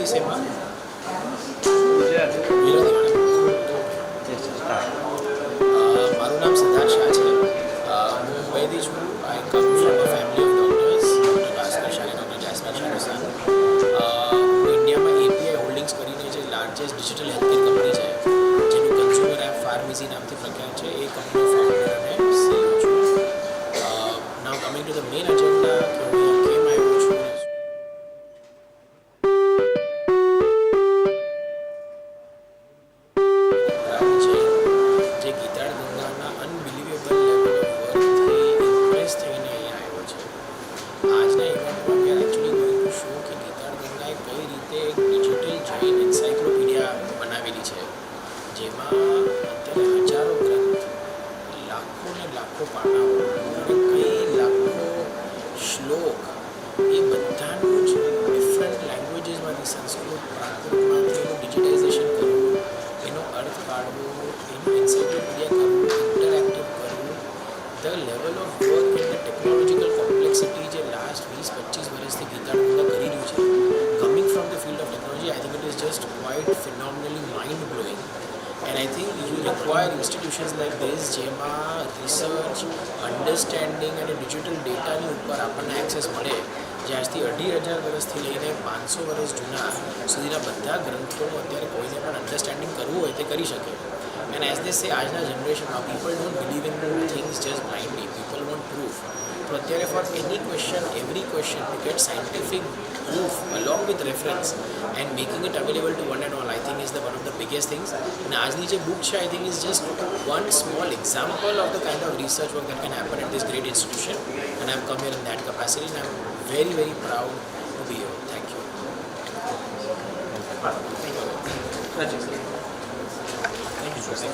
વિષયમાં મારું નામ સિદ્ધાર્થ શાહ છે. હું મુંબઈથી છું. I come from a family of doctors, doctor Bhaskar Shah અને ડૉક્ટર જેસ્મીન શાહનું સન. હું ઇન્ડિયામાં એપીઆઈ હોલ્ડિંગ્સ કરીને જે લાર્જેસ્ટ ડિજિટલ હેલ્થકેર કંપની છે, જેનું કન્ઝ્યુમર એપ ફાર્મસી નામથી પ્રખ્યાત છે, એ કંપનીનો ફાઉન્ડર અને સીઈઓ છું. Now coming to the main agenda, કે હું કેમ આવ્યો છું. જે ગીતાર ગંગાના અનબિલિવેબલ લેવલ ઓફ વર્કથી ઇમ્પ્રેસ થઈને અહીંયા આવ્યો છે. આજના ઇવેન્ટમાં we are actually going to show કે ગીતાર ગંગાએ કઈ રીતે એક ડિજિટલ જૈન એન્સાઇક્લોપીડિયા બનાવેલી છે, જેમાં અત્યારે હજારો ગ્રંથ, લાખો ને લાખો પાનાઓ અને કઈ લાખો શ્લોક, એ બધાનું જ ડિફરન્ટ લેંગ્વેજીસમાંથી, સંસ્કૃત, પ્રાકૃતમાંથી એનું ડિજિટાઇઝેશન કરવું, એનો અર્થ કાઢવો, એનું એન્સાઇક્લોપીડિયા કરવું, ઇન્ટરેક્ટિવ કરવું. The level of work and the technological complexity જે લાસ્ટ 20-25 વર્ષથી ગીતાર ગંગા કરી રહ્યું છે, coming from the field of technology, I think it is just quite phenomenally mind blowing. And I think you require institutions like this, જેમાં research, understanding અને digital ડેટાની ઉપર આપણને એક્સેસ મળે, જે આજથી 2,500 વર્ષથી લઈને 500 વર્ષ જૂના સુધીના બધા ગ્રંથોનું અત્યારે કોઈને પણ અન્ડરસ્ટેન્ડિંગ કરવું હોય તે કરી શકે. એન્ડ એઝ ધે સે, આજના જનરેશનમાં people don't believe in things just blindly, people want proof. તો અત્યારે for any question, every question, to get scientific proof along with reference and making it available to one and all, I think is the one of the biggest things. And આજની જે book છે, I think is just one small example of the kind of research work that can happen at this great institution, and I've come here in that capacity, and I'm very, very proud to be here. Thank you. Thank you, sir.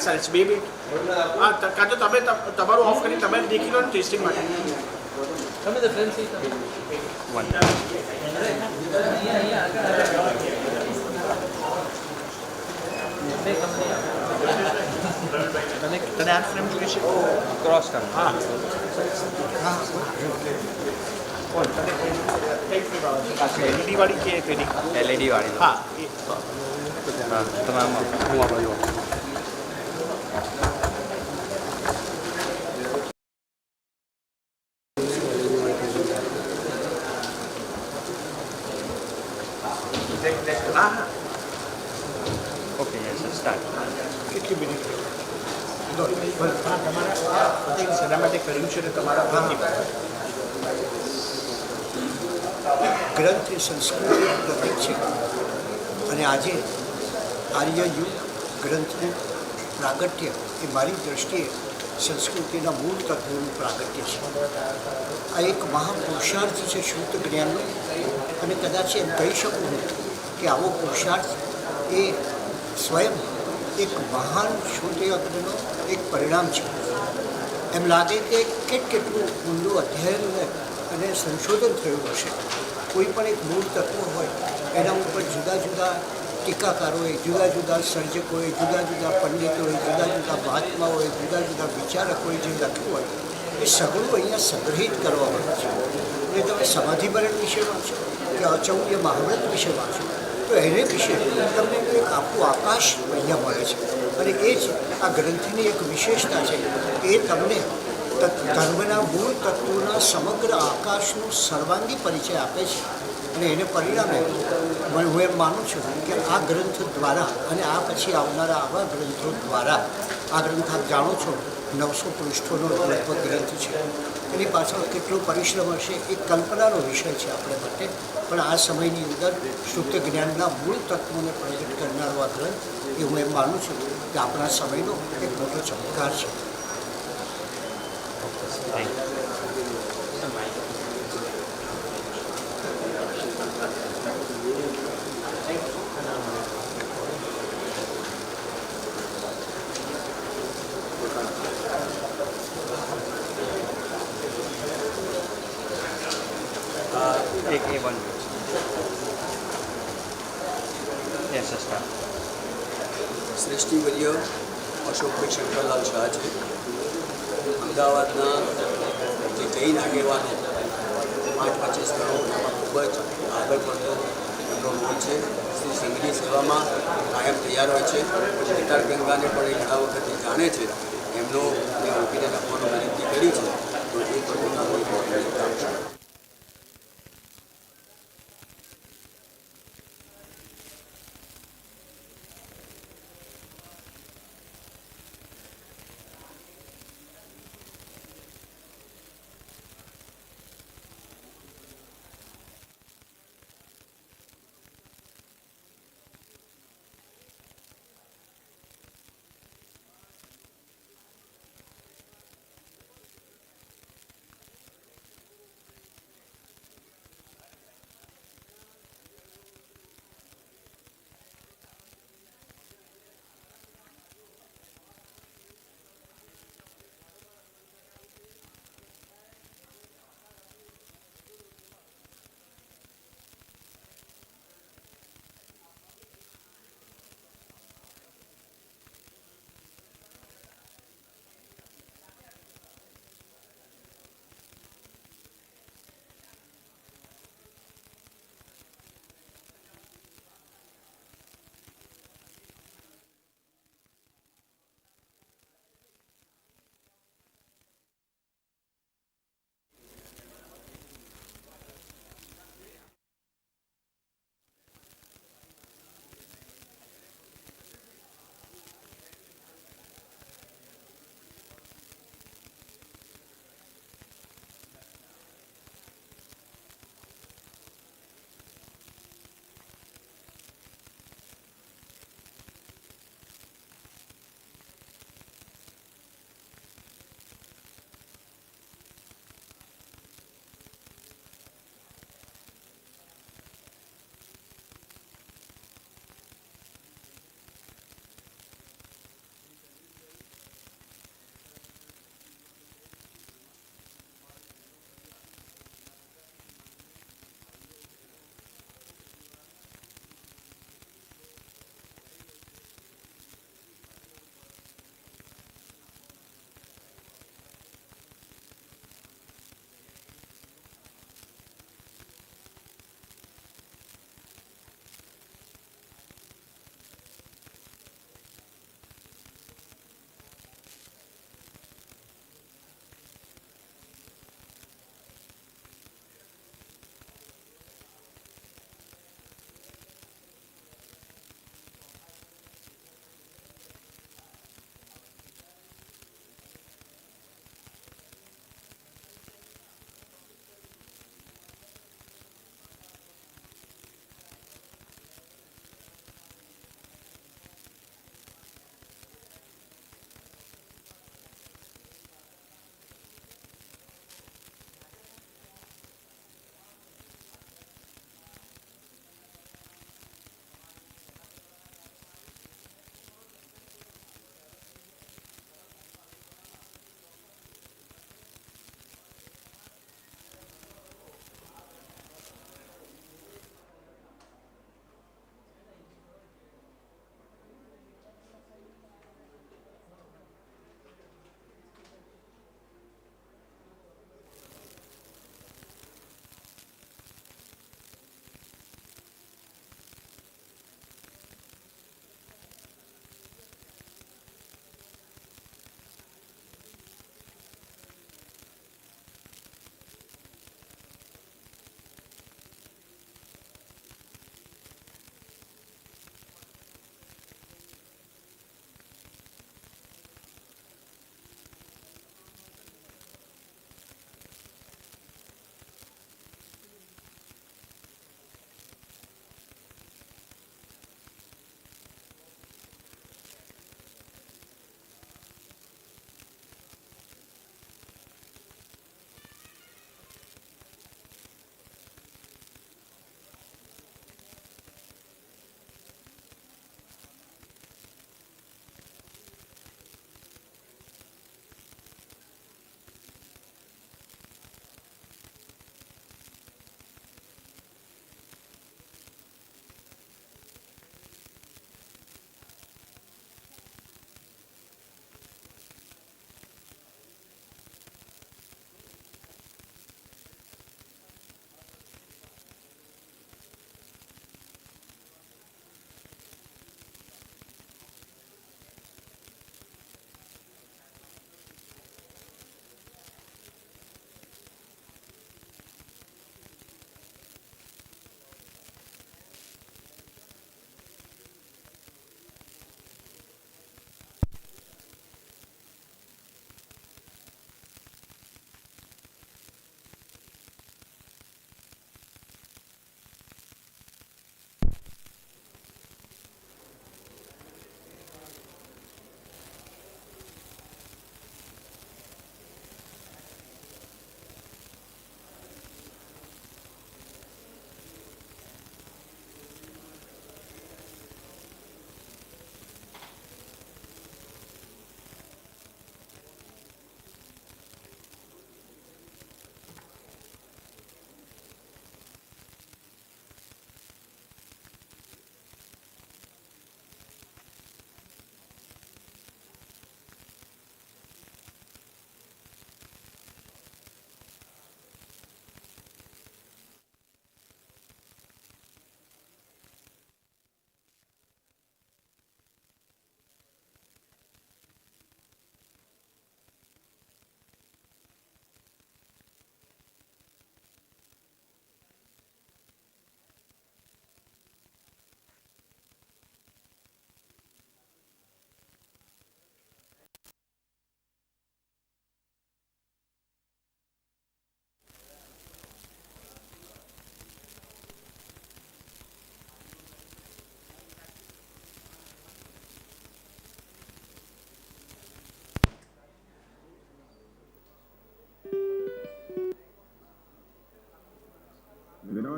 Science 2 minute હા કાં તો તમે તમારું of કરી તમે દેખી લો ને testing માટે તમે ધ ફ્રેન્ડ સી તને આ ફ્રેમ જોઈએ છે ક્રોસ કર હા હા કોણ તને એલઈડી વાળી કે પેલી એલઈડી વાળી હા તમામ હું આવ્યો Okay, yes, start. કેટલી મિનિટ તમારા શેના માટે કર્યું છે ને તમારા ગ્રંથ એ સંસ્કૃતિનું પ્રતીક છે અને આજે આર્યયુગ ગ્રંથનું પ્રાગટ્ય એ મારી દૃષ્ટિએ સંસ્કૃતિના મૂળ તત્વોનું પ્રાગટ્ય છે. આ એક મહાપુરુષાર્થ છે શુદ્ધ જ્ઞાનનો, અને કદાચ એમ કહી શકું હું કે આવો પુરુષાર્થ એ સ્વયં એક મહાન શુદ્ધ યજ્ઞનો એક પરિણામ છે. એમ લાગે કે કેટલું ઊંડું અધ્યયન અને સંશોધન થયું હશે. કોઈ પણ એક મૂળ તત્વ હોય એના ઉપર જુદા જુદા ટીકાકારોએ, જુદા જુદા સર્જકોએ, જુદા જુદા પંડિતોએ, જુદા જુદા મહાત્માઓએ, જુદા જુદા વિચારકોએ જે લખ્યું હોય એ સઘળું અહીંયા સંગ્રહિત કરવામાં આવે છે. અને તમે સમાધિમરણ વિશે વાંચો કે અચૌર્ય મહાવ્રત વિશે વાંચો તો એને વિશે તમને એક આખું આકાશ અહીંયા મળે છે. અને એ જ આ ગ્રંથની એક વિશેષતા છે. એ તમને ધર્મના મૂળ તત્વોના સમગ્ર આકાશનો સર્વાંગી પરિચય આપે છે. અને એને પરિણામે હું એમ માનું છું કે આ ગ્રંથ દ્વારા અને આ પછી આવનારા આવા ગ્રંથો દ્વારા, આ ગ્રંથ આપ જાણો છો 900 પૃષ્ઠોનો લગભગ ગ્રંથ છે. એની પાછળ કેટલો પરિશ્રમ હશે એ કલ્પનાનો વિષય છે આપણે માટે. પણ આ સમયની અંદર શુદ્ધ જ્ઞાનના મૂળ તત્વોને પ્રગટ કરનારો આ ગ્રંથ એ હું એમ માનું છું કે આપણા સમયનો એક મોટો ચમત્કાર છે. Take A1. Yes, sir. શ્રેષ્ઠીવર્ય અશોકભાઈ શંકરલાલ શાહ છે. અમદાવાદના જે જૈન આગેવાનો 8-25 સ્થળોમાં ખૂબ જ આગળ પડતો એમનો રોલ છે. શ્રી સંઘની સેવામાં કાયમ તૈયાર હોય છે. ગિટાર ગંગાને પણ એ ઘણા વખતથી જાણે છે. એમનો મેં ઓપિનિયન આપવાનો વિનંતી કરી છે તો એ પણ કામ છે.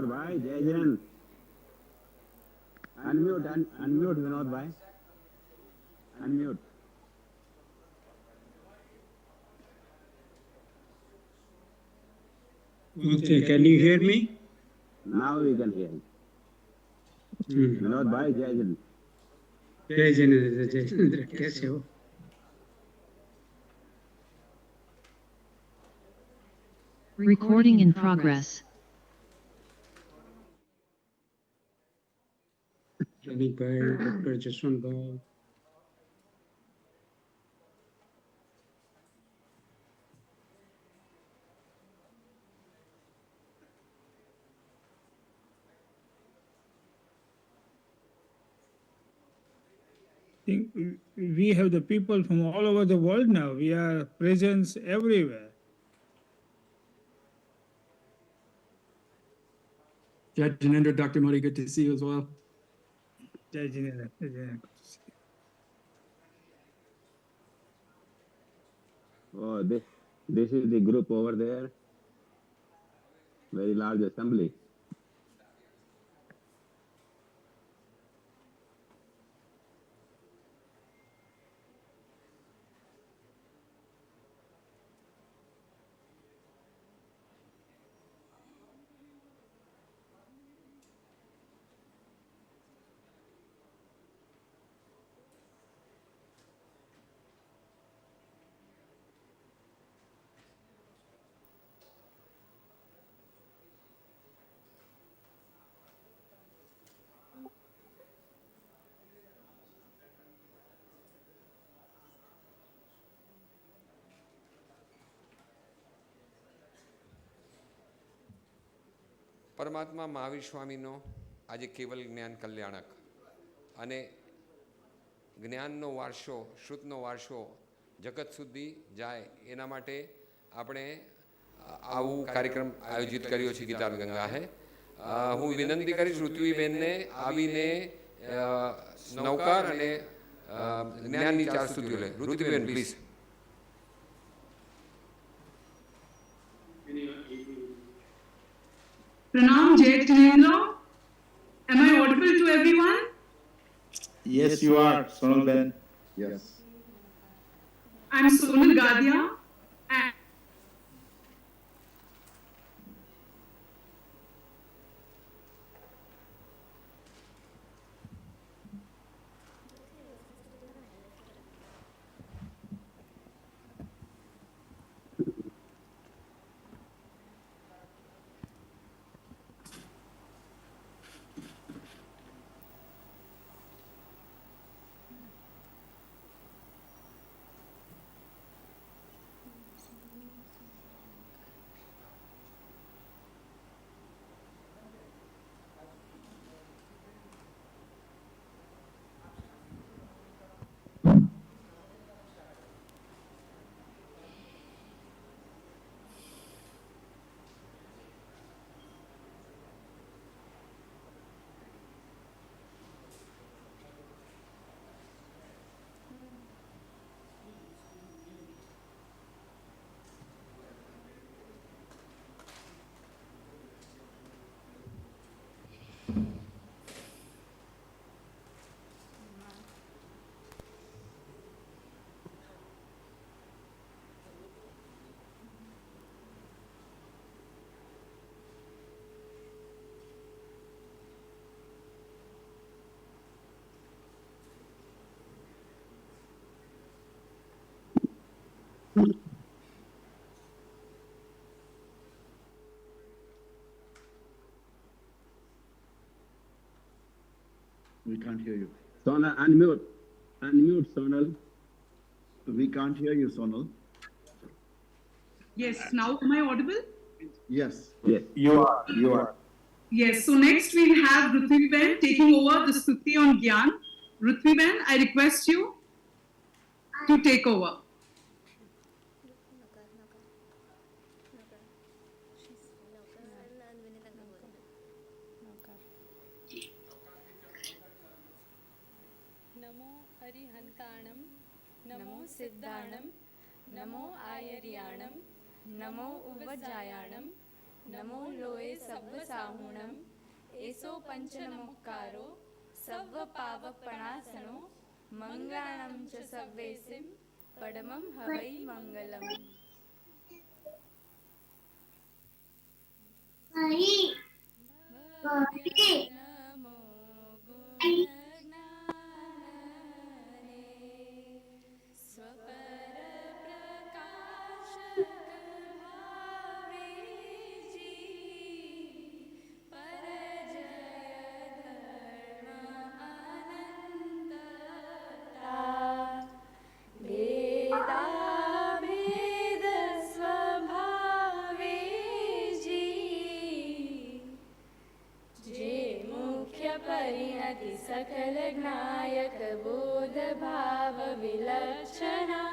Vinod bhai Jay Jain unmute Vinod bhai unmute Okay, can you hear me? Now we can hear Vinod bhai Jay Jain जय जिनेंद्र, जय जिनेंद्र, कैसे हो? Recording in progress. रवि भाई, डॉक्टर जसवंत भाई, We have the people from all over the world now. We are presence everywhere. Jai Jinendra, Dr. Modi, good to see you as well. Jai Jinendra. Jai Jinendra. Good to see you. Oh, this is the group over there. Very large assembly. પરમાત્મા મહાવીર સ્વામીનો આજે કેવલ જ્ઞાન કલ્યાણક અને જ્ઞાનનો વારસો શ્રુતનો વારસો જગત સુધી જાય એના માટે આપણે આવું કાર્યક્રમ આયોજિત કર્યો છે ગીતાર્થ ગંગાએ. હું વિનંતી કરીશ ઋત્વીબેનને આવીને નૌકાર અને જ્ઞાનની ચાર સ્તુતિઓ લે. ઋત્વીબેન please. Pranam Jai Jinendra. Am I audible to everyone? Yes, you are, Sonal Ben. Yes. I'm Sonal Gadia. And We can't hear you. Sonal, unmute Sonal. We can't hear you, Sonal. yes, now am I audible? Yes. Yes. You are. Yes, so next we'll have Ruthviben taking over the Stuti on Gyan. Ruthviben, I request you to take over. नमो हरिहंताणं नमो सिद्धाणं नमो आयर्याणं नमो उवजायाणं नमो लोये सव्व साहुणम एसो पंच नमोकारो सव्व पावपणासनो मंगलाणं च सव्वेसिं पडमं हवै मंगलम्. नमो गुणज्ञानने स्वपर प्रकाशक भावेजी परजय धर्म अनंतता भेदाभेद स्वभावेजी जे मुख्य परिणति सकल ज्ञायक बोध भाव विलक्षणा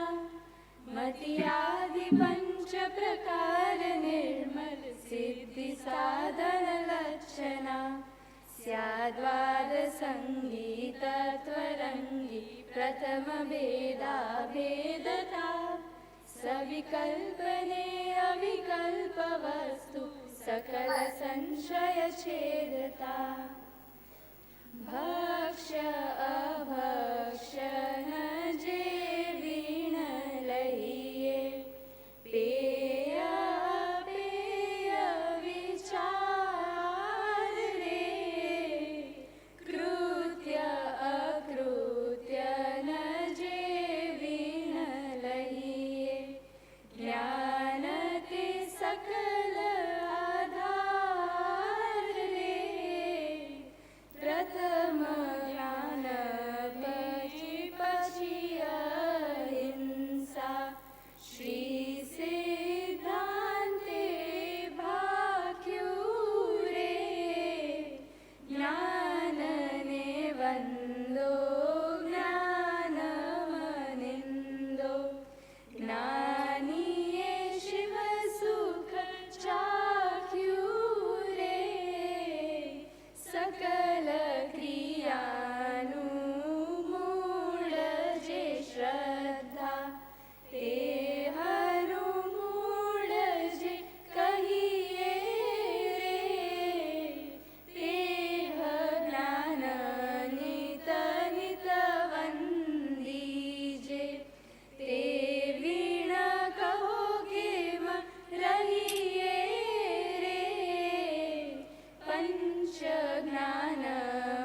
मति आदि पंच प्रकार निर्मल सिद्धि साधन लक्षणा स्याद्वाद संगीत त्वरंगी प्रथम भेदा भेदता सविकल्पने अविकल्प वस्तु सकल संशय छेदता भक्ष्य अभक्ष्य न जे वीण लहिए पेय पेय विचार रे कृत्य अकृत्य न जे वीण लहिए ज्ञान ते सकल आधार रे प्रथम ज्ञान पछी अहिंसा श्री सिद्धांते भाक्यू रे ज्ञान ने वंदो ज्ञानमनिंदो ज्ञानीये शिव सुख चाख्यू रे सकल क्रियानु मूळ जे श्रद्धा ते हनु मूळ जे कहिए रे तेह ज्ञान नित नित वंदीजे ते वीण कहो केम रहिए रे पंच ज्ञान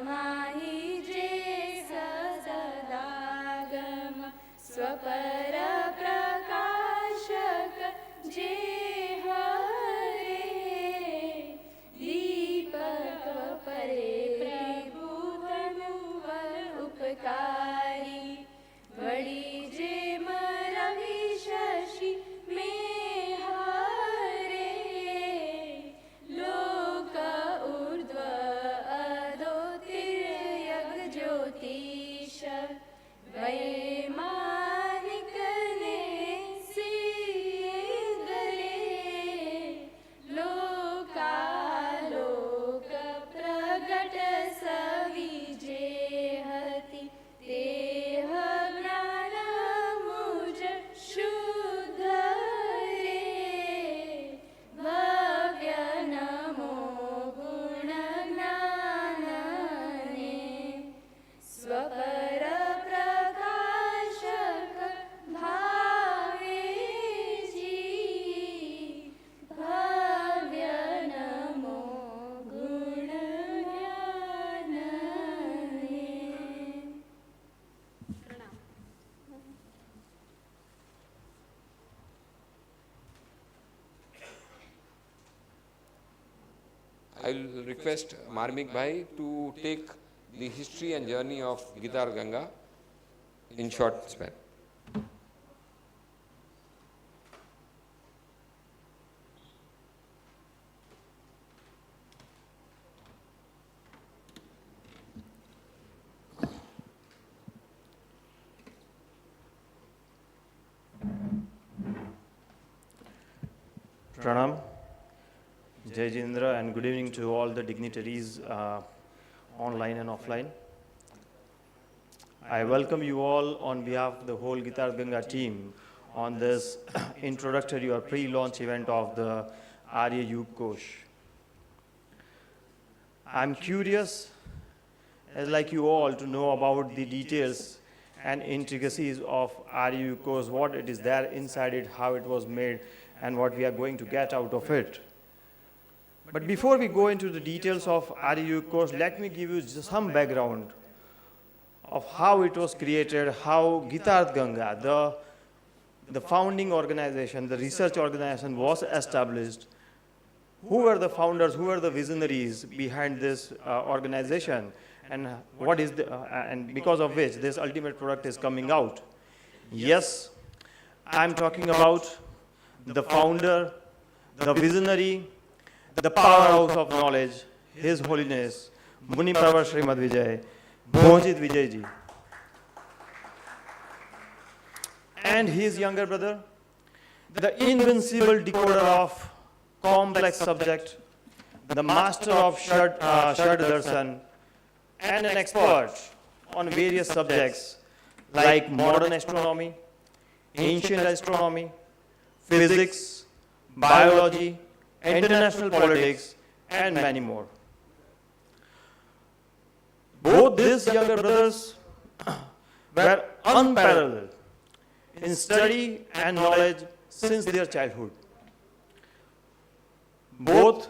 माहि जे सदागम स्वपर प्रकाशक जे हरे दीपक परे प्रभुतनुवर उपकारी वड़ी जे रवि शशि में हरे लोक ऊर्ध्व अधो तिर्यग ज्योतिष वैमानिक ने सिद्ध रे लोकालोक प्रगट सविजे हति तेह ज्ञान मुझ शुद्ध रे भव्य नमो गुण ज्ञानने स्वपर प्रकाशक भावेजी भव्य नमो गुण ज्ञानने. प्रणाम. I will request Marmik Bhai to take the history and journey of Gitarth Ganga in short span. Pranam, Jai Jindra, and good evening to all the dignitaries online and offline. I welcome you all on behalf of the whole Gitarth Ganga team on this introductory or pre-launch event of the AryaYug Kosh. I'm curious, as like you all, to know about the details and intricacies of AryaYug Kosh, what it is there inside it, how it was made, and what we are going to get out of it. But before we go into the details of AryaYug Kosh, let me give you just some background of how it was created, how Gitarth Ganga, the founding organization, the research organization was established, who were the founders, who were the visionaries behind this organization, and what is and because of which this ultimate product is coming out. Yes, I'm talking about the founder, the visionary, the powerhouse of knowledge, His Holiness, Muni Pravar Srimad Vishay, Bhojit Vijayji. And his younger brother, the invincible decoder of complex subject, the master of Shad Darshan, and an expert on various subjects like modern astronomy, ancient astronomy, physics, biology, international politics, and many more. Both these younger brothers were unparalleled in study and knowledge since their childhood. Both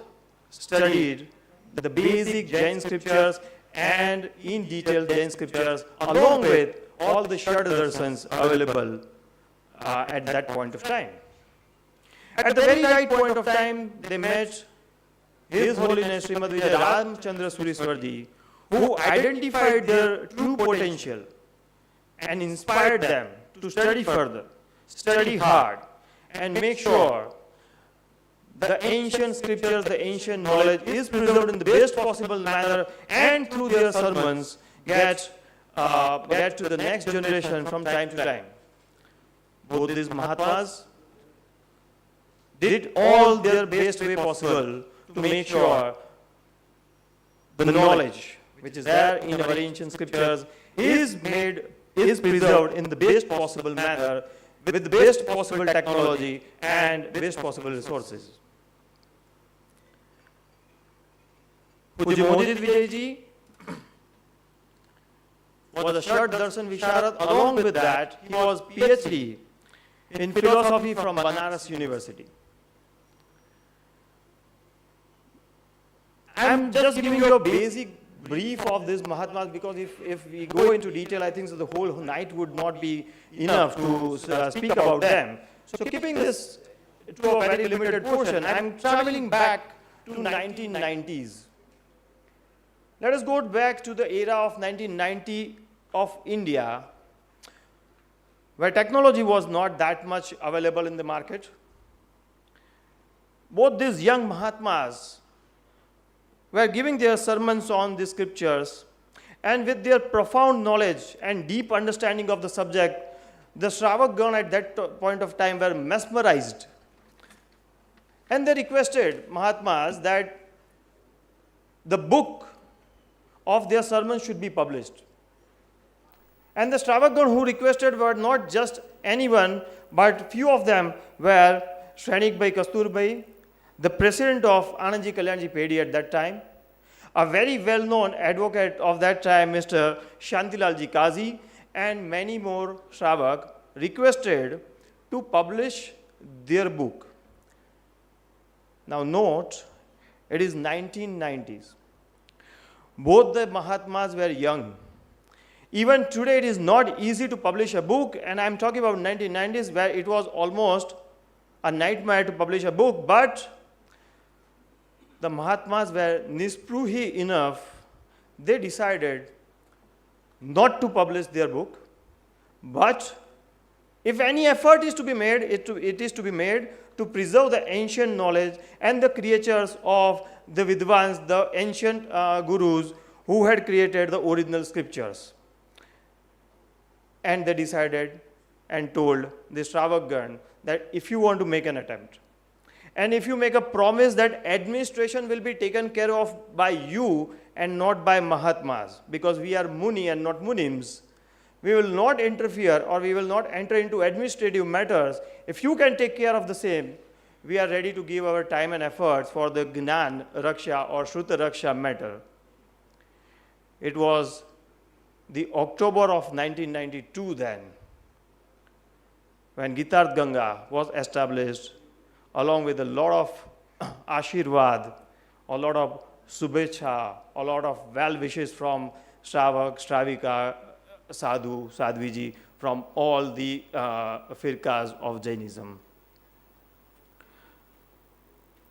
studied the basic Jain scriptures and in detail Jain scriptures along with all the Shad Darshans available at that point of time. At the very right point of time, they met His Holiness Srimad Vijay Ramchandra Suriswarji, who identified their true potential and inspired them to study further, study hard, and make sure the ancient scriptures, the ancient knowledge is preserved in the best possible manner, and through their sermons get to the next generation from time to time. Both these Mahatmas did all their best way possible to make sure the knowledge which is there in our ancient scriptures is preserved in the best possible manner with the best possible technology and best possible resources. Pujya Bhojit Vijayji was a Shad Darshan Visharad. Along with that, he was PhD in philosophy from Banaras University. I'm just giving you a basic brief of this Mahatmas because if we go into detail, I think so the whole night would not be enough to speak about them. So keeping this to a very limited portion, I'm traveling back to 1990s. Let us go back to the era of 1990 of India, where technology was not that much available in the market. Both these young Mahatmas were giving their sermons on the scriptures, and with their profound knowledge and deep understanding of the subject, the Shravakgana at that point of time were mesmerized. And they requested Mahatmas that the book of their sermons should be published. And the Shravakgana who requested were not just anyone, but few of them were Shrenik Bhai Kasturbai, the president of Anandji Kalyanji Pedi at that time, a very well-known advocate of that time, Mr. Shantilalji Kazi, and many more Shravak requested to publish their book. Now note, it is 1990s. Both the Mahatmas were young. Even today, it is not easy to publish a book, and I'm talking about 1990s where it was almost a nightmare to publish a book, but the Mahatmas were nispruhi enough, they decided not to publish their book, but if any effort is to be made, it is to be made to preserve the ancient knowledge and the creatures of the Vidvans, the ancient gurus who had created the original scriptures. And they decided and told the Shravakgana that if you want to make an attempt, and if you make a promise that administration will be taken care of by you and not by Mahatmas, because we are Muni and not Munims, we will not interfere or we will not enter into administrative matters. If you can take care of the same, we are ready to give our time and efforts for the Gnan Raksha or Shruta Raksha matter. It was the October of 1992 then, when Gitarth Ganga was established, along with a lot of Ashirvad, a lot of Subhecha, a lot of well wishes from Shravak, Shravika, Sadhu, Sadhviji, from all the firkas of Jainism.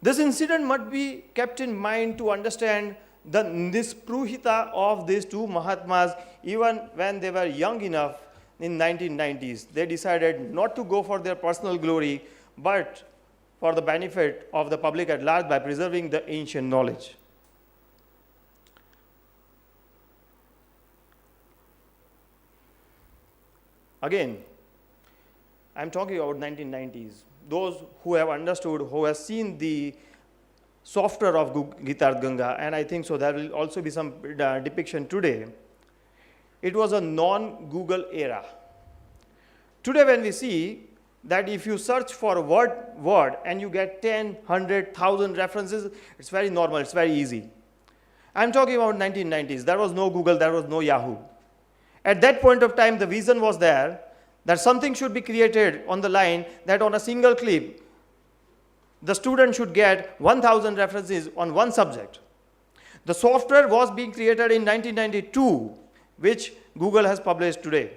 This incident must be kept in mind to understand the nispruhita of these two Mahatmas even when they were young enough in 1990s. They decided not to go for their personal glory, but for the benefit of the public at large by preserving the ancient knowledge. Again, I'm talking about 1990s. Those who have understood, who have seen the software of Gitarth Ganga, and I think so there will also be some depiction today. It was a non-Google era. Today when we see that if you search for a word and you get 10, 100, 1,000 references, it's very normal, it's very easy. I'm talking about 1990s. There was no Google, there was no Yahoo. At that point of time, the vision was there that something should be created on the line that on a single clip, the student should get 1,000 references on one subject. The software was being created in 1992, which Google has published today.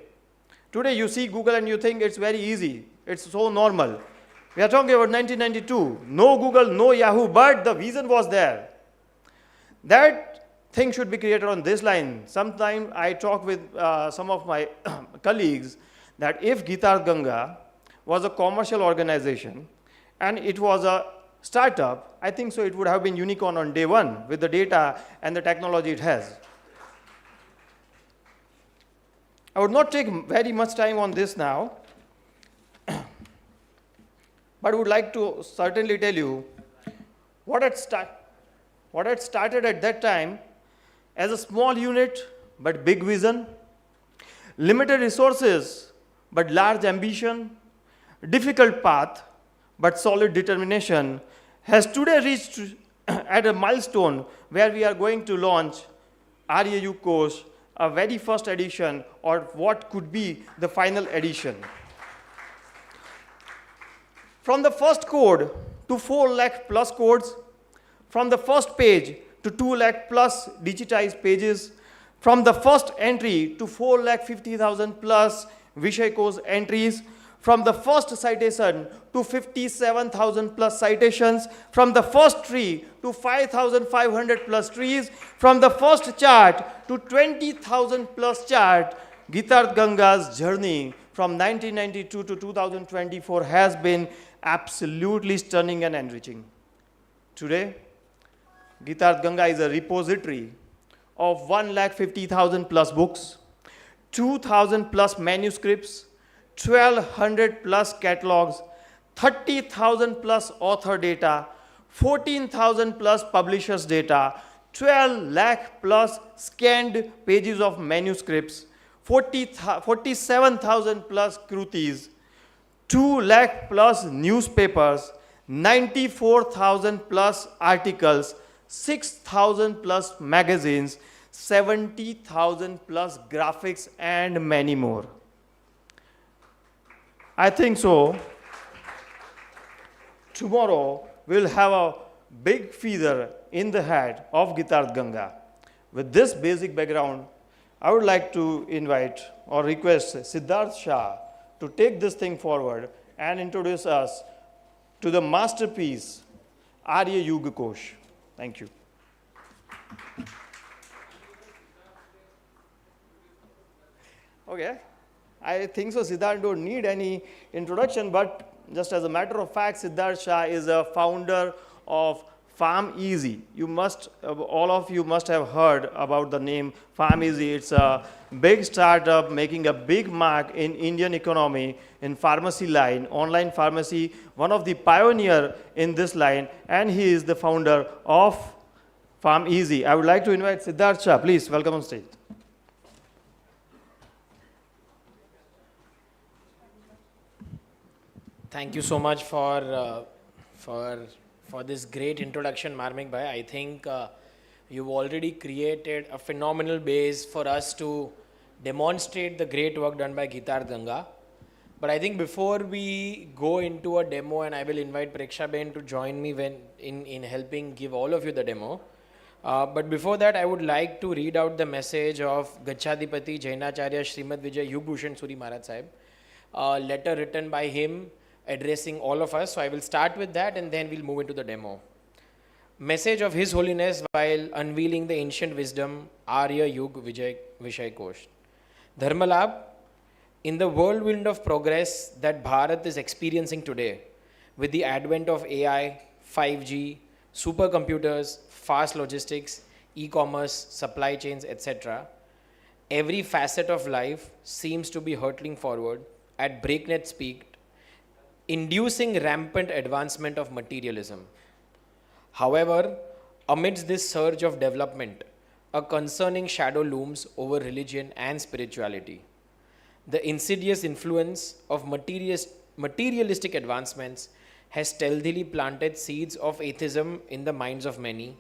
Today you see Google and you think it's very easy. It's so normal. We are talking about 1992. No Google, no Yahoo, but the vision was there. That thing should be created on this line. Sometime I talk with some of my colleagues that if Gitarth Ganga was a commercial organization and it was a startup, I think so it would have been unicorn on day one with the data and the technology it has. I would not take very much time on this now, but would like to certainly tell you what had started at that time as a small unit but big vision, limited resources but large ambition, difficult path but solid determination, has today reached at a milestone where we are going to launch AryaYug Kosh, a very first edition or what could be the final edition. From the first code to 4 lakh plus codes, from the first page to 2 lakh plus digitized pages, from the first entry to 4,50,000 plus Vishay course entries, from the first citation to 57,000 plus citations, from the first tree to 5,500 plus trees, from the first chart to 20,000 plus chart, Gitarth Ganga's journey from 1992 to 2024 has been absolutely stunning and enriching. Today, Gitarth Ganga is a repository of 1,50,000 plus books, 2,000 plus manuscripts, 1,200 plus catalogs, 30,000 plus author data, 14,000 plus publishers data, 12 lakh plus scanned pages of manuscripts, 47,000 plus krutis, 2 lakh plus newspapers, 94,000 plus articles, 6,000 plus magazines, 70,000 plus graphics, and many more. I think so. Tomorrow we'll have a big feather in the hat of Gitarth Ganga. With this basic background, I would like to invite or request Siddharth Shah to take this thing forward and introduce us to the masterpiece, AryaYug Kosh. Thank you. Okay. I think so Siddharth don't need any introduction, but just as a matter of fact, Siddharth Shah is a founder of Farm Easy. You must, all of you must have heard about the name Farm Easy. It's a big startup making a big mark in Indian economy in pharmacy line, online pharmacy, one of the pioneer in this line, and he is the founder of Farm Easy. I would like to invite Siddharth Shah. Please welcome on stage. Thank you so much for for this great introduction, Marmik Bhai. I think you've already created a phenomenal base for us to demonstrate the great work done by Gitarth Ganga. But I think before we go into a demo, and I will invite Preksha Ben to join me in helping give all of you the demo. But before that, I would like to read out the message of Gachadipati Jainacharya Srimad Vijay Yug Bhushan Suri Maharaj Sahib, a letter written by him addressing all of us. So I will start with that and then we'll move into the demo. Message of His Holiness while unveiling the ancient wisdom, AryaYug Vishay Kosh. Dharmalabh, in the whirlwind of progress that Bharat is experiencing today, with the advent of AI, 5G, supercomputers, fast logistics, e-commerce, supply chains, etc., every facet of life seems to be hurtling forward at breakneck speed, inducing rampant advancement of materialism. However, amidst this surge of development, a concerning shadow looms over religion and spirituality. The insidious influence of materialistic advancements has stealthily planted seeds of atheism in the minds of many,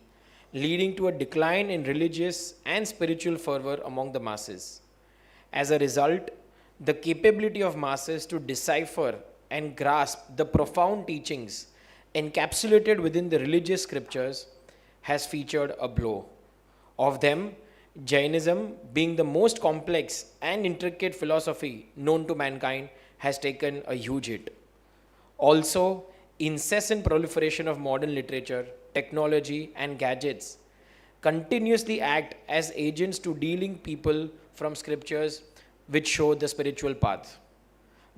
leading to a decline in religious and spiritual fervor among the masses. As a result, the capability of masses to decipher and grasp the profound teachings encapsulated within the religious scriptures has featured a blow. Of them, Jainism, being the most complex and intricate philosophy known to mankind, has taken a huge hit. Also, incessant proliferation of modern literature, technology, and gadgets continuously act as agents to dealing people from scriptures which show the spiritual path.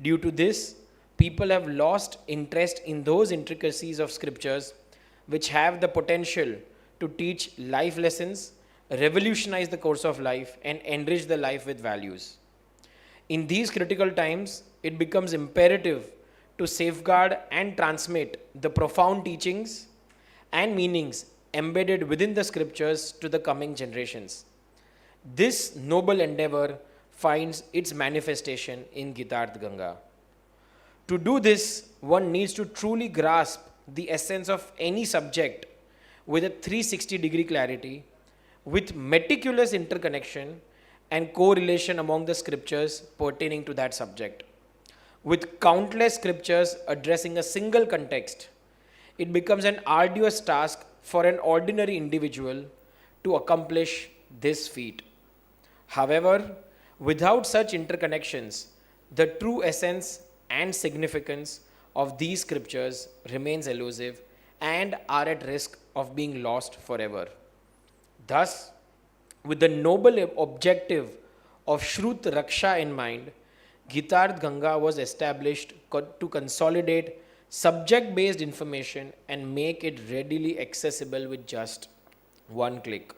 Due to this, people have lost interest in those intricacies of scriptures which have the potential to teach life lessons, revolutionize the course of life, and enrich the life with values. In these critical times, it becomes imperative to safeguard and transmit the profound teachings and meanings embedded within the scriptures to the coming generations. This noble endeavor finds its manifestation in Gitarth Ganga. To do this, one needs to truly grasp the essence of any subject with a 360-degree clarity, with meticulous interconnection and correlation among the scriptures pertaining to that subject. With countless scriptures addressing a single context, it becomes an arduous task for an ordinary individual to accomplish this feat. However, without such interconnections, the true essence and significance of these scriptures remains elusive and are at risk of being lost forever. Thus, with the noble objective of Shrut Raksha in mind, Gitarth Ganga was established to consolidate subject-based information and make it readily accessible with just one click.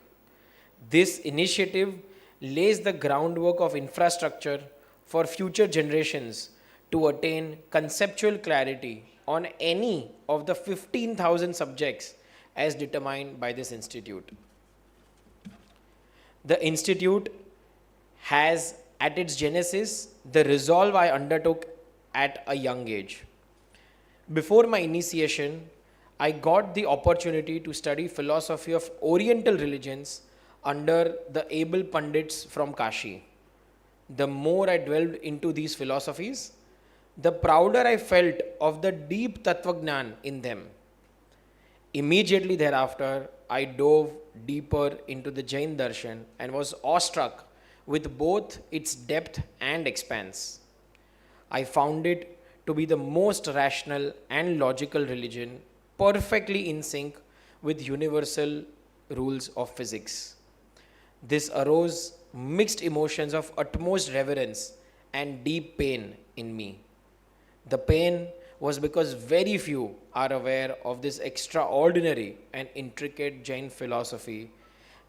This initiative lays the groundwork of infrastructure for future generations to attain conceptual clarity on any of the 15,000 subjects as determined by this institute. The institute has at its genesis the resolve I undertook at a young age. Before my initiation, I got the opportunity to study philosophy of Oriental religions under the able Pandits from Kashi. The more I dwelled into these philosophies, the prouder I felt of the deep Tattvagnan in them. Immediately thereafter, I dove deeper into the Jain Darshan and was awestruck with both its depth and expanse. I found it to be the most rational and logical religion, perfectly in sync with universal rules of physics. This arose mixed emotions of utmost reverence and deep pain in me. The pain was because very few are aware of this extraordinary and intricate Jain philosophy,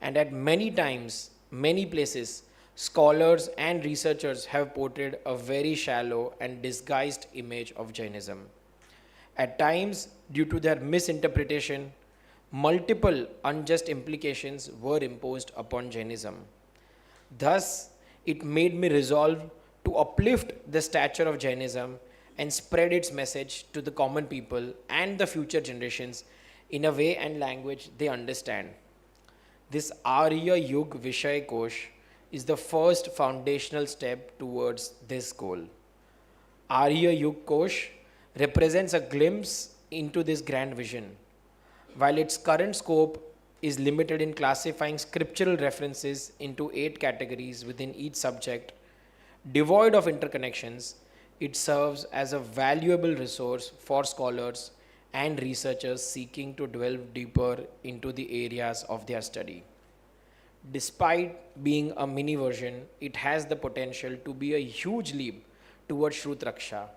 and at many times, many places, scholars and researchers have portrayed a very shallow and disguised image of Jainism. At times, due to their misinterpretation, multiple unjust implications were imposed upon Jainism. Thus, it made me resolve to uplift the stature of Jainism and spread its message to the common people and the future generations in a way and language they understand. This AryaYug Vishay Kosh is the first foundational step towards this goal. AryaYug Kosh represents a glimpse into this grand vision. While its current scope is limited in classifying scriptural references into 8 categories within each subject, devoid of interconnections, it serves as a valuable resource for scholars and researchers seeking to delve deeper into the areas of their study. Despite being a mini version, it has the potential to be a huge leap towards Shrut Raksha.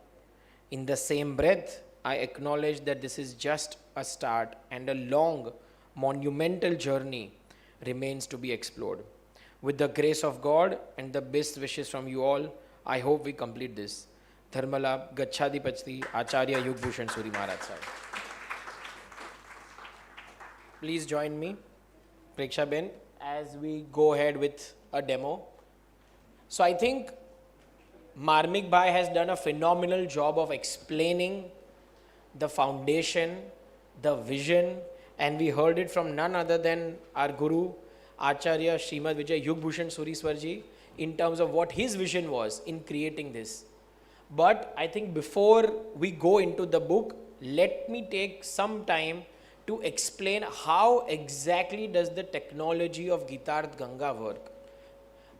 In the same breath, I acknowledge that this is just a start and a long, monumental journey remains to be explored. With the grace of God and the best wishes from you all, I hope we complete this. Dharmalabh Gachadipachti AryaYug Bhushan Suri Maharaj Sahib. Please join me, Preksha Ben, as we go ahead with a demo. So I think Marmik Bhai has done a phenomenal job of explaining the foundation, the vision, and we heard it from none other than our Guru, Acharya Srimad Vijay Yug Bhushan Suri Swarji, in terms of what his vision was in creating this. But I think before we go into the book, let me take some time to explain how exactly does the technology of Gitarth Ganga work.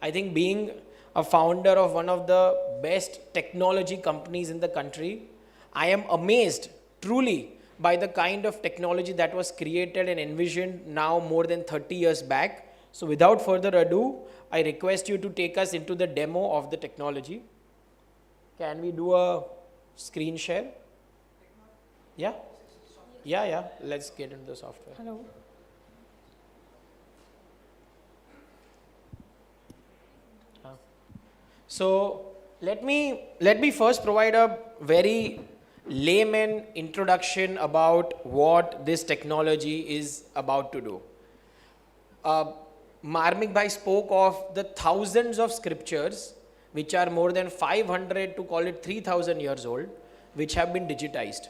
I think being a founder of one of the best technology companies in the country, I am amazed truly by the kind of technology that was created and envisioned now more than 30 years back. So without further ado, I request you to take us into the demo of the technology. Can we do a screen share? Yeah? Yeah. Let's get into the software. Hello. So let me first provide a very layman introduction about what this technology is about to do. Marmik Bhai spoke of the thousands of scriptures which are more than 500 to call it 3000 years old, which have been digitized.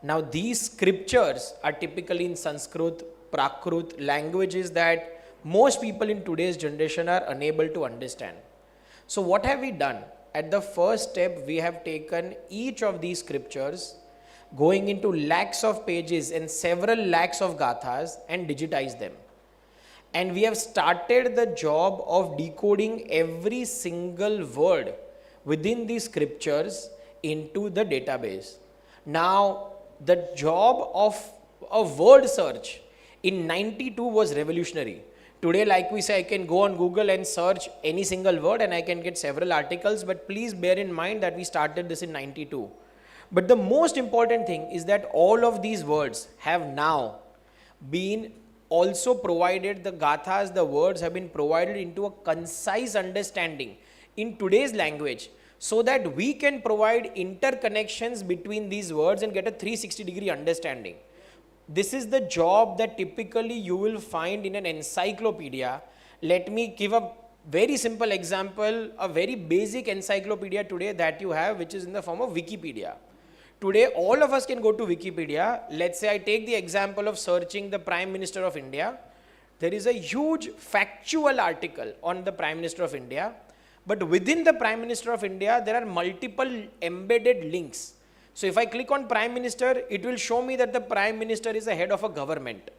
Now these scriptures are typically in Sanskrit, Prakrit, languages that most people in today's generation are unable to understand. So what have we done? At the first step, we have taken each of these scriptures, going into lakhs of pages and several lakhs of gathas, and digitized them. And we have started the job of decoding every single word within these scriptures into the database. Now, the job of a word search in 92 was revolutionary. Today, like we say, I can go on Google and search any single word and I can get several articles, but please bear in mind that we started this in 92. But the most important thing is that all of these words have now been also provided, the gathas, the words have been provided into a concise understanding in today's language, so that we can provide interconnections between these words and get a 360-degree understanding. This is the job that typically you will find in an encyclopedia. Let me give a very simple example, a very basic encyclopedia today that you have, which is in the form of Wikipedia. Today, all of us can go to Wikipedia. Let's say I take the example of searching the Prime Minister of India. There is a huge factual article on the Prime Minister of India. But within the Prime Minister of India, there are multiple embedded links. So if I click on Prime Minister, it will show me that the Prime Minister is the head of a government.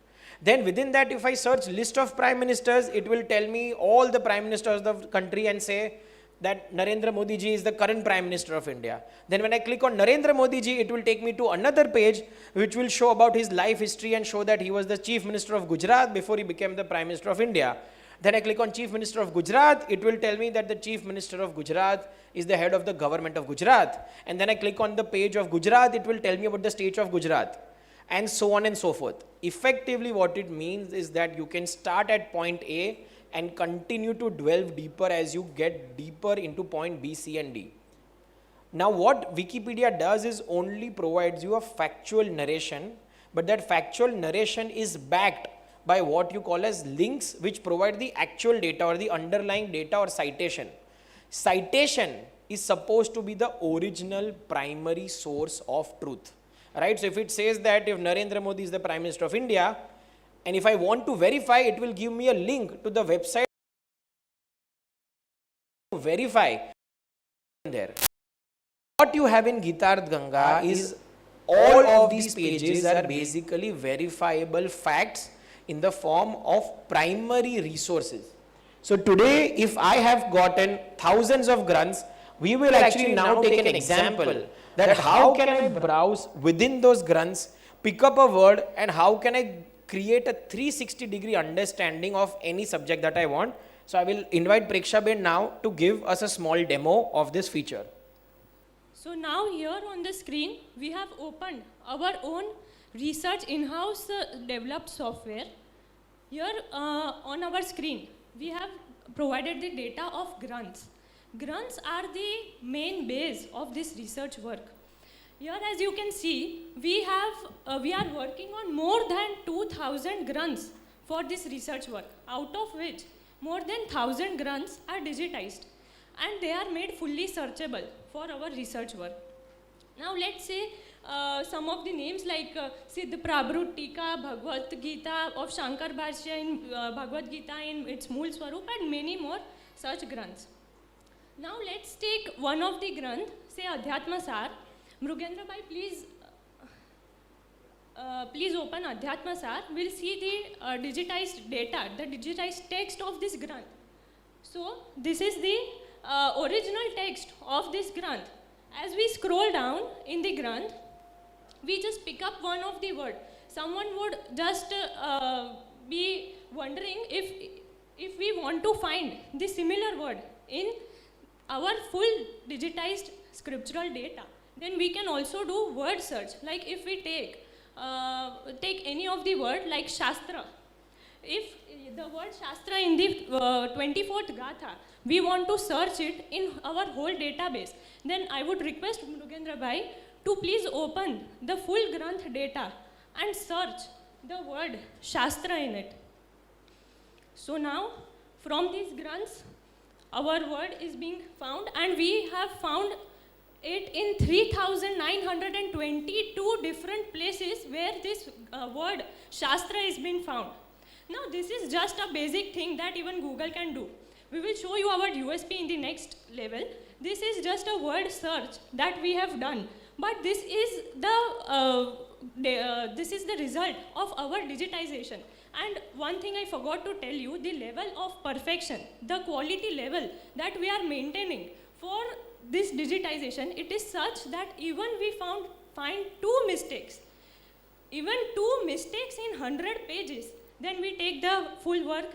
Then within that, if I search list of Prime Ministers, it will tell me all the Prime Ministers of the country and say that Narendra Modi ji is the current Prime Minister of India. Then when I click on Narendra Modi ji, it will take me to another page which will show about his life history and show that he was the Chief Minister of Gujarat before he became the Prime Minister of India. Then I click on Chief Minister of Gujarat, it will tell me that the Chief Minister of Gujarat is the head of the government of Gujarat. And then I click on the page of Gujarat, it will tell me about the state of Gujarat, and so on and so forth. Effectively what it means is that you can start at point A and continue to delve deeper as you get deeper into point B, C and D. Now what Wikipedia does is only provides you a factual narration, but that factual narration is backed by what you call as links, which provide the actual data or the underlying data or citation. Citation is supposed to be the original primary source of truth, right? So if it says that if Narendra Modi is the Prime Minister of India, and if I want to verify, it will give me a link to the website to verify there. What you have in Gitarth Ganga is all of these pages are basically verifiable facts in the form of primary resources. So today, if I have gotten thousands of grunts, we will actually now take an example that how can I browse within those grunts, pick up a word, and how can I create a 360-degree understanding of any subject that I want. So I will invite Prekshaben now to give us a small demo of this feature. So now here on the screen, we have opened our own research in-house developed software. Here on our screen, we have provided the data of grunts. Grunts are the main base of this research work. Here, as you can see, we are working on more than 2,000 grunts for this research work, out of which more than 1,000 grunts are digitized, and they are made fully searchable for our research work. Now let's say some of the names like Siddh Prabhrut Tika, Bhagavad Gita of Shankar Bhashya in Bhagavad Gita in its Mool Swarup, and many more such grunts. Now let's take one of the granth, say Adhyatma Sar. Mrugendra bhai, please open Adhyatma Sar. We'll see the digitized data, the digitized text of this granth. So this is the original text of this granth. As we scroll down in the granth, we just pick up one of the word. Someone would just be wondering if we want to find the similar word in our full digitized scriptural data, then we can also do word search. Like if we take any of the word like Shastra. If the word Shastra in the 24th Gatha, we want to search it in our whole database, then I would request Mrugendra bhai to please open the full granth data and search the word Shastra in it. So now, from these granths, our word is being found, and we have found it in 3,922 different places where this word Shastra is being found. Now, this is just a basic thing that even Google can do. We will show you our USP in the next level. This is just a word search that we have done. But this is the result of our digitization. And one thing I forgot to tell you, the level of perfection, the quality level that we are maintaining for this digitization, it is such that even we find 2 mistakes. Even 2 mistakes in 100 pages, then we take the full work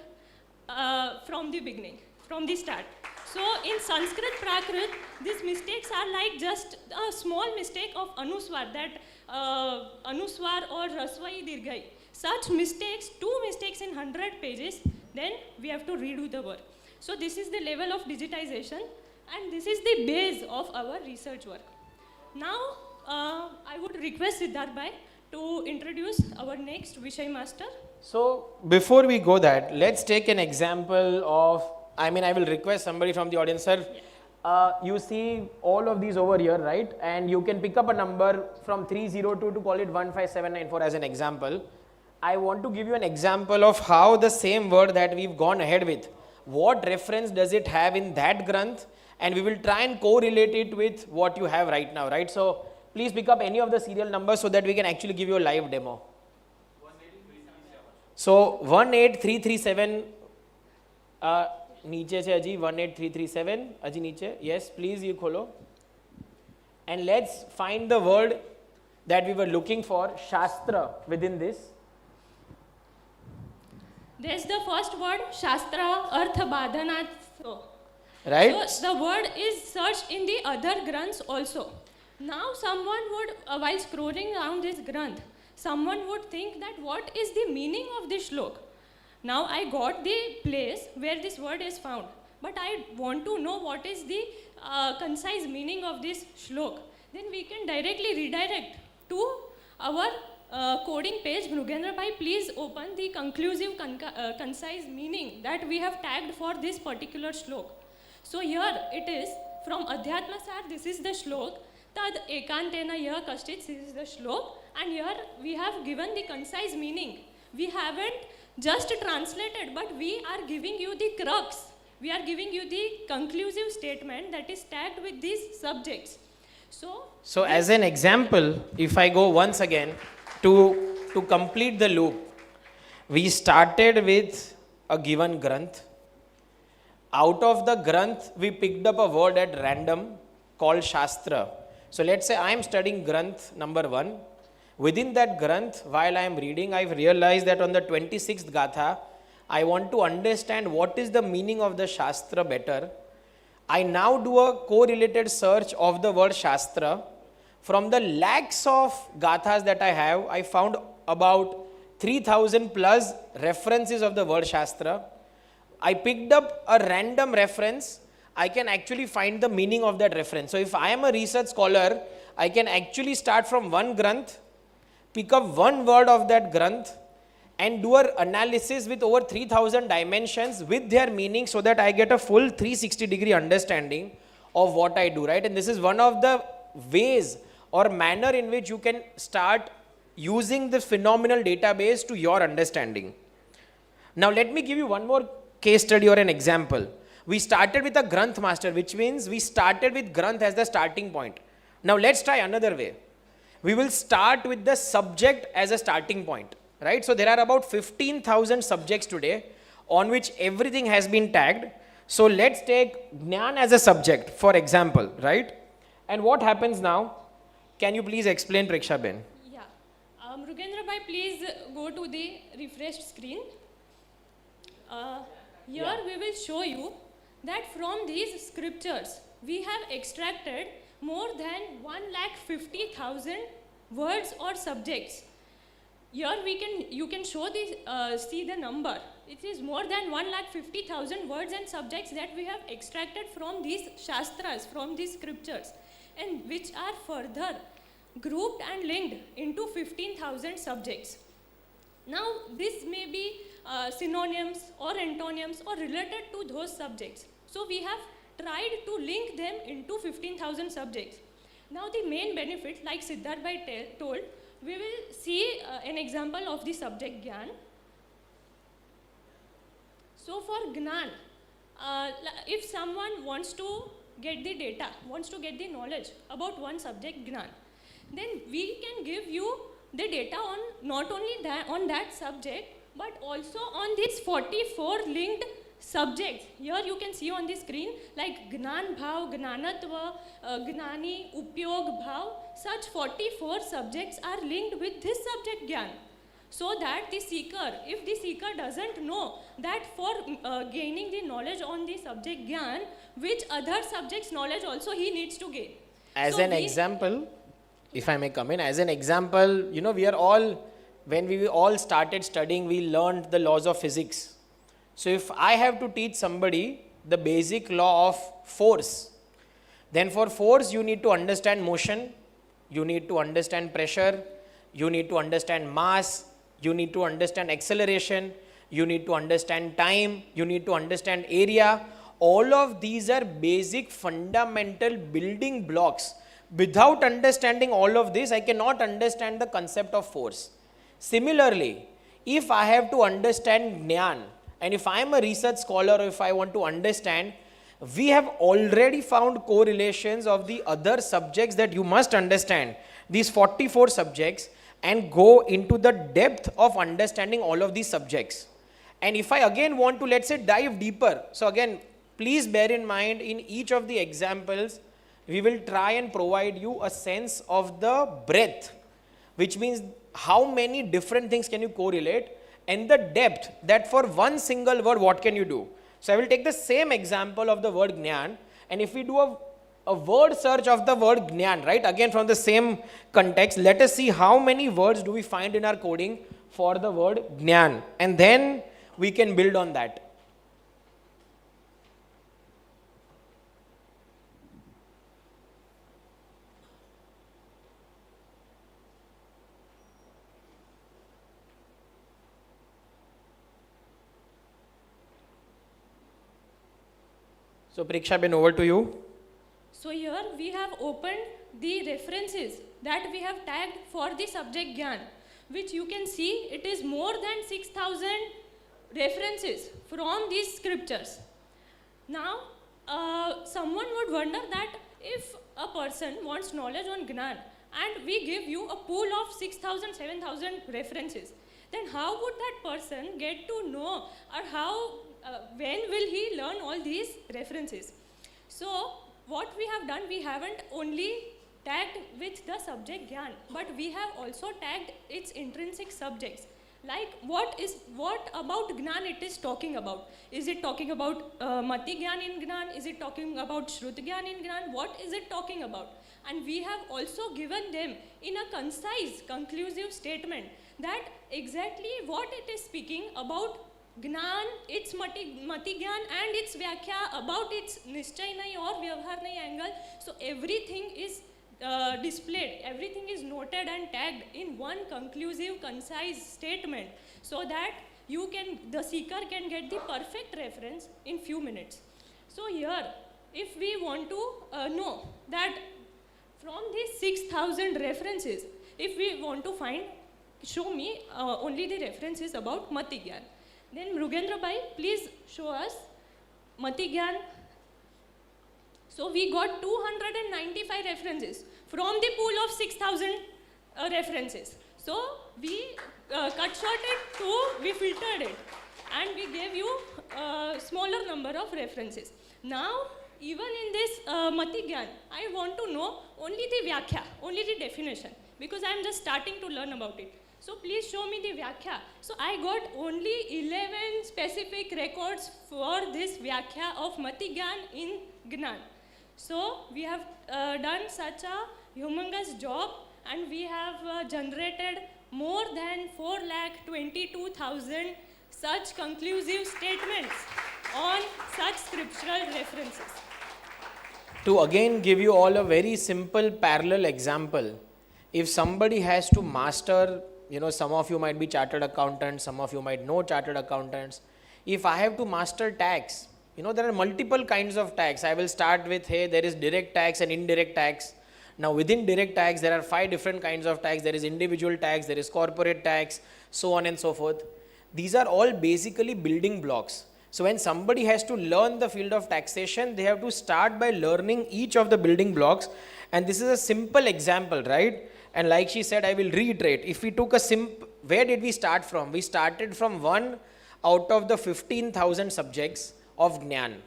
from the beginning, from the start. So in Sanskrit Prakrit, these mistakes are like just a small mistake of Anuswar, that Anuswar or Raswai Dirghai. Such mistakes, 2 mistakes in 100 pages, then we have to redo the work. So this is the level of digitization, and this is the base of our research work. Now, I would request Gitarth bhai to introduce our next Vishay Master. So before we go that, let's take an example of, I will request somebody from the audience, sir. You see all of these over here, right? And you can pick up a number from 302 to call it 15794 as an example. I want to give you an example of how the same word that we've gone ahead with, what reference does it have in that granth, and we will try and correlate it with what you have right now, right? So please pick up any of the serial numbers so that we can actually give you a live demo. So 18337, नीचे से अजी 18337, अजी नीचे, yes, please you kholo. And let's find the word that we were looking for, Shastra, within this. There's the first word, Shastra, Artha Badhanat. Right? So the word is searched in the other granths also. Now someone would, while scrolling down this granth, someone would think that what is the meaning of this shlok? Now I got the place where this word is found, but I want to know what is the concise meaning of this shlok. Then we can directly redirect to our coding page. Mrugendra bhai, please open the conclusive concise meaning that we have tagged for this particular shlok. So here it is From Adhyatmasar, this is the shlok. Tad ekantena yah kashtit, this is the shlok. And here we have given the concise meaning. We haven't just translated, but we are giving you the crux. We are giving you the conclusive statement that is tagged with these subjects. So as an example, if I go once again to complete the loop, we started with a given granth. Out of the granth, we picked up a word at random called Shastra. So let's say I am studying granth number 1. Within that granth, while I am reading, I've realized that on the 26th Gatha, I want to understand what is the meaning of the Shastra better. I now do a correlated search of the word Shastra. From the lakhs of Gathas that I have, I found about 3000 plus references of the word Shastra. I picked up a random reference. I can actually find the meaning of that reference. So if I am a research scholar, I can actually start from one granth, pick up one word of that granth, and do an analysis with over 3000 dimensions with their meaning so that I get a full 360-degree understanding of what I do, right? And this is one of the ways or manner in which you can start using this phenomenal database to your understanding. Now let me give you one more case study or an example. We started with a Granth master, which means we started with Granth as the starting point. Now let's try another way. We will start with the subject as a starting point, right? So there are about 15,000 subjects today on which everything has been tagged. So let's take Jnana as a subject, for example, right? And what happens now? Can you please explain, Preksha Ben? Yeah. Mrugendra bhai, please go to the refreshed screen. Here we will show you that from these scriptures, we have extracted more than 150,000 words or subjects. Here you can show see the number. It is more than 150,000 words and subjects that we have extracted from these shastras, from these scriptures, and which are further grouped and linked into 15,000 subjects. Now this may be synonyms or antonyms or related to those subjects. So we have tried to link them into 15,000 subjects. Now the main benefit, like Siddharth bhai told, we will see an example of the subject Gyan. So for Gnan, if someone wants to get the data, wants to get the knowledge about one subject Gnan, then we can give you the data on not only on that subject, but also on these 44 linked subjects. Here you can see on the screen like Gnan Bhav, Gnanatva, Gnani, Upyog Bhav. Such 44 subjects are linked with this subject Gyan. So that the seeker, if the seeker doesn't know that for gaining the knowledge on the subject Gyan, which other subjects knowledge also he needs to gain. As an example, if I may come in, as an example, you know, when we all started studying, we learned the laws of physics. So if I have to teach somebody the basic law of force, then for force you need to understand motion, you need to understand pressure, you need to understand mass, you need to understand acceleration, you need to understand time, you need to understand area. All of these are basic fundamental building blocks. Without understanding all of this, I cannot understand the concept of force. Similarly, if I have to understand Jnana, and if I am a research scholar, or if I want to understand, we have already found correlations of the other subjects that you must understand, these 44 subjects, and go into the depth of understanding all of these subjects. And if I again want to, let's say, dive deeper, so again, please bear in mind, in each of the examples, we will try and provide you a sense of the breadth, which means how many different things can you correlate, and the depth that for one single word, what can you do? So I will take the same example of the word Jnana, and if we do a word search of the word Jnana, right, again from the same context, let us see how many words do we find in our coding for the word Jnana, and then we can build on that. So Preksha Ben, over to you. So here we have opened the references that we have tagged for the subject Gyan, which you can see it is more than 6,000 references from these scriptures. Now, someone would wonder that if a person wants knowledge on Gnan and we give you a pool of 6,000, 7,000 references, then how would that person get to know, or how, when will he learn all these references? So, what we have done, we haven't only tagged with the subject Gyan, but we have also tagged its intrinsic subjects. Like what about Gnan it is talking about? Is it talking about Mati Gyan in Gnan? Is it talking about Shrut Gyan in Gnan? What is it talking about? And we have also given them in a concise, conclusive statement that exactly what it is speaking about Gnan, its Mati Gyan and its Vyakhya, about its Nischay Nahi or Vyavhar Nahi angle. So everything is displayed, everything is noted and tagged in one conclusive, concise statement, so that the seeker can get the perfect reference in few minutes. So here, if we want to know that from these 6,000 references, if we want to find, show me only the references about Mati Gyan. Then Mrugendra Bhai, please show us Mati Gyan. So we got 295 references from the pool of 6,000 references. So we cut shorted we filtered it, and we gave you a smaller number of references. Now, even in this Mati Gyan, I want to know only the Vyakhya, only the definition, because I am just starting to learn about it. So please show me the Vyakhya. So I got only 11 specific records for this Vyakhya of Mati Gyan in Gnan. So we have done such a humongous job, and we have generated more than 4,22,000 such conclusive statements on such scriptural references. To again give you all a very simple parallel example, if somebody has to master, some of you might be chartered accountants, some of you might know chartered accountants. If I have to master tax, there are multiple kinds of tax. I will start with, hey, there is direct tax and indirect tax. Now within direct tax, there are 5 different kinds of tax. There is individual tax, there is corporate tax, so on and so forth. These are all basically building blocks. So when somebody has to learn the field of taxation, they have to start by learning each of the building blocks. And this is a simple example, right? And like she said, I will reiterate. If we took where did we start from? We started from 1 out of the 15,000 subjects of Jnana.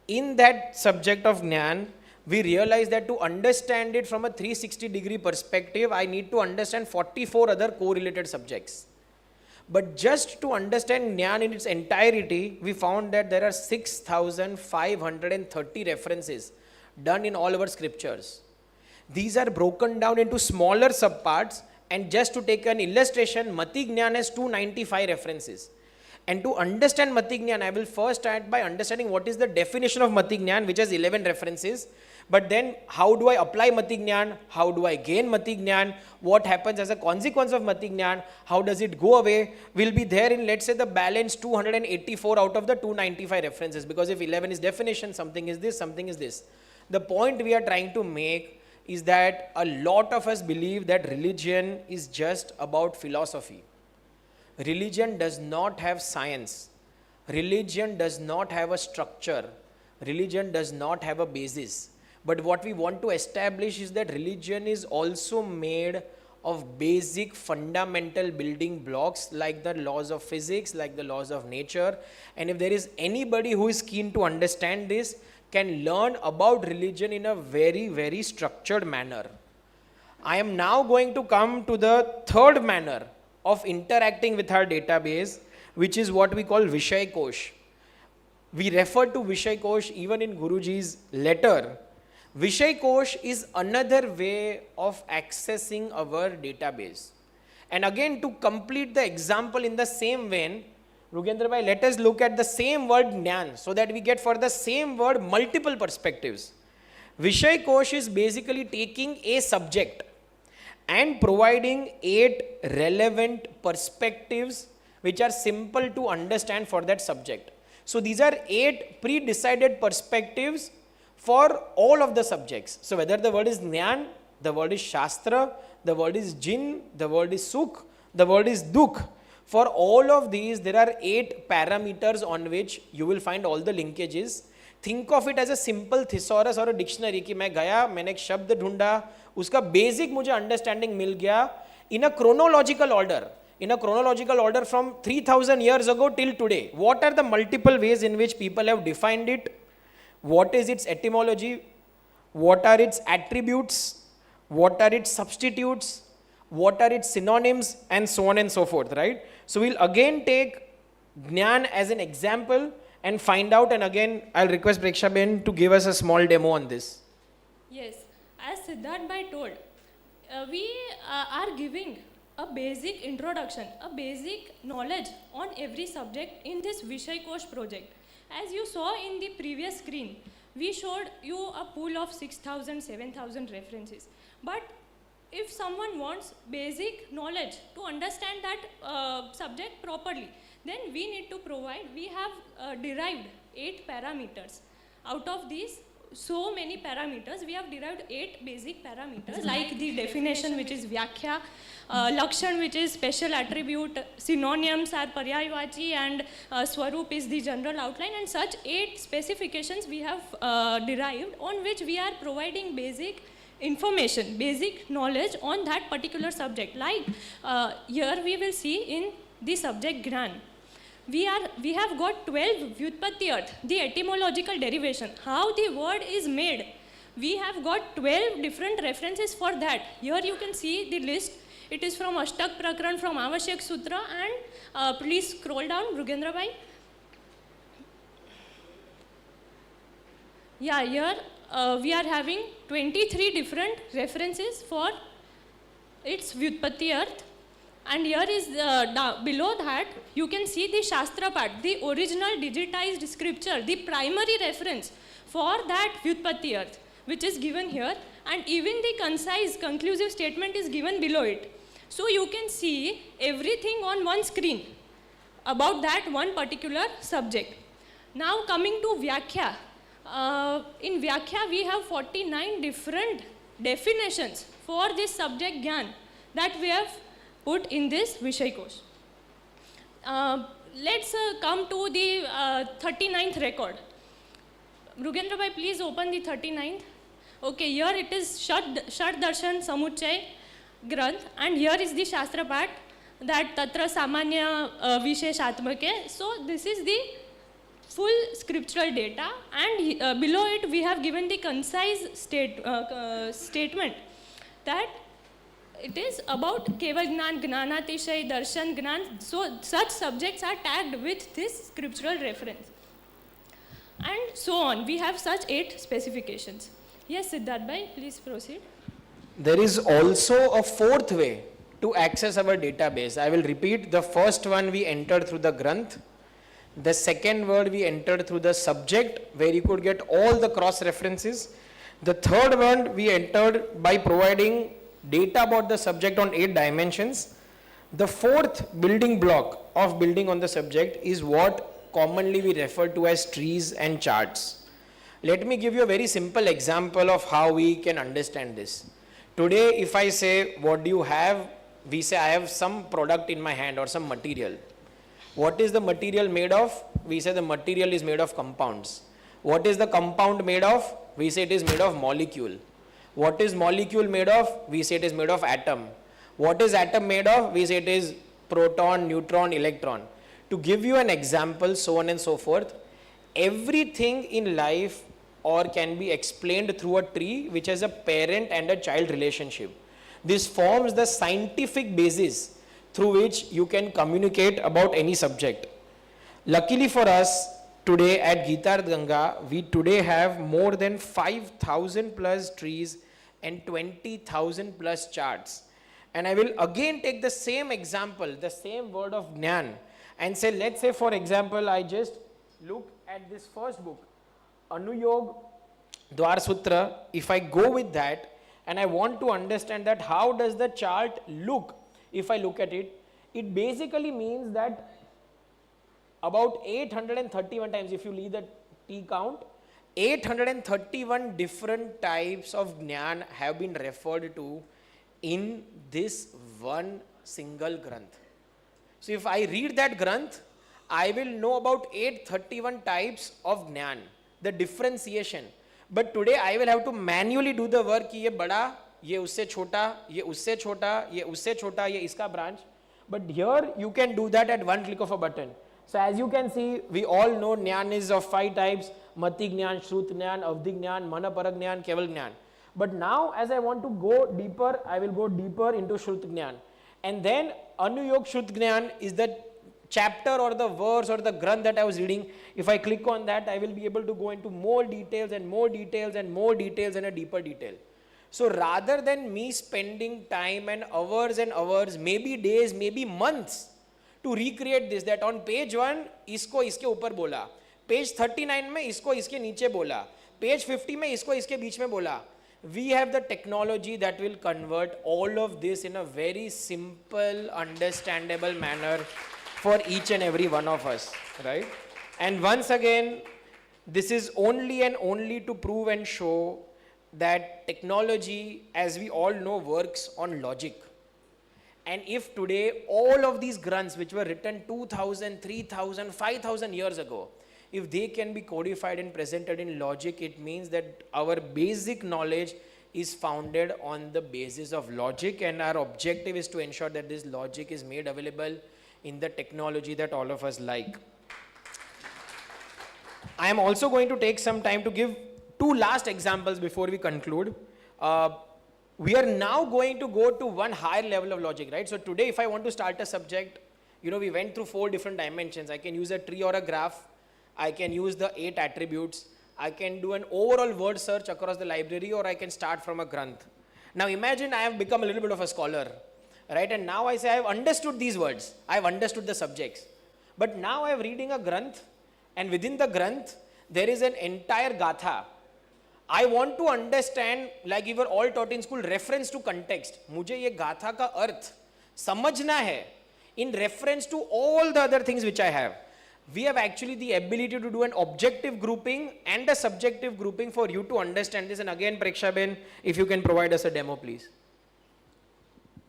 In that subject of Jnana, we realized that to understand it from a 360-degree perspective, I need to understand 44 other correlated subjects. But just to understand Jnana in its entirety, we found that there are 6,530 references done in all our scriptures. These are broken down into smaller subparts, and just to take an illustration, Mati Jnana has 295 references. And to understand Mati Jnana, I will first start by understanding what is the definition of Mati Jnana, which has 11 references. But then, how do I apply Mati Jnana? How do I gain Mati Jnana? What happens as a consequence of Mati Jnana? How does it go away? Will be there in, let's say, the balance 284 out of the 295 references. Because if 11 is definition, something is this, something is this. The point we are trying to make is that a lot of us believe that religion is just about philosophy. Religion does not have science. Religion does not have a structure. Religion does not have a basis. But what we want to establish is that religion is also made of basic fundamental building blocks like the laws of physics, like the laws of nature. And if there is anybody who is keen to understand this, can learn about religion in a very, very structured manner. I am now going to come to the third manner of interacting with our database, which is what we call Vishay Kosh. We refer to Vishay Kosh even in Guruji's letter. Vishay Kosh is another way of accessing our database. And again, to complete the example in the same vein, Rugendra Bhai, let us look at the same word Jnana so that we get for the same word multiple perspectives. Vishay Kosh is basically taking a subject and providing 8 relevant perspectives which are simple to understand for that subject. So these are 8 pre-decided perspectives for all of the subjects. So whether the word is Jnana, the word is Shastra, the word is Jin, the word is Sukh, the word is Dukh. For all of these, there are 8 parameters on which you will find all the linkages. Think of it as a simple thesaurus or a dictionary कि मैं गया, मैंने एक शब्द ढूंढा, उसका basic मुझे understanding मिल गया in a chronological order. In a chronological order from 3000 years ago till today. What are the multiple ways in which people have defined it? What is its etymology? What are its attributes? What are its substitutes? What are its synonyms? And so on and so forth, right? So we'll again take Jnana as an example and find out, and again I'll request Preksha Ben to give us a small demo on this. Yes, as Siddharth Bhai told, we are giving a basic introduction, a basic knowledge on every subject in this Vishay Kosh project. As you saw in the previous screen, we showed you a pool of 6,000, 7,000 references. But if someone wants basic knowledge to understand that subject properly, then we need to provide, we have derived 8 parameters. Out of these, so many parameters, we have derived 8 basic parameters, like the definition, which is Vyakhya, Lakshan, which is special attribute, synonyms are Paryayvachi, and Swarup is the general outline, and such 8 specifications we have derived, on which we are providing basic information, basic knowledge on that particular subject. Like here we will see in the subject Gnan. We have got 12 Vyutpatti Arth, the etymological derivation, how the word is made. We have got 12 different references for that. Here you can see the list. It is from Ashtak Prakran, from Avashyak Sutra, and please scroll down, Rugendra Bhai. Yeah, here we are having 23 different references for its Vyutpatti Arth. And here is below that, you can see the Shastra part, the original digitized scripture, the primary reference for that Vyutpatti Arth, which is given here, and even the concise conclusive statement is given below it. So you can see everything on one screen about that one particular subject. Now coming to Vyakhya. In Vyakhya, we have 49 different definitions for this subject Gyan that we have put in this Vishay Kosh. Let's come to the 39th record. Rugendra Bhai, please open the 39th. Okay, here it is Shad Darshan Samuchay Granth, and here is the Shastra part, that Tatra Samanya Visheshatmake. So this is the full scriptural data, and below it we have given the concise statement that it is about Keval Gnan, Gnanatishay, Darshan, Gnan. So such subjects are tagged with this scriptural reference. And so on. We have such 8 specifications. Yes, Siddharth Bhai, please proceed. There is also a 4th way to access our database. I will repeat. The first one we entered through the Granth. The second word we entered through the subject, where you could get all the cross references. The third one we entered by providing data about the subject on 8 dimensions. The 4th building block of building on the subject is what commonly we refer to as trees and charts. Let me give you a very simple example of how we can understand this. Today, if I say, what do you have? We say, I have some product in my hand or some material. What is the material made of? We say the material is made of compounds. What is the compound made of? We say it is made of molecule. What is molecule made of? We say it is made of atom. What is atom made of? We say it is proton, neutron, electron. To give you an example, so on and so forth, everything in life or can be explained through a tree which has a parent and a child relationship. This forms the scientific basis through which you can communicate about any subject. Luckily for us, today at Gitarth Ganga, we today have more than 5,000 plus trees and 20,000 plus charts. And I will again take the same example, the same word of Jnana, and say, let's say for example, I just look at this first book, Anuyog Dwar Sutra. If I go with that and I want to understand that how does the chart look, if I look at it, it basically means that about 831 times, if you leave the T count, 831 different types of Gnan have been referred to in this one single Granth. So if I read that Granth, I will know about 831 types of Gnan, the differentiation. But today I will have to manually do the work कि ये बड़ा, ये उससे छोटा, ये उससे छोटा, ये उससे छोटा, ये इसका branch. But here you can do that at one click of a button. So as you can see, we all know Gnan is of 5 types: Mati Gnan, Shrut Gnan, Avdi Gnan, Manapara Gnan, Keval Gnan. But now as I want to go deeper, I will go deeper into Shrut Gnan. And then AryaYug Shrut Gnan is the chapter or the verse or the Granth that I was reading. If I click on that, I will be able to go into more details and more details and more details and a deeper detail. So rather than me spending time and hours, maybe days, maybe months to recreate this, that on page 1 इसको इसके ऊपर बोला, page 39 में इसको इसके नीचे बोला, page 50 में इसको इसके बीच में बोला. We have the technology that will convert all of this in a very simple, understandable manner for each and every one of us, right? And once again, this is only and only to prove and show that technology, as we all know, works on logic. And if today all of these Granths which were written 2000, 3000, 5000 years ago, if they can be codified and presented in logic, it means that our basic knowledge is founded on the basis of logic, and our objective is to ensure that this logic is made available in the technology that all of us like. I am also going to take some time to give 2 last examples before we conclude. We are now going to go to one higher level of logic, right? So today if I want to start a subject, we went through 4 different dimensions. I can use a tree or a graph. I can use the 8 attributes. I can do an overall word search across the library, or I can start from a Granth. Now imagine I have become a little bit of a scholar, right? And now I say I have understood these words. I have understood the subjects. But now I am reading a Granth, and within the Granth, there is an entire Gatha. I want to understand, like we were all taught in school, reference to context. मुझे ये गाथा का अर्थ समझना है in reference to all the other things which I have. We have actually the ability to do an objective grouping and a subjective grouping for you to understand this. And again, Preksha Ben, if you can provide us a demo, please.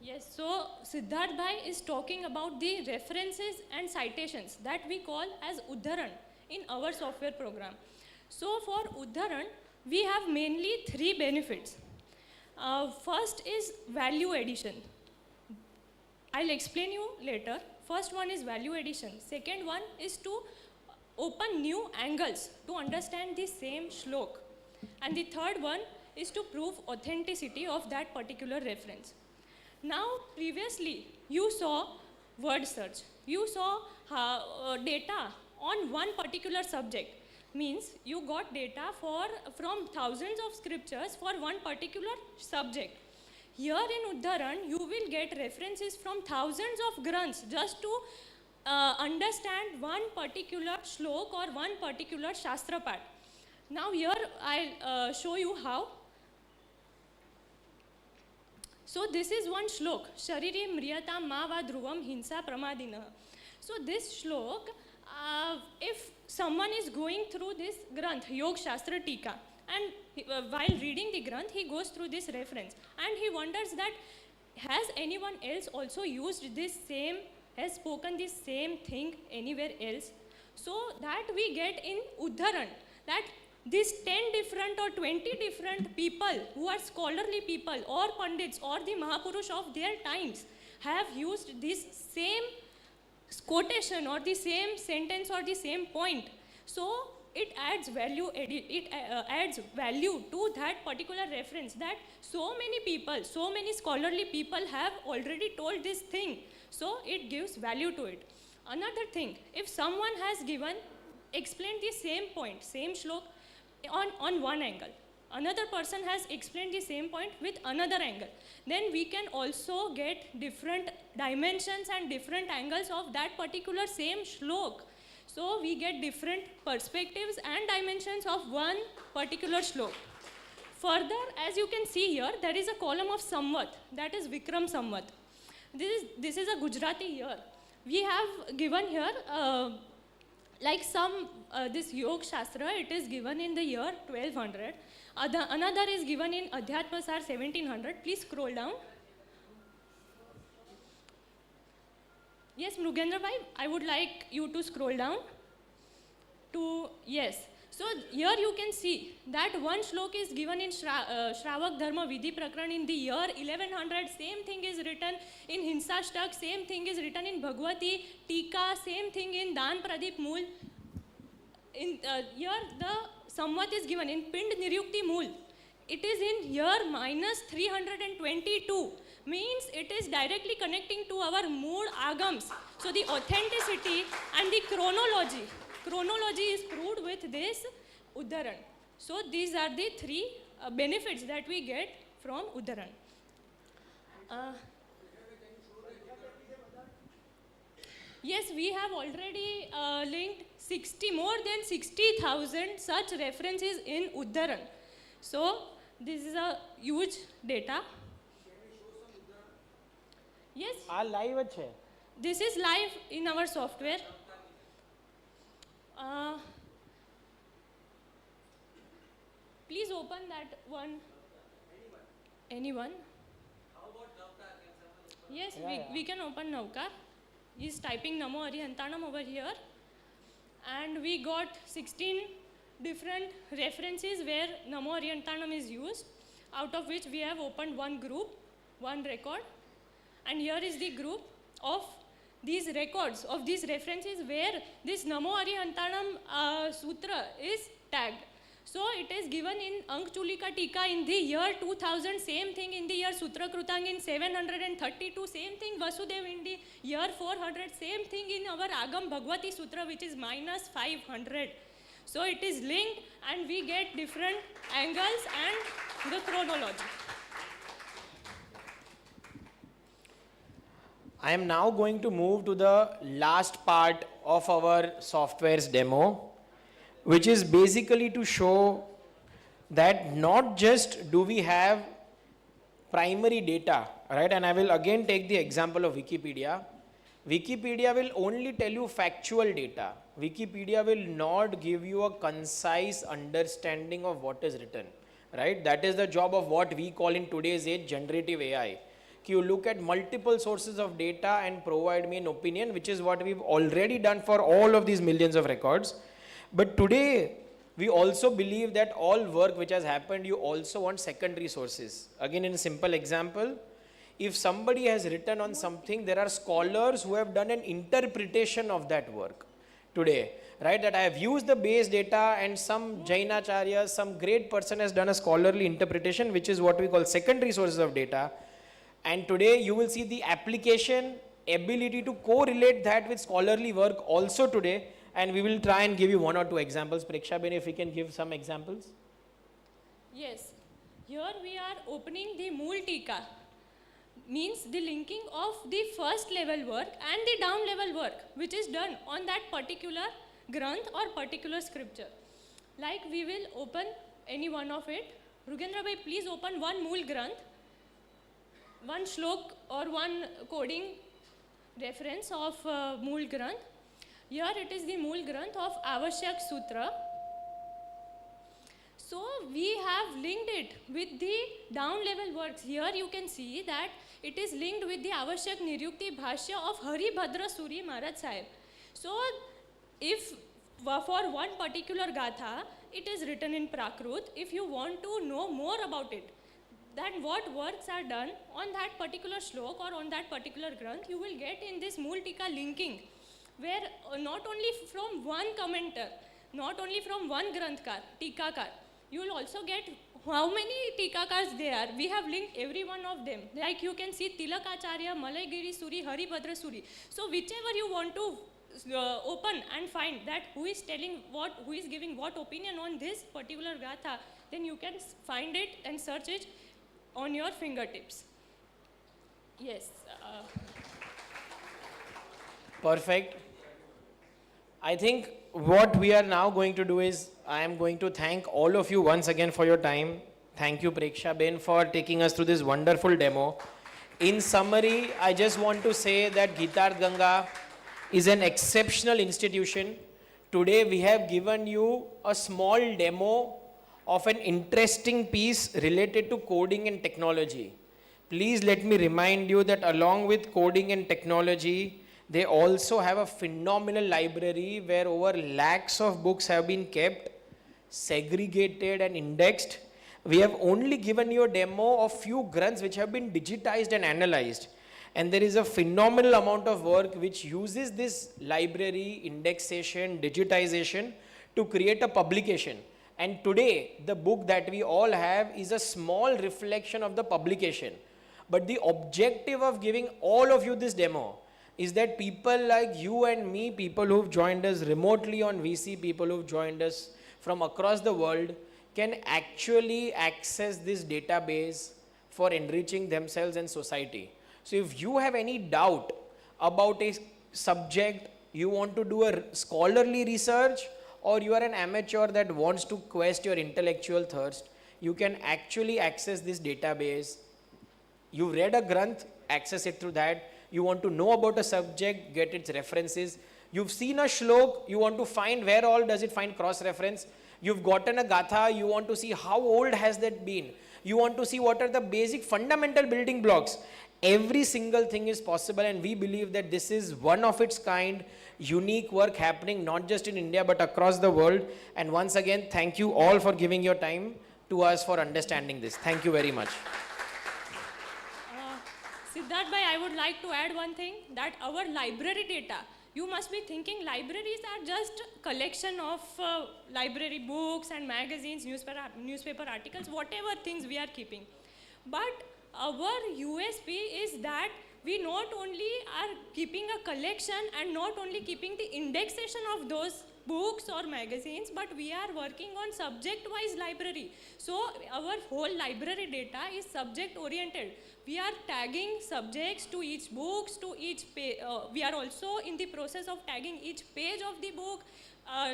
Yes, so Siddharth Bhai is talking about the references and citations that we call as Uddharan in our software program. So for Uddharan, we have mainly 3 benefits. First is value addition. I'll explain you later. First one is value addition. Second one is to open new angles to understand the same shlok. And the third one is to prove authenticity of that particular reference. Now, previously, you saw word search. You saw data on one particular subject. Means you got data from thousands of scriptures for one particular subject. Here in Uddharan, you will get references from thousands of Granths just to understand one particular shlok or one particular Shastra part. Now here I'll show you how. So this is one shlok. Shariri mriyata ma va dhruvam hinsa pramadina. So this shlok, if someone is going through this Granth, Yog Shastra Tika, and while reading the Granth, he goes through this reference and he wonders that has anyone else also used this same, has spoken this same thing anywhere else? So that we get in Uddharan, that these 10 different or 20 different people who are scholarly people or Pandits or the Mahapurush of their times have used this same quotation or the same sentence or the same point. So it adds value, adds value to that particular reference, that so many people, so many scholarly people have already told this thing. So it gives value to it. Another thing, if someone has explained the same point, same shlok on one angle, another person has explained the same point with another angle, then we can also get different dimensions and different angles of that particular same shlok. So we get different perspectives and dimensions of one particular shlok. Further, as you can see here, there is a column of Samvat, that is Vikram Samvat. This is a Gujarati year. We have given here Like this Yoga Shastra, it is given in the year 1200. Another is given in Adhyatma Sar 1700. Please scroll down. Yes, Mrugendra bhai, I would like you to scroll down to, yes. So here you can see that one shlok is given in Shravak Dharma Vidhi Prakran in the year 1100. Same thing is written in Hinsashtak, same thing is written in Bhagwati Tika, same thing in Dan Pradip Mool. In here the Samvat is given in Pind Niryukti Mool. It is in year minus 322. Means it is directly connecting to our mood agams. So the authenticity and the chronology is proved with this Uddaran. So these are the three benefits that we get from Uddaran. Yes, we have already linked more than 60,000 such references in Uddaran. So this is a huge data. Yes. Live. This is live in our software. Please open that one. Anyone? Yes, we can open Navkar. He's typing Namo Arihantanam over here. And we got 16 different references where Namo Arihantanam is used, out of which we have opened one group, one record. And here is the group of these records, of these references where this Namo Arihantanam Sutra is tagged. So it is given in Ankchulika Tika in the year 2000, same thing in the year Sutra Krutang in 732, same thing Vasudev in the year 400, same thing in our Agam Bhagwati Sutra which is minus 500. So it is linked and we get different angles and the chronology. I am now going to move to the last part of our software's demo, which is basically to show that not just do we have primary data, right? And I will again take the example of Wikipedia. Wikipedia will only tell you factual data. Wikipedia will not give you a concise understanding of what is written, right? That is the job of what we call in today's age generative AI. You look at multiple sources of data and provide me an opinion, which is what we've already done for all of these millions of records. But today, we also believe that all work which has happened, you also want secondary sources. Again, in a simple example, if somebody has written on something, there are scholars who have done an interpretation of that work today, right? That I have used the base data and some Jainacharya, some great person has done a scholarly interpretation, which is what we call secondary sources of data. And today you will see the application ability to correlate that with scholarly work also today, and we will try and give you one or two examples. Preksha Ben, if we can give some examples. Yes, here we are opening the Mool Tika, means the linking of the first level work and the down level work which is done on that particular granth or particular scripture. Like we will open any one of it. Rugendra bhai, please open one Mool Granth, one shlok or one coding reference of Mool Granth. Here it is the Mool Granth of Avashyak Sutra. So we have linked it with the down level works. Here you can see that it is linked with the Avashyak Niryukti Bhashya of Haribhadra Suri Maharaj Sahib. So if for one particular Gatha, it is written in Prakrut. If you want to know more about it, then what works are done on that particular shlok or on that particular granth, you will get in this Mool Tika linking, where not only from one commenter, not only from one granthkar, tikakar, you will also get how many tikakars there are. We have linked every one of them. Like you can see Tilakacharya, Malaygiri Suri, Haribhadra Suri. So whichever you want to open and find that who is telling what, who is giving what opinion on this particular gatha, then you can find it and search it on your fingertips. Yes. Perfect. I think what we are now going to do is, I am going to thank all of you once again for your time. Thank you, Preksha Ben, for taking us through this wonderful demo. In summary, I just want to say that Gitarth Ganga is an exceptional institution. Today we have given you a small demo of an interesting piece related to coding and technology. Please let me remind you that along with coding and technology, they also have a phenomenal library where over lakhs of books have been kept, segregated and indexed. We have only given you a demo of few grunts which have been digitized and analyzed. And there is a phenomenal amount of work which uses this library, indexation, digitization to create a publication. And today, the book that we all have is a small reflection of the publication. But the objective of giving all of you this demo is that people like you and me, people who've joined us remotely on VC, people who've joined us from across the world, can actually access this database for enriching themselves and society. So if you have any doubt about a subject, you want to do a scholarly research, or you are an amateur that wants to quest your intellectual thirst, you can actually access this database. You read a granth, access it through that. You want to know about a subject, get its references. You've seen a shlok, you want to find where all does it find cross-reference. You've gotten a gatha, you want to see how old has that been. You want to see what are the basic fundamental building blocks. Every single thing is possible, and we believe that this is one of its kind, unique work happening not just in India but across the world. And once again, thank you all for giving your time to us for understanding this. Thank you very much. Siddharth bhai, I would like to add one thing, that our library data, you must be thinking libraries are just collection of library books and magazines, newspaper articles, whatever things we are keeping. But our USP is that we not only are keeping a collection and not only keeping the indexation of those books or magazines, but we are working on subject-wise library. So our whole library data is subject-oriented. We are tagging subjects to each books, to each page. We are also in the process of tagging each page of the book,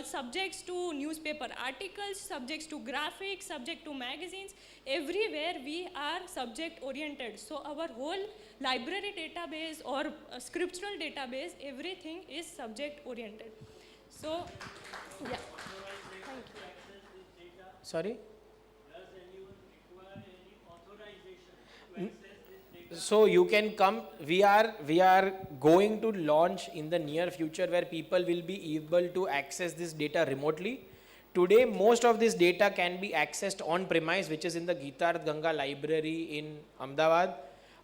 subjects to newspaper articles, subjects to graphics, subject to magazines. Everywhere we are subject oriented. So our whole library database or scriptural database, everything is subject oriented. So, yeah. Thank you. Sorry? So you can come, we are going to launch in the near future where people will be able to access this data remotely. Today, most of this data can be accessed on premise, which is in the Gitarth Ganga library in Ahmedabad.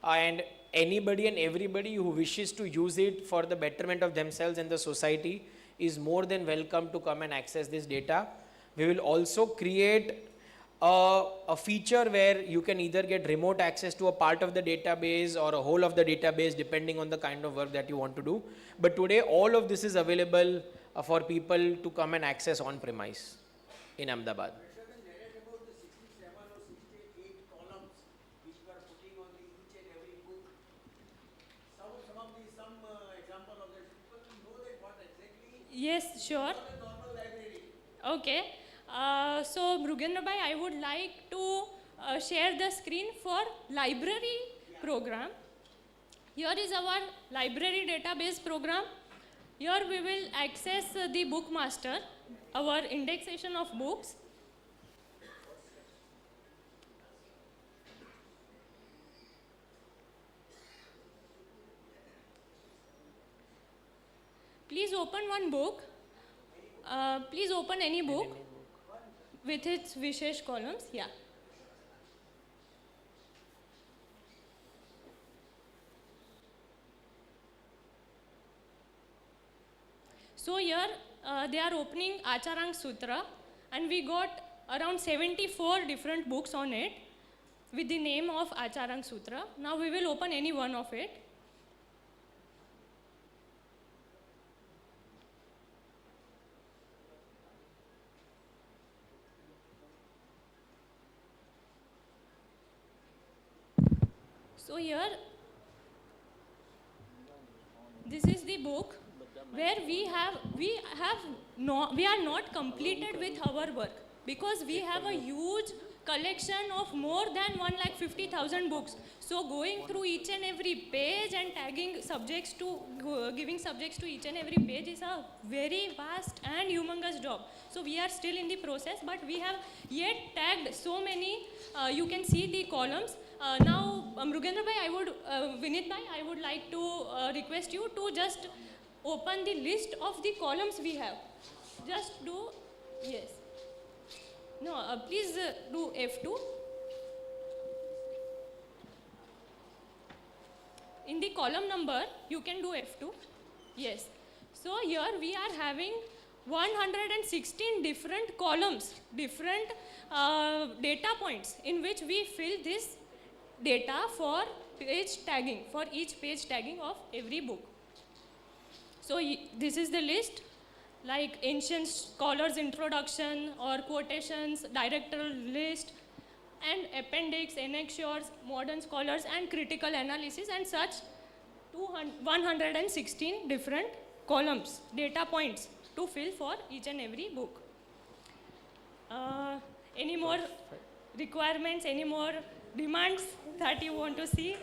And anybody and everybody who wishes to use it for the betterment of themselves and the society is more than welcome to come and access this data. We will also create a feature where you can either get remote access to a part of the database or a whole of the database depending on the kind of work that you want to do. But today all of this is available for people to come and access on premise in Ahmedabad. Yes, sure. Okay. So, Mrugendra bhai, I would like to share the screen for library program. Here is our library database program. Here we will access the book master, our indexation of books. Please open one book. Please open any book with its Vishay columns. Yeah. So here they are opening Acharang Sutra, and we got around 74 different books on it with the name of Acharang Sutra. Now we will open any one of it. So here, this is the book where we are not completed with our work, because we have a huge collection of more than 1,50,000 books. So going through each and every page and tagging subjects to, giving subjects to each and every page is a very vast and humongous job. So we are still in the process, but we have yet tagged so many, you can see the columns. Now, Mrugendra bhai, Vinit bhai, I would like to request you to just open the list of the columns we have. Just do, yes. No, please do F2. In the column number, you can do F2. Yes. So here we are having 116 different columns, different data points in which we fill this data for page tagging, for each page tagging of every book. So this is the list, like ancient scholars introduction or quotations, directorial list, and appendix, annexures, modern scholars, and critical analysis, and such 116 different columns, data points to fill for each and every book. Any more requirements, any more demands that you want to see?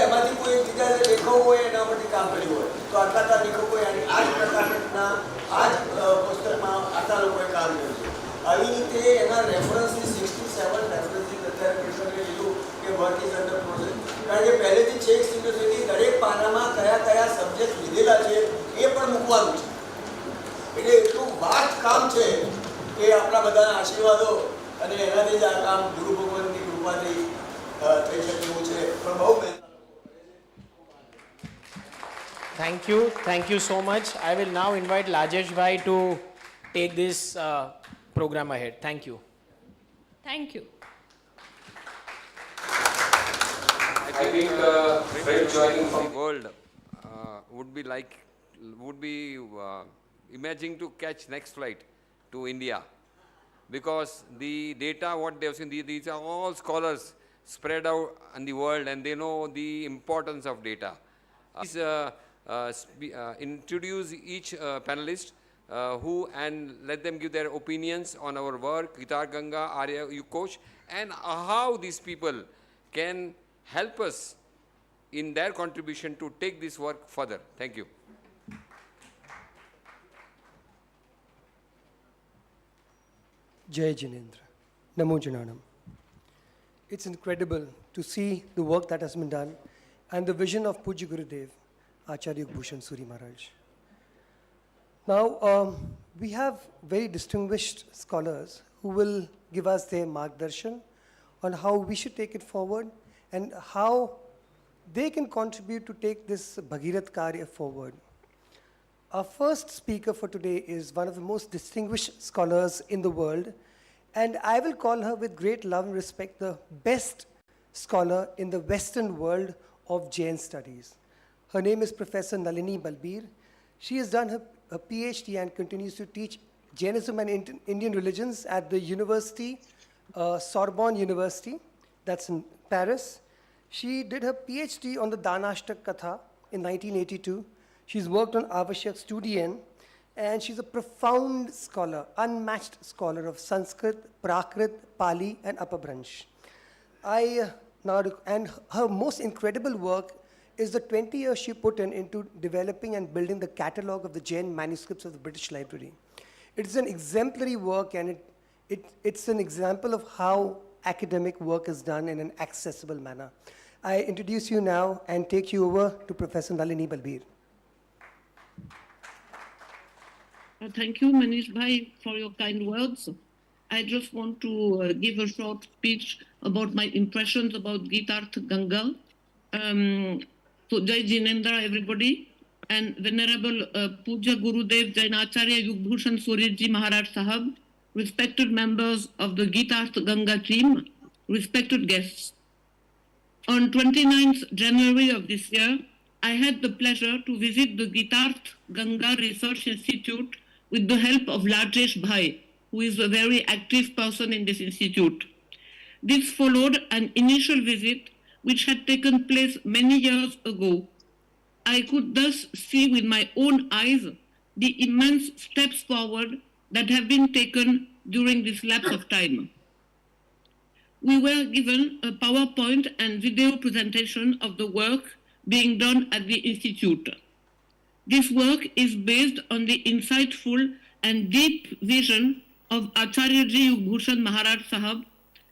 એમાંથી કોઈ એક જગ્યાએ લેખો હોય એના પરથી કામ કર્યું હોય તો આટલા લેખકોએ આ જ પ્રકારના આ જ પુસ્તકમાં આટલા લોકોએ કામ કર્યું છે. આવી રીતે એના રેફરન્સની 67 રેફરન્સીસ અત્યારે પેશન્ટે લીધું કે વર્ક ઇઝ અંડર પ્રોસેસ, કારણ કે પહેલેથી છેક સુધી દરેક પાનામાં કયા કયા સબ્જેક્ટ લીધેલા છે એ પણ મૂકવાનું છે. એટલે એટલું વાસ્ટ કામ છે કે આપણા બધાના આશીર્વાદો અને એનાથી જ આ કામ ગુરુ ભગવાનની કૃપાથી થઈ શકે એવું છે. પણ બહુ મહેનત. Thank you so much. I will now invite Lajesh bhai to take this program ahead. Thank you. Thank you. I think friends joining from the world would be imagining to catch next flight to India, because the data what they have seen, these are all scholars spread out in the world, and they know the importance of data. Please introduce each panelist who and let them give their opinions on our work, Gitarth, Ganga, AryaYug, Kosh, and how these people can help us in their contribution to take this work further. Thank you. Jai Jinendra. Namo Jananam. It's incredible to see the work that has been done and the vision of Pujya Gurudev, AryaYug Bhushan Suri Maharaj. Now, we have very distinguished scholars who will give us their margdarshan on how we should take it forward and how they can contribute to take this Bhagirath Karya forward. Our first speaker for today is one of the most distinguished scholars in the world, and I will call her with great love and respect the best scholar in the Western world of Jain studies. Her name is Professor Nalini Balbir. She has done her PhD and continues to teach Jainism and Indian religions at the University, Sorbonne University, that's in Paris. She did her PhD on the Danashtak Katha in 1982. She's worked on Avashyak Studian, and she's a profound scholar, unmatched scholar of Sanskrit, Prakrit, Pali, and Apabhransh. And her most incredible work is the 20 years she put into developing and building the catalogue of the Jain manuscripts of the British Library. It is an exemplary work, and It's an example of how academic work is done in an accessible manner. I introduce you now and take you over to Professor Nalini Balbir. Thank you, Manish Bhai, for your kind words. I just want to give a short speech about my impressions about Gitarth Ganga. So, Jai Jinendra, everybody, and Venerable Puja Gurudev Jain AryaYug Pre-Launch Maharaj Sahab, respected members of the Gitarth Ganga team, respected guests. On 29th January of this year, I had the pleasure to visit the Gitarth Ganga Research Institute with the help of Rajesh Bhai, who is a very active person in this institute. This followed an initial visit which had taken place many years ago. I could thus see with my own eyes the immense steps forward that have been taken during this lapse of time. We were given a PowerPoint and video presentation of the work being done at the Institute. This work is based on the insightful and deep vision of AryaYug Pre-Launch Maharaj Sahab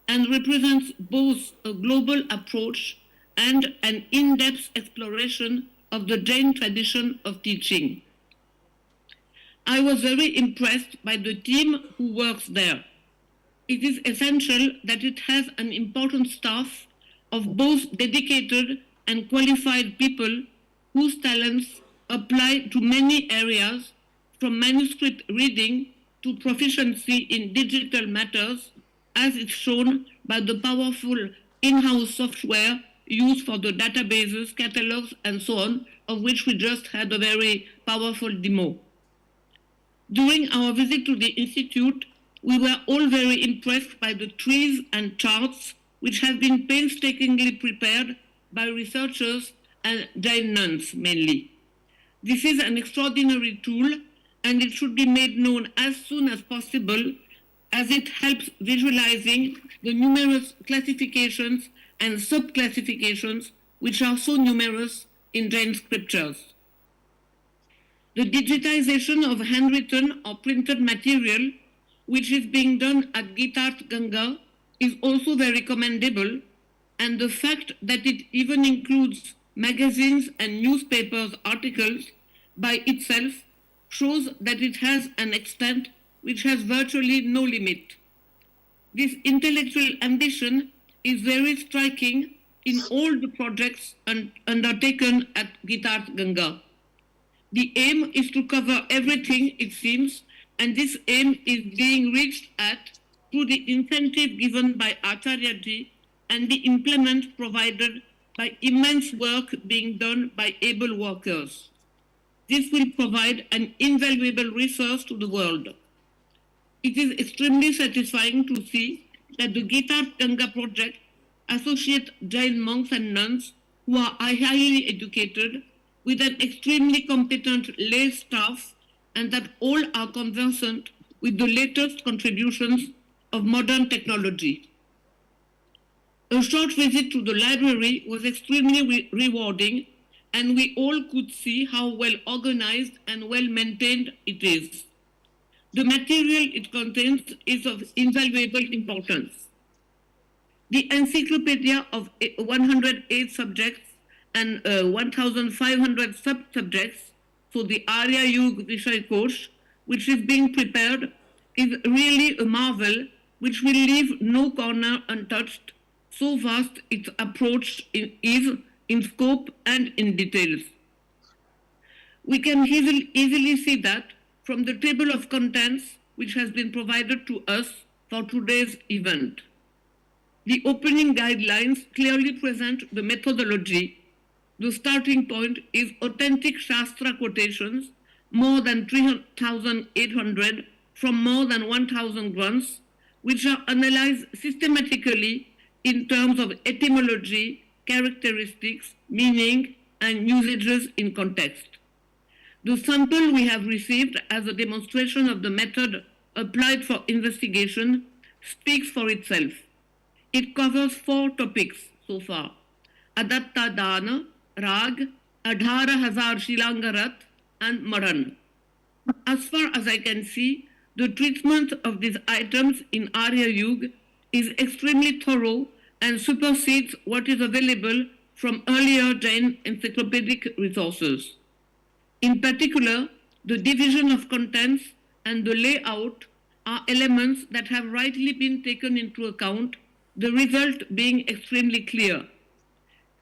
and represents both a global approach and an in-depth exploration of the Jain tradition of teaching. I was very impressed by the team who works there. It is essential that it has an important staff of both dedicated and qualified people whose talents apply to many areas, from manuscript reading to proficiency in digital matters, as is shown by the powerful in-house software used for the databases, catalogs, and so on, of which we just had a very powerful demo. During our visit to the Institute, we were all very impressed by the trees and charts which have been painstakingly prepared by researchers and Jain nuns mainly. This is an extraordinary tool, and it should be made known as soon as possible, as it helps visualizing the numerous classifications and sub-classifications which are so numerous in Jain scriptures. The digitization of handwritten or printed material, which is being done at Gitarth Ganga, is also very commendable, and the fact that it even includes magazines and newspapers articles by itself shows that it has an extent which has virtually no limit. This intellectual ambition is very striking in all the projects undertaken at Gitarth Ganga. The aim is to cover everything, it seems, and this aim is being reached at through the incentive given by Acharyaji and the implement provided by immense work being done by able workers. This will provide an invaluable resource to the world. It is extremely satisfying to see that the Gitarth Ganga project associates Jain monks and nuns who are highly educated with an extremely competent lay staff, and that all are conversant with the latest contributions of modern technology. A short visit to the library was extremely rewarding, and we all could see how well organized and well maintained it is. The material it contains is of invaluable importance. The encyclopedia of 108 subjects and 1,500 sub-subjects, so the AryaYug Vishay Kosh, which is being prepared, is really a marvel which will leave no corner untouched, so vast its approach is in scope and in details. We can easily see that from the table of contents which has been provided to us for today's event. The opening guidelines clearly present the methodology. The starting point is authentic Shastra quotations, more than 3,800 from more than 1,000 grunts, which are analyzed systematically in terms of etymology, characteristics, meaning, and usages in context. The sample we have received as a demonstration of the method applied for investigation speaks for itself. It covers 4 topics so far: Adatta Dana, Rag, 18,000 Shilangarat, and Maran. As far as I can see, the treatment of these items in AryaYug is extremely thorough and supersedes what is available from earlier Jain encyclopedic resources. In particular, the division of contents and the layout are elements that have rightly been taken into account, the result being extremely clear.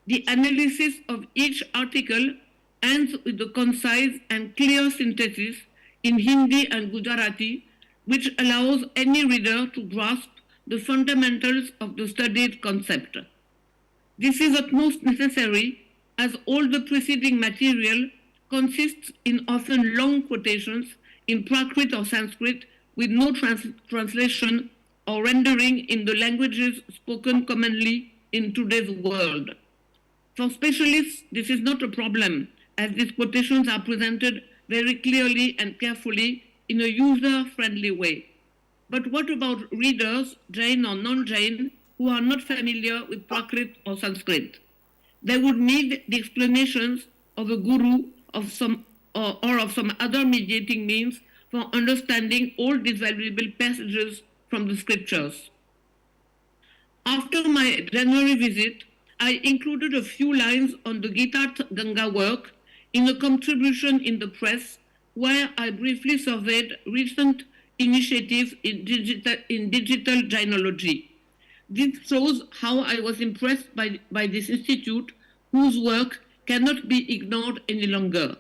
The analysis of each article ends with a concise and clear synthesis in Hindi and Gujarati, which allows any reader to grasp the fundamentals of the studied concept. This is at most necessary as all the preceding material consists in often long quotations in Prakrit or Sanskrit with no translation or rendering in the languages spoken commonly in today's world. For specialists, this is not a problem, as these quotations are presented very clearly and carefully in a user-friendly way. But what about readers, Jain or non-Jain, who are not familiar with Prakrit or Sanskrit? They would need the explanations of a guru of some, or of some other mediating means for understanding all these valuable passages from the scriptures. After my January visit, I included a few lines on the Gitarth Ganga work in a contribution in the press where I briefly surveyed recent initiatives in digital Jainology. This shows how I was impressed by this institute whose work cannot be ignored any longer.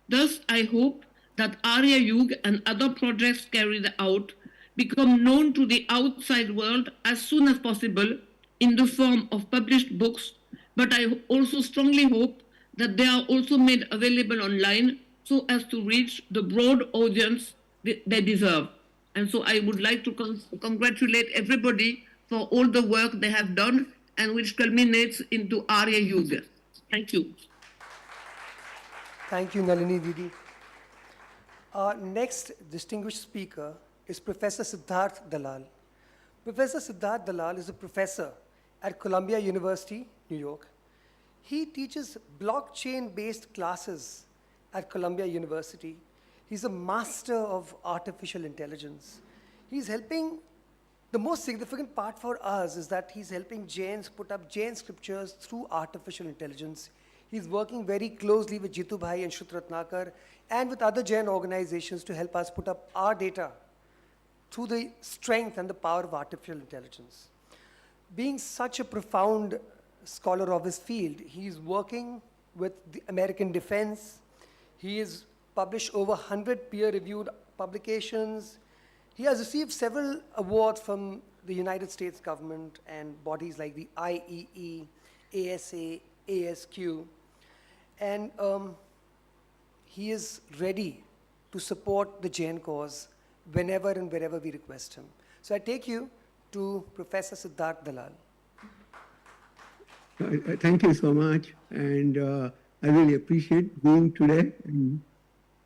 Thus, I hope that AryaYug and other projects carried out become known to the outside world as soon as possible in the form of published books, but I also strongly hope that they are also made available online so as to reach the broad audience they deserve. And so I would like to congratulate everybody for all the work they have done and which culminates into AryaYug. Thank you. Thank you, Nalini Didi. Our next distinguished speaker is Professor Gitarth Dalal. Professor Gitarth Dalal is a professor at Columbia University, New York. He teaches blockchain-based classes at Columbia University. He's a master of artificial intelligence. He's helping, the most significant part for us is that he's helping Jains put up Jain scriptures through artificial intelligence. He's working very closely with Jitu Bhai and Shut Ratnakar and with other Jain organizations to help us put up our data through the strength and the power of artificial intelligence. Being such a profound scholar of his field, he's working with the American Defense. He has published over 100 peer-reviewed publications. He has received several awards from the United States government and bodies like the IEE, ASA, ASQ. And he is ready to support the Jain cause whenever and wherever we request him. So I take you to Professor Gitarth Dalal. Thank you so much, and I really appreciate being today. And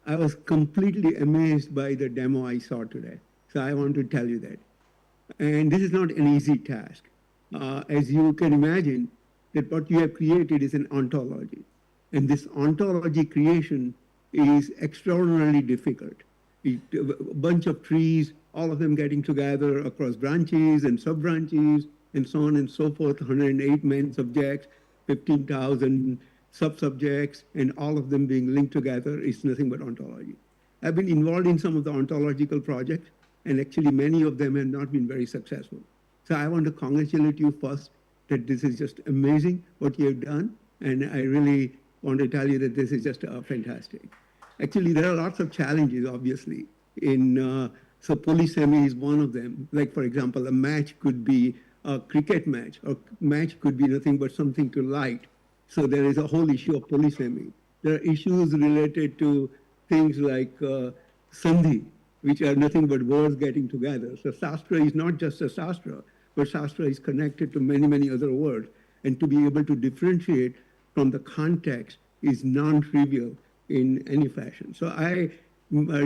I was completely amazed by the demo I saw today, so I want to tell you that. And this is not an easy task. As you can imagine, that what you have created is an ontology. And this ontology creation is extraordinarily difficult. A bunch of trees, all of them getting together across branches and sub-branches, and so on and so forth, 108 main subjects, 15,000 sub-subjects, and all of them being linked together is nothing but ontology. I've been involved in some of the ontological projects, and actually many of them have not been very successful. So I want to congratulate you first that this is just amazing what you have done, and I really want to tell you that this is just fantastic. Actually, there are lots of challenges, obviously. So polysemy is one of them. Like, for example, a match could be a cricket match, or match could be nothing but something to light. So there is a whole issue of polysemy. There are issues related to things like sandhi, which are nothing but words getting together. So Shastra is not just a Shastra, but Shastra is connected to many, many other words. And to be able to differentiate from the context is non-trivial in any fashion. So I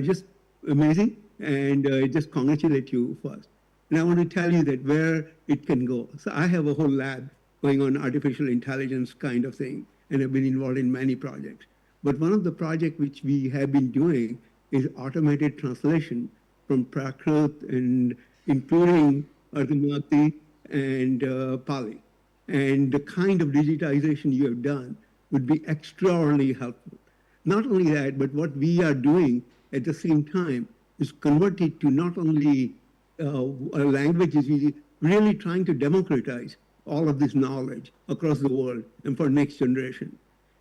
just amazing, and just congratulate you first. And I want to tell you that where it can go. So I have a whole lab going on artificial intelligence kind of thing, and I've been involved in many projects. But one of the projects which we have been doing is automated translation from Prakrit and including Ardhamati and Pali. And the kind of digitization you have done would be extraordinarily helpful. Not only that, but what we are doing at the same time is convert it to not only languages, we really trying to democratize all of this knowledge across the world and for next generation.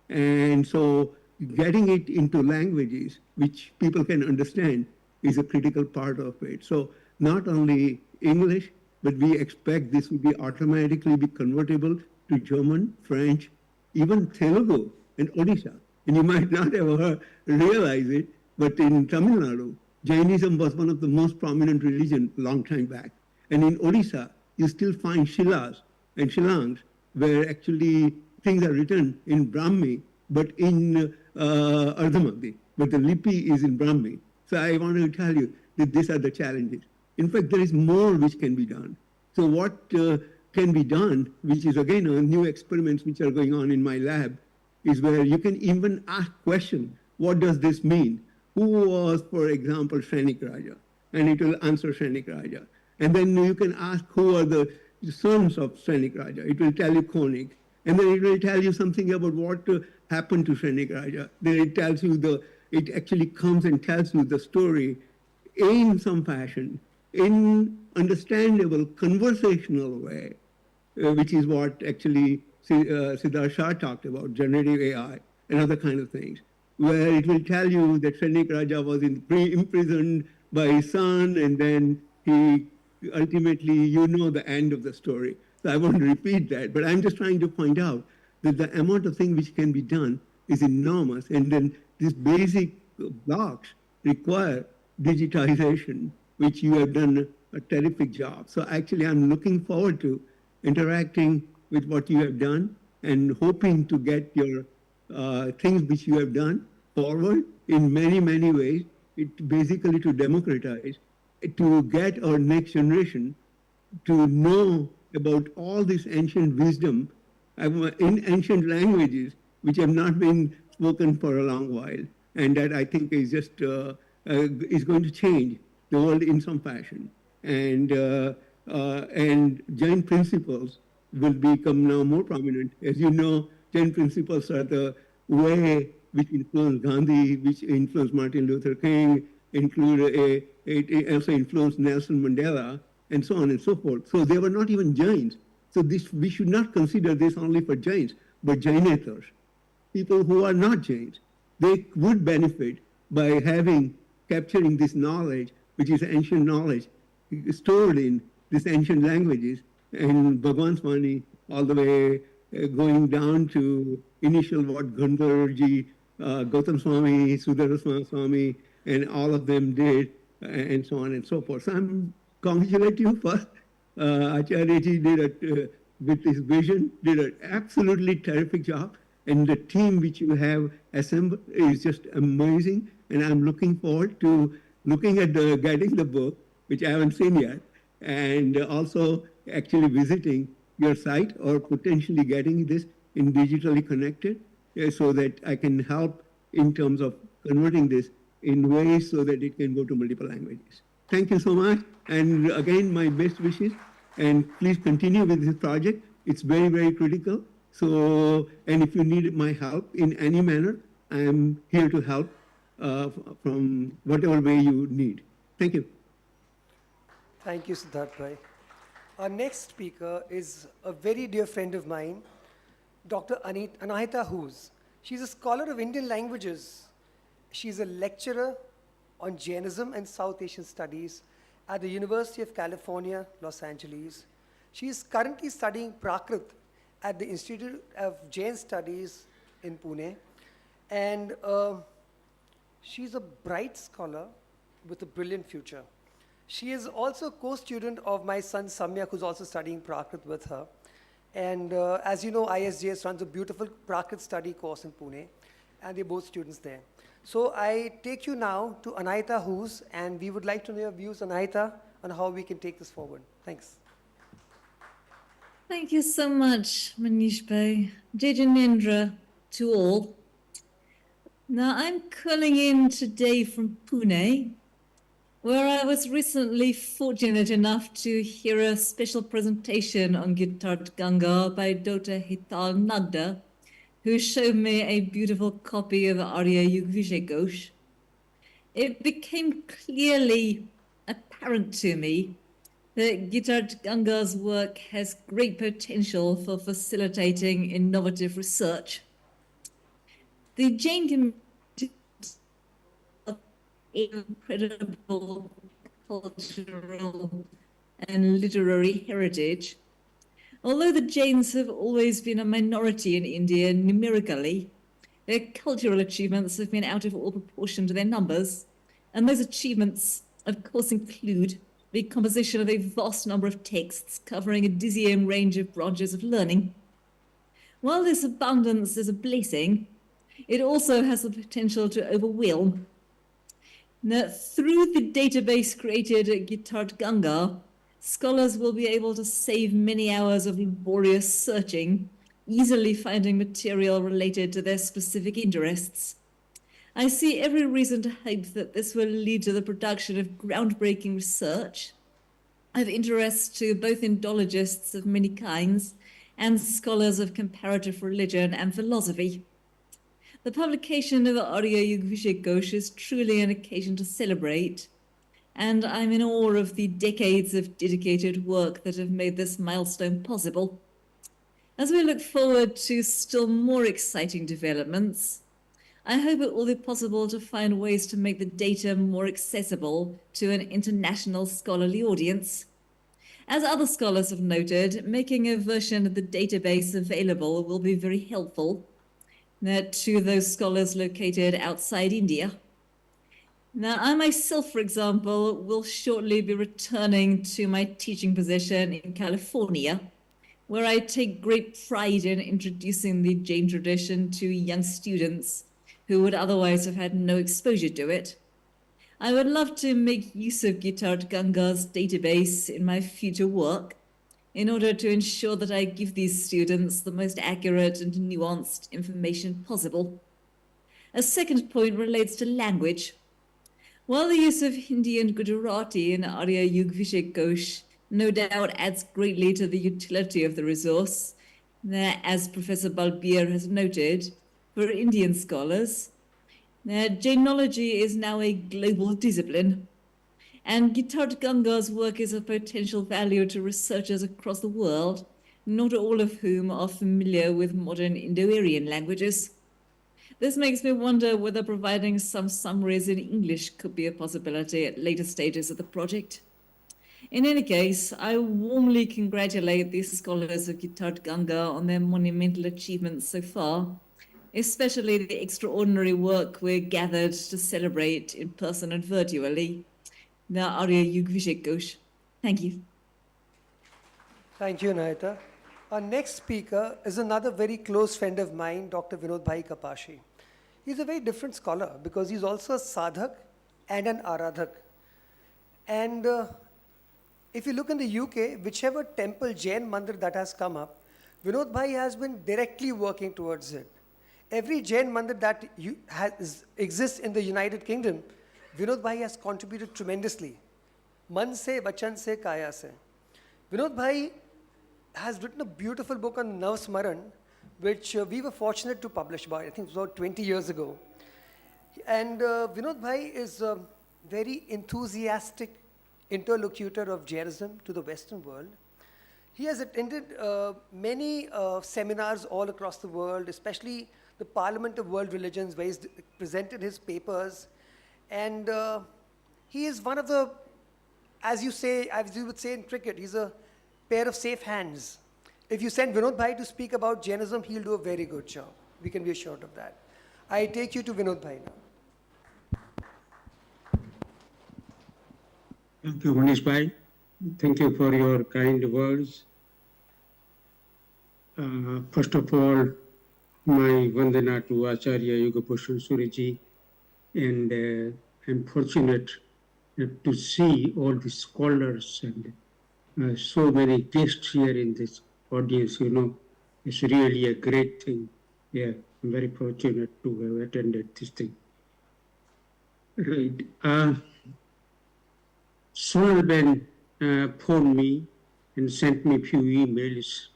And so getting it into languages which people can understand is a critical part of it. So not only English, but we expect this will be automatically be convertible to German, French, even Telugu and Odisha. And you might not ever realize it, but in Tamil Nadu, Jainism was one of the most prominent religions long time back. And in Odisha, you still find shilas and shilangs where actually things are written in Brahmi, but in Ardhamati, but the lipi is in Brahmi. So I want to tell you that these are the challenges. In fact, there is more which can be done. So what can be done, which is again new experiments which are going on in my lab, is where you can even ask questions. What does this mean? Who was, for example, Shrenik Raja? And it will answer Shrenik Raja. And then you can ask who are the sons of Shrenik Raja. It will tell you Konik. And then it will tell you something about what happened to Shrenik Raja. Then it tells you it actually comes and tells you the story in some fashion, in understandable, conversational way, which is what actually Siddharth Shah talked about, generative AI and other kind of things, where it will tell you that Shrenik Raja was imprisoned by his son, and then he ultimately, the end of the story. So I won't repeat that, but I'm just trying to point out that the amount of things which can be done is enormous, and then these basic blocks require digitization, which you have done a terrific job. So actually, I'm looking forward to interacting with what you have done and hoping to get your things which you have done forward in many, many ways. It basically to democratize, to get our next generation to know about all this ancient wisdom in ancient languages which have not been spoken for a long while. And that I think is just is going to change the world in some fashion. And Jain principles will become now more prominent. As you know, Jain principles are the way which influenced Gandhi, which influenced Martin Luther King, it also influenced Nelson Mandela, and so on and so forth. So they were not even Jains. So we should not consider this only for Jains, but Jainetars, people who are not Jains. They would benefit by capturing this knowledge, which is ancient knowledge, stored in these ancient languages, and Bhagwan Swami, all the way going down to initial what Gandharji, Gautam Swami, Sudarshana Swami, and all of them did, and so on and so forth. So I'm congratulate you first. Acharyaji did with his vision, did an absolutely terrific job, and the team which you have assembled is just amazing. And I'm looking forward to looking at getting the book, which I haven't seen yet, and also actually visiting your site or potentially getting this in digitally connected so that I can help in terms of converting this in ways so that it can go to multiple languages. Thank you so much. And again, my best wishes. And please continue with this project. It's very, very critical. So, and if you need my help in any manner, I am here to help from whatever way you need. Thank you. Thank you, Siddharth Bhai. Our next speaker is a very dear friend of mine, Dr. Anahita Hoos. She's a scholar of Indian languages. She's a lecturer on Jainism and South Asian studies at the University of California, Los Angeles. She is currently studying Prakrit at the Institute of Jain Studies in Pune. And she's a bright scholar with a brilliant future. She is also a co-student of my son Samyak, who's also studying Prakrit with her. And as you know, ISJS runs a beautiful Prakrit study course in Pune, and they're both students there. So I take you now to Anahita Hoos, and we would like to know your views, Anahita, on how we can take this forward. Thanks. Thank you so much, Manish Bhai. Jai Jinendra to all. Now I'm calling in today from Pune, where I was recently fortunate enough to hear a special presentation on Gitarth Ganga by Dr. Hital Nagda, who showed me a beautiful copy of AryaYug Kosh. It became clearly apparent to me that Gitarth Ganga's work has great potential for facilitating innovative research. The Jain community has incredible cultural and literary heritage. Although the Jains have always been a minority in India numerically, their cultural achievements have been out of all proportion to their numbers, and those achievements, of course, include the composition of a vast number of texts covering a dizzying range of branches of learning. While this abundance is a blessing, it also has the potential to overwhelm. Now, through the database created at Gitarth Ganga, scholars will be able to save many hours of laborious searching, easily finding material related to their specific interests. I see every reason to hope that this will lead to the production of groundbreaking research of interest to both Indologists of many kinds and scholars of comparative religion and philosophy. The publication of AryaYug Kosh is truly an occasion to celebrate, and I'm in awe of the decades of dedicated work that have made this milestone possible. As we look forward to still more exciting developments, I hope it will be possible to find ways to make the data more accessible to an international scholarly audience. As other scholars have noted, making a version of the database available will be very helpful to those scholars located outside India. Now, I myself, for example, will shortly be returning to my teaching position in California, where I take great pride in introducing the Jain tradition to young students who would otherwise have had no exposure to it. I would love to make use of Gitarth Ganga's database in my future work in order to ensure that I give these students the most accurate and nuanced information possible. A second point relates to language. While the use of Hindi and Gujarati in AryaYug Kosh no doubt adds greatly to the utility of the resource, as Professor Balbir has noted, for Indian scholars, Jainology is now a global discipline, and Gitarth Ganga's work is of potential value to researchers across the world, not all of whom are familiar with modern Indo-Aryan languages. This makes me wonder whether providing some summaries in English could be a possibility at later stages of the project. In any case, I warmly congratulate the scholars of Gitarth Ganga on their monumental achievements so far, especially the extraordinary work we're gathered to celebrate in person and virtually, the AryaYug Kosh. Thank you. Thank you, Nayata. Our next speaker is another very close friend of mine, Dr. Vinod Bhai Kapashi. He's a very different scholar because he's also a sadhak and an aradhak. And if you look in the UK, whichever temple Jain mandir that has come up, Vinod Bhai has been directly working towards it. Every Jain mandir that exists in the United Kingdom, Vinod Bhai has contributed tremendously. Man se, vachan se, kaya se. Vinod Bhai has written a beautiful book on Navsmaran, which we were fortunate to publish by, I think it was about 20 years ago. And Vinod Bhai is a very enthusiastic interlocutor of Jainism to the Western world. He has attended many seminars all across the world, especially the Parliament of World Religions, where he's presented his papers. And he is one of the, as you would say in cricket, he's a pair of safe hands. If you send Vinod Bhai to speak about Jainism, he'll do a very good job. We can be assured of that. I take you to Vinod Bhai now. Thank you, Manish Bhai. Thank you for your kind words. First of all, my vandana to AryaYug Suriji, and I'm fortunate to see all the scholars and so many guests here in this audience. You know, it's really a great thing. Yeah, I'm very fortunate to have attended this thing. Right. Sonal Ben phoned me and sent me a few emails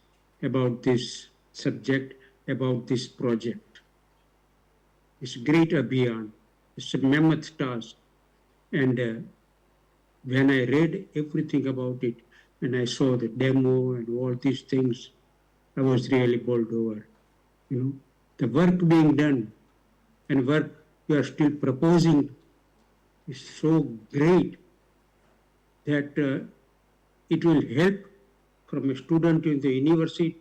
about this subject, about this project. It's a great abhiyan. It's a mammoth task. And when I read everything about it, and I saw the demo and all these things, I was really bowled over. You know, the work being done and work you are still proposing is so great that it will help from a student in the university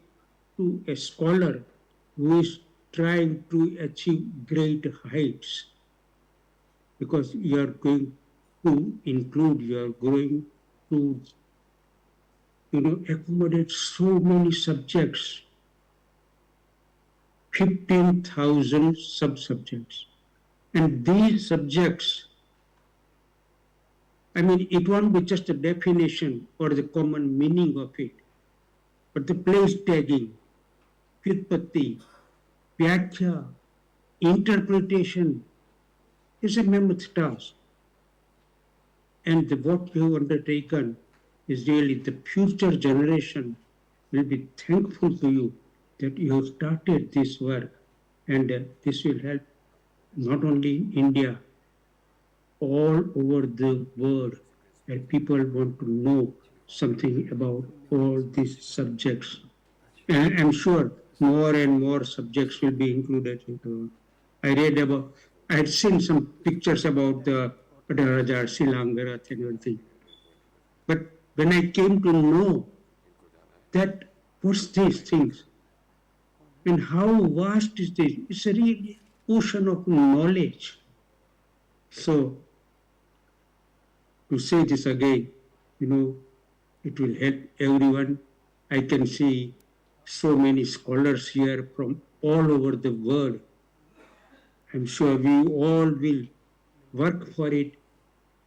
to a scholar who is trying to achieve great heights, because you are going to include, you are going to accommodate so many subjects, 15,000 sub-subjects. And these subjects, I mean, it won't be just a definition or the common meaning of it, but the place tagging, vyutpatti, vyakhya, interpretation is a mammoth task. And what you have undertaken is really the future generation will be thankful to you that you have started this work, and this will help not only in India, all over the world, where people want to know something about all these subjects. And I'm sure more and more subjects will be included into. I had seen some pictures about the Raja, Silangarath and everything. But when I came to know that what's these things and how vast is this, it's a real ocean of knowledge. So to say this again, it will help everyone. I can see so many scholars here from all over the world. I'm sure we all will work for it,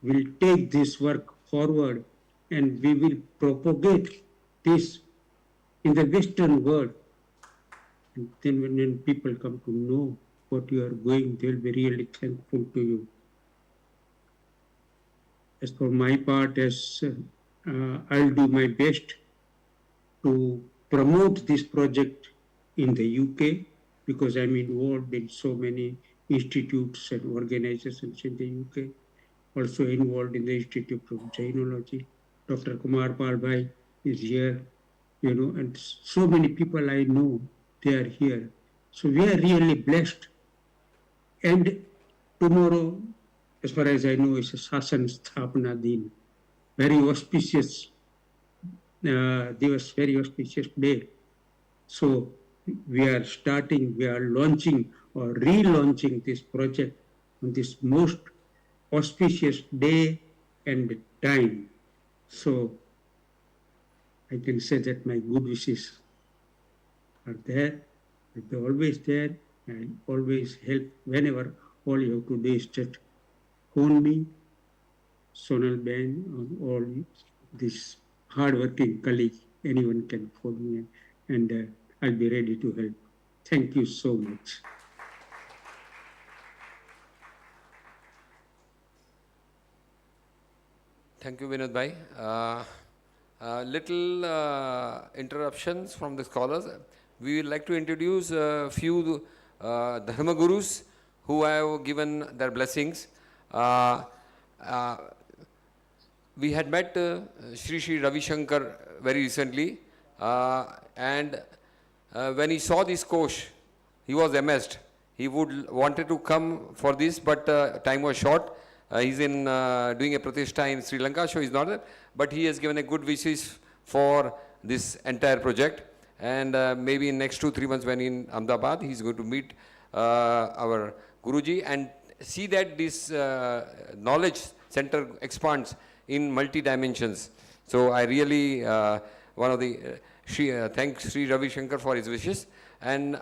will take this work forward, and we will propagate this in the Western world. And then when people come to know what you are doing, they'll be really thankful to you. As for my part, I'll do my best to promote this project in the UK, because I'm involved in so many institutes and organizations in the UK, also involved in the Institute of Jainology. Dr. Kumar Palbhai is here, and so many people I know, they are here. So we are really blessed. And tomorrow, as far as I know, is a Sasan Sthapana Din, very auspicious very auspicious day. So we are launching or relaunching this project on this most auspicious day and time. So I can say that my good wishes are there, they're always there, and always help. Whenever all you have to do is just phone me, Sonal Ben, on all this hard-working colleagues, anyone can phone me, and I'll be ready to help. Thank you so much. Thank you, Vinod Bhai. Little interruptions from the scholars. We would like to introduce a few Dharma Gurus who have given their blessings. We had met Sri Ravi Shankar very recently, and when he saw this Kosh, he was amazed. He wanted to come for this, but time was short. He's in doing a pratishtha in Sri Lanka, so he's not there. But he has given a good wishes for this entire project. And maybe in next 2-3 months when in Ahmedabad, he's going to meet our Guruji and see that this knowledge center expands in multi-dimensions. So I really, thank Sri Ravi Shankar for his wishes. And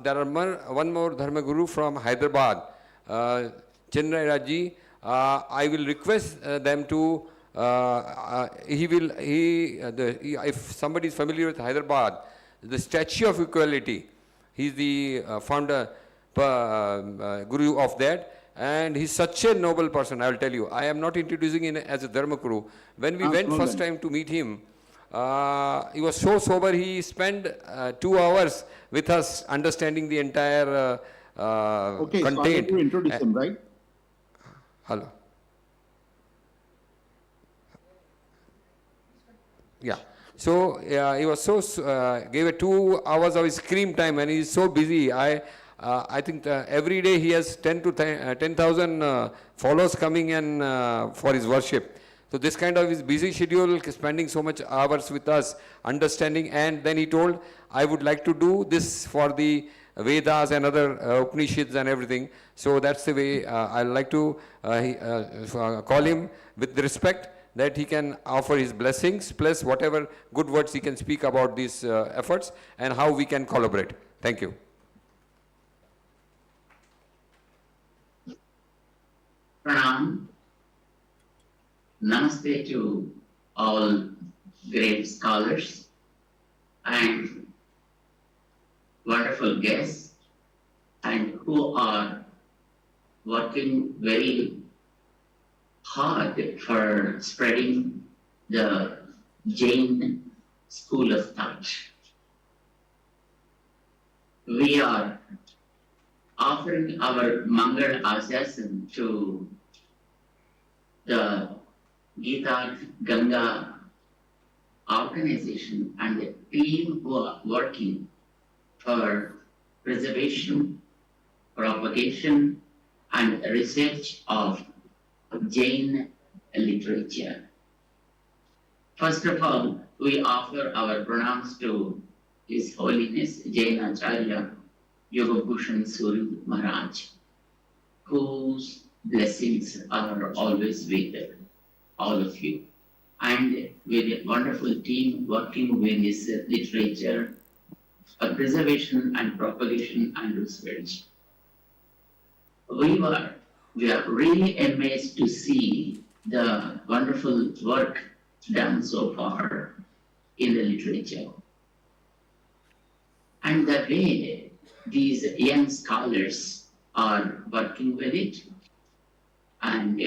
there are one more Dharma Guru from Hyderabad, Chenrai Raji. I will request them to, if somebody is familiar with Hyderabad, the Statue of Equality, he's the founder, Guru of that. And he's such a noble person, I will tell you. I am not introducing him as a Dharmakuru. When we went first time to meet him, he was so sober, he spent 2 hours with us understanding the entire okay, content. so I have to introduce him, right? Hello. Yeah. So he was so gave a 2 hours of his scream time, and he's so busy. I think every day he has 10,000 followers coming in for his worship. So this kind of his busy schedule, spending so much hours with us, understanding, and then he told, I would like to do this for the Vedas and other Upanishads and everything. So that's the way I like to call him with respect, that he can offer his blessings plus whatever good words he can speak about these efforts and how we can collaborate. Thank you. Pranam. Namaste to all great scholars and wonderful guests, and who are working very hard for spreading the Jain school of thought. We are offering our Mangalacharan to the Gitarth Ganga organization and the team who are working for preservation, propagation, and research of Jain literature. First of all, we offer our pranams to His Holiness Jain Acharya Yugabhushan Suri Maharaj, whose blessings are always with all of you, and with a wonderful team working with this literature, preservation and propagation and research. We are really amazed to see the wonderful work done so far in the literature, and the way these young scholars are working with it and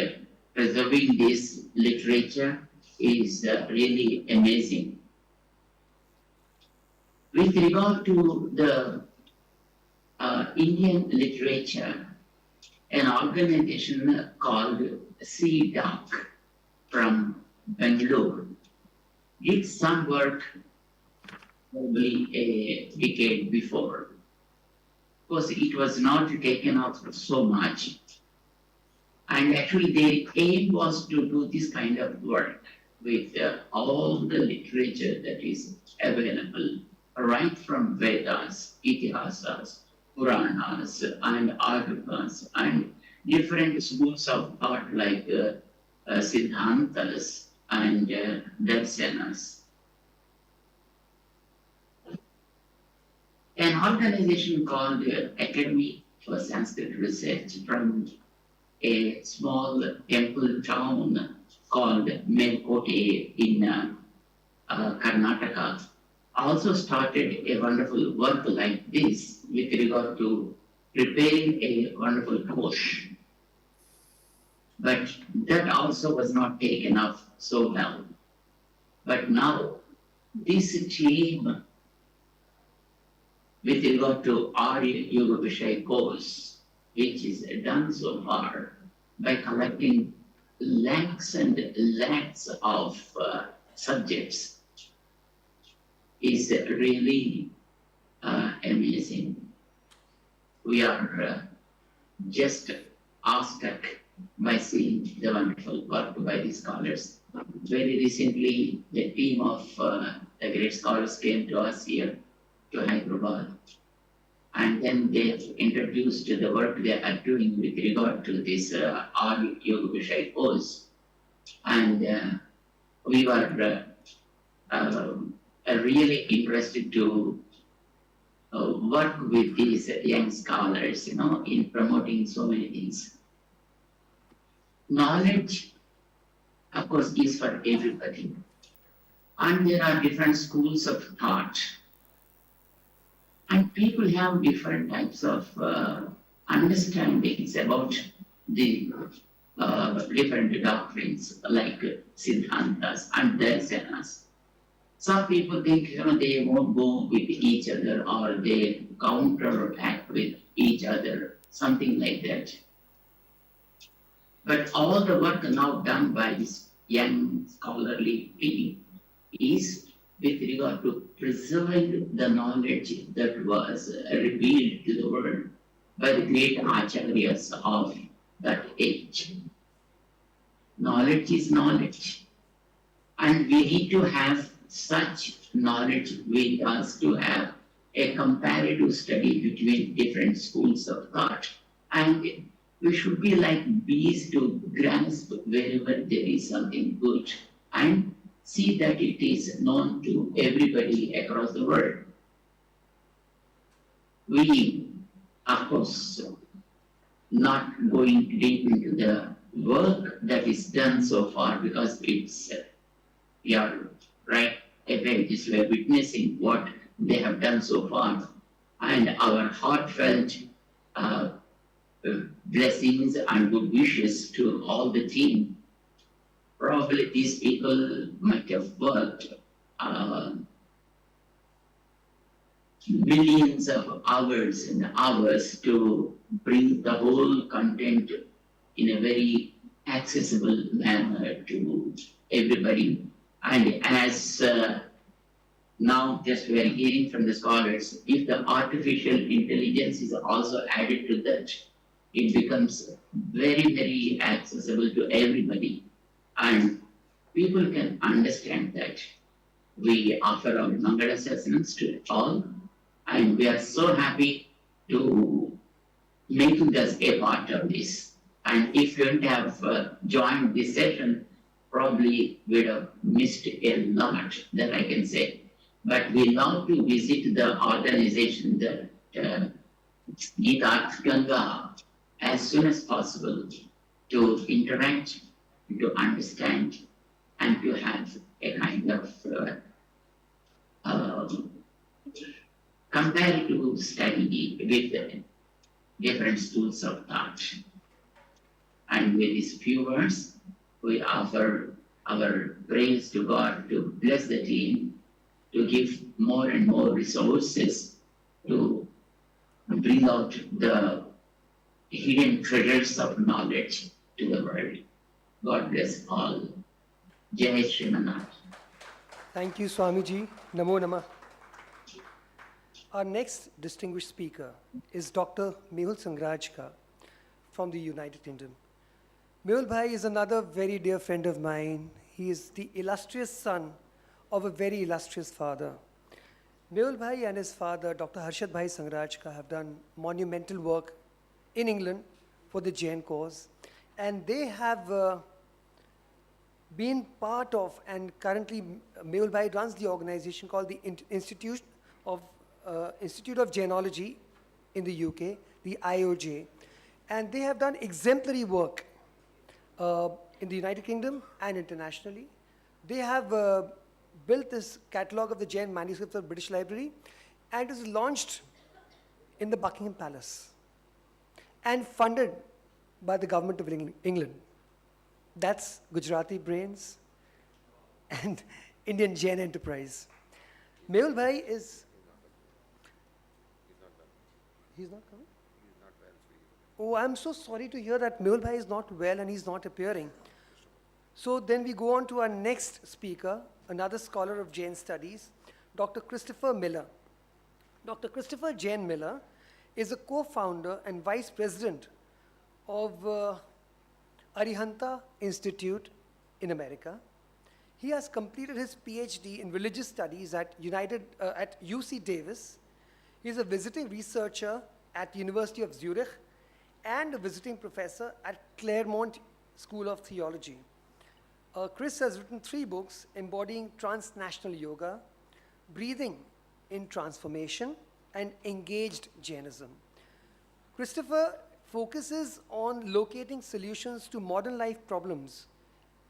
preserving this literature is really amazing. With regard to the Indian literature, an organization called CDOC from Bangalore did some work probably a decade before. Of course, it was not taken up so much. And actually, their aim was to do this kind of work with all the literature that is available, right from Vedas, Itihasas, Puranas, and Agamas, and different schools of thought like Siddhantas and Darsanas. An organization called Academy for Sanskrit Research from a small temple town called Melkote in Karnataka also started a wonderful work like this with regard to preparing a wonderful Kosh. But that also was not taken up so well. But now, this team with regard to AryaYug Vishay Kosh, which is done so far by collecting lakhs and lakhs of subjects, is really amazing. We are just awestruck by seeing the wonderful work by the scholars. Very recently, the team of the great scholars came to us here to Hyderabad, and then they introduced the work they are doing with regard to this AryaYug Vishay course. And we were really interested to work with these young scholars, in promoting so many things. Knowledge, of course, is for everybody. And there are different schools of thought. And people have different types of understandings about the different doctrines like Siddhantas and Darsanas. Some people think they won't go with each other or they counteract with each other, something like that. But all the work now done by this young scholarly team is with regard to preserving the knowledge that was revealed to the world by the great acharyas of that age. Knowledge is knowledge. And we need to have such knowledge with us to have a comparative study between different schools of thought. And we should be like bees to grasp wherever there is something good and see that it is known to everybody across the world. We, of course, not going deep into the work that is done so far because it's, you're right away, just we're witnessing what they have done so far. And our heartfelt blessings and good wishes to all the team. Probably these people might have worked millions of hours and hours to bring the whole content in a very accessible manner to everybody. And as now just we are hearing from the scholars, if the artificial intelligence is also added to that, it becomes very, very accessible to everybody. And people can understand that. We offer our Mangalacharan to all, and we are so happy to making us a part of this. And if you don't have joined this session, probably we'd have missed a lot, that I can say. But we love to visit the organization, the Gitarth Ganga, as soon as possible to interact, to understand, and to have a kind of comparative study with different schools of thought. And with these few words, we offer our praise to God to bless the team, to give more and more resources to bring out the hidden treasures of knowledge to the world. God bless all. Jai Shrimanath. Thank you, Swamiji. Namo Namah. Our next distinguished speaker is Dr. Mehul Sangrajka from the United Kingdom. Mehul Bhai is another very dear friend of mine. He is the illustrious son of a very illustrious father. Mehul Bhai and his father, Dr. Harshad Bhai Sangrajka, have done monumental work in England for the Jain cause. And they have been part of, and currently Mehul Bhai runs the organization called the Institute of Jainology in the UK, the IOJ. And they have done exemplary work in the United Kingdom and internationally. They have built this catalogue of the Jain manuscripts of the British Library, and it is launched in the Buckingham Palace and funded by the government of England. That's Gujarati brains and Indian Jain enterprise. Mehul Bhai is... He's not coming? Oh, I'm so sorry to hear that Mehul Bhai is not well and he's not appearing. So then we go on to our next speaker, another scholar of Jain studies, Dr. Christopher Miller. Dr. Christopher Jain Miller is a co-founder and vice president of Arihanta Institute in America. He has completed his PhD in religious studies at UC Davis. He is a visiting researcher at the University of Zurich and a visiting professor at Claremont School of Theology. Chris has written 3 books embodying transnational yoga, breathing in transformation, and engaged Jainism. Christopher focuses on locating solutions to modern life problems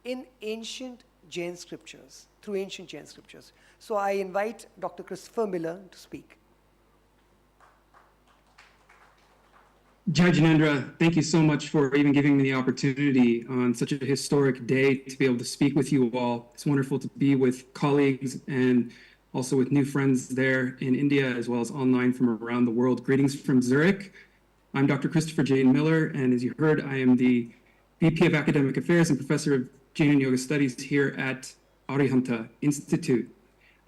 in ancient Jain scriptures, through ancient Jain scriptures. So I invite Dr. Christopher Miller to speak. Jai Jinendra, thank you so much for even giving me the opportunity on such a historic day to be able to speak with you all. It's wonderful to be with colleagues and also with new friends there in India, as well as online from around the world. Greetings from Zurich. I'm Dr. Christopher Jane Miller, and as you heard, I am the VP of Academic Affairs and Professor of Jain and Yoga Studies here at AryaYug Institute.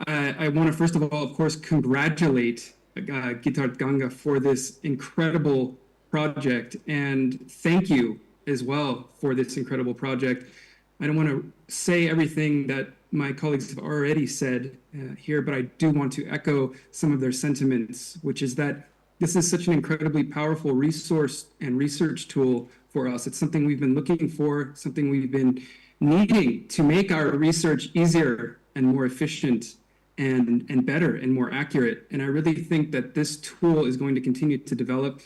I want to first of all, of course, congratulate Gitarth Ganga for this incredible project, and thank you as well for this incredible project. I don't want to say everything that my colleagues have already said here, but I do want to echo some of their sentiments, which is that this is such an incredibly powerful resource and research tool for us. It's something we've been looking for, something we've been needing to make our research easier and more efficient and better and more accurate. And I really think that this tool is going to continue to develop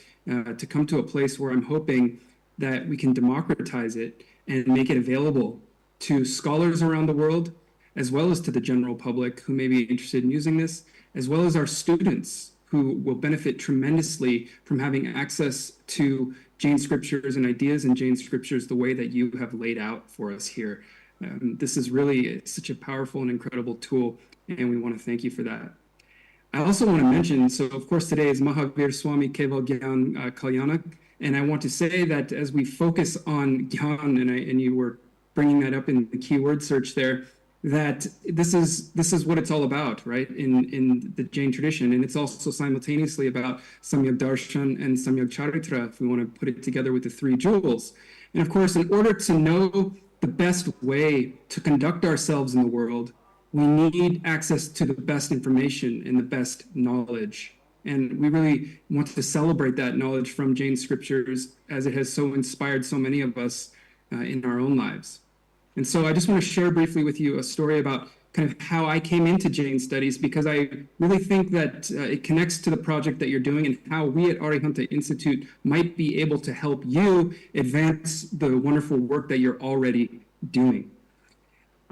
to come to a place where I'm hoping that we can democratize it and make it available to scholars around the world, as well as to the general public who may be interested in using this, as well as our students who will benefit tremendously from having access to Jain scriptures and ideas in Jain scriptures the way that you have laid out for us here. This is really such a powerful and incredible tool, and we want to thank you for that. I also want to mention, so of course today is Mahavir Swami Keval Gyan Kalyanak, and I want to say that as we focus on Gyan, and you were bringing that up in the keyword search there, that this is what it's all about, right, in the Jain tradition, and it's also simultaneously about Samyak Darshan and Samyak Charitra, if we want to put it together with the three jewels. And of course, in order to know the best way to conduct ourselves in the world, we need access to the best information and the best knowledge. And we really want to celebrate that knowledge from Jain scriptures, as it has so inspired so many of us in our own lives. And so I just want to share briefly with you a story about kind of how I came into Jain studies, because I really think that it connects to the project that you're doing and how we at AryaYug Institute might be able to help you advance the wonderful work that you're already doing.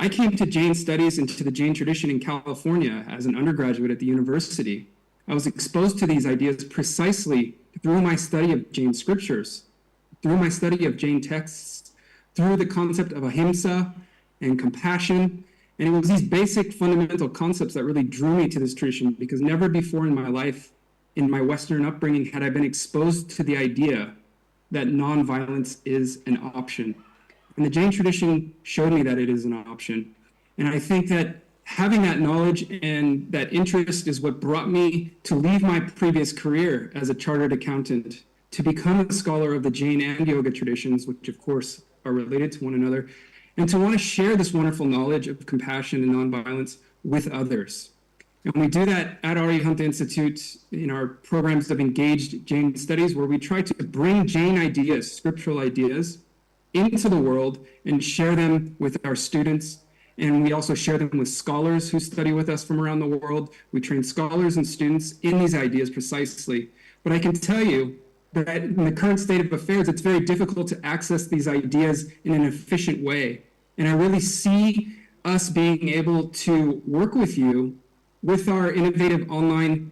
I came to Jain studies and to the Jain tradition in California as an undergraduate at the university. I was exposed to these ideas precisely through my study of Jain scriptures, through my study of Jain texts, through the concept of ahimsa and compassion. And it was these basic fundamental concepts that really drew me to this tradition, because never before in my life, in my Western upbringing, had I been exposed to the idea that nonviolence is an option. And the Jain tradition showed me that it is an option. And I think that having that knowledge and that interest is what brought me to leave my previous career as a chartered accountant to become a scholar of the Jain and yoga traditions, which of course are related to one another, and to want to share this wonderful knowledge of compassion and nonviolence with others. And we do that at AryaYug Institute in our programs of engaged Jain studies, where we try to bring Jain ideas, scriptural ideas, into the world and share them with our students. And we also share them with scholars who study with us from around the world. We train scholars and students in these ideas precisely. But I can tell you that in the current state of affairs, it's very difficult to access these ideas in an efficient way. And I really see us being able to work with you with our innovative online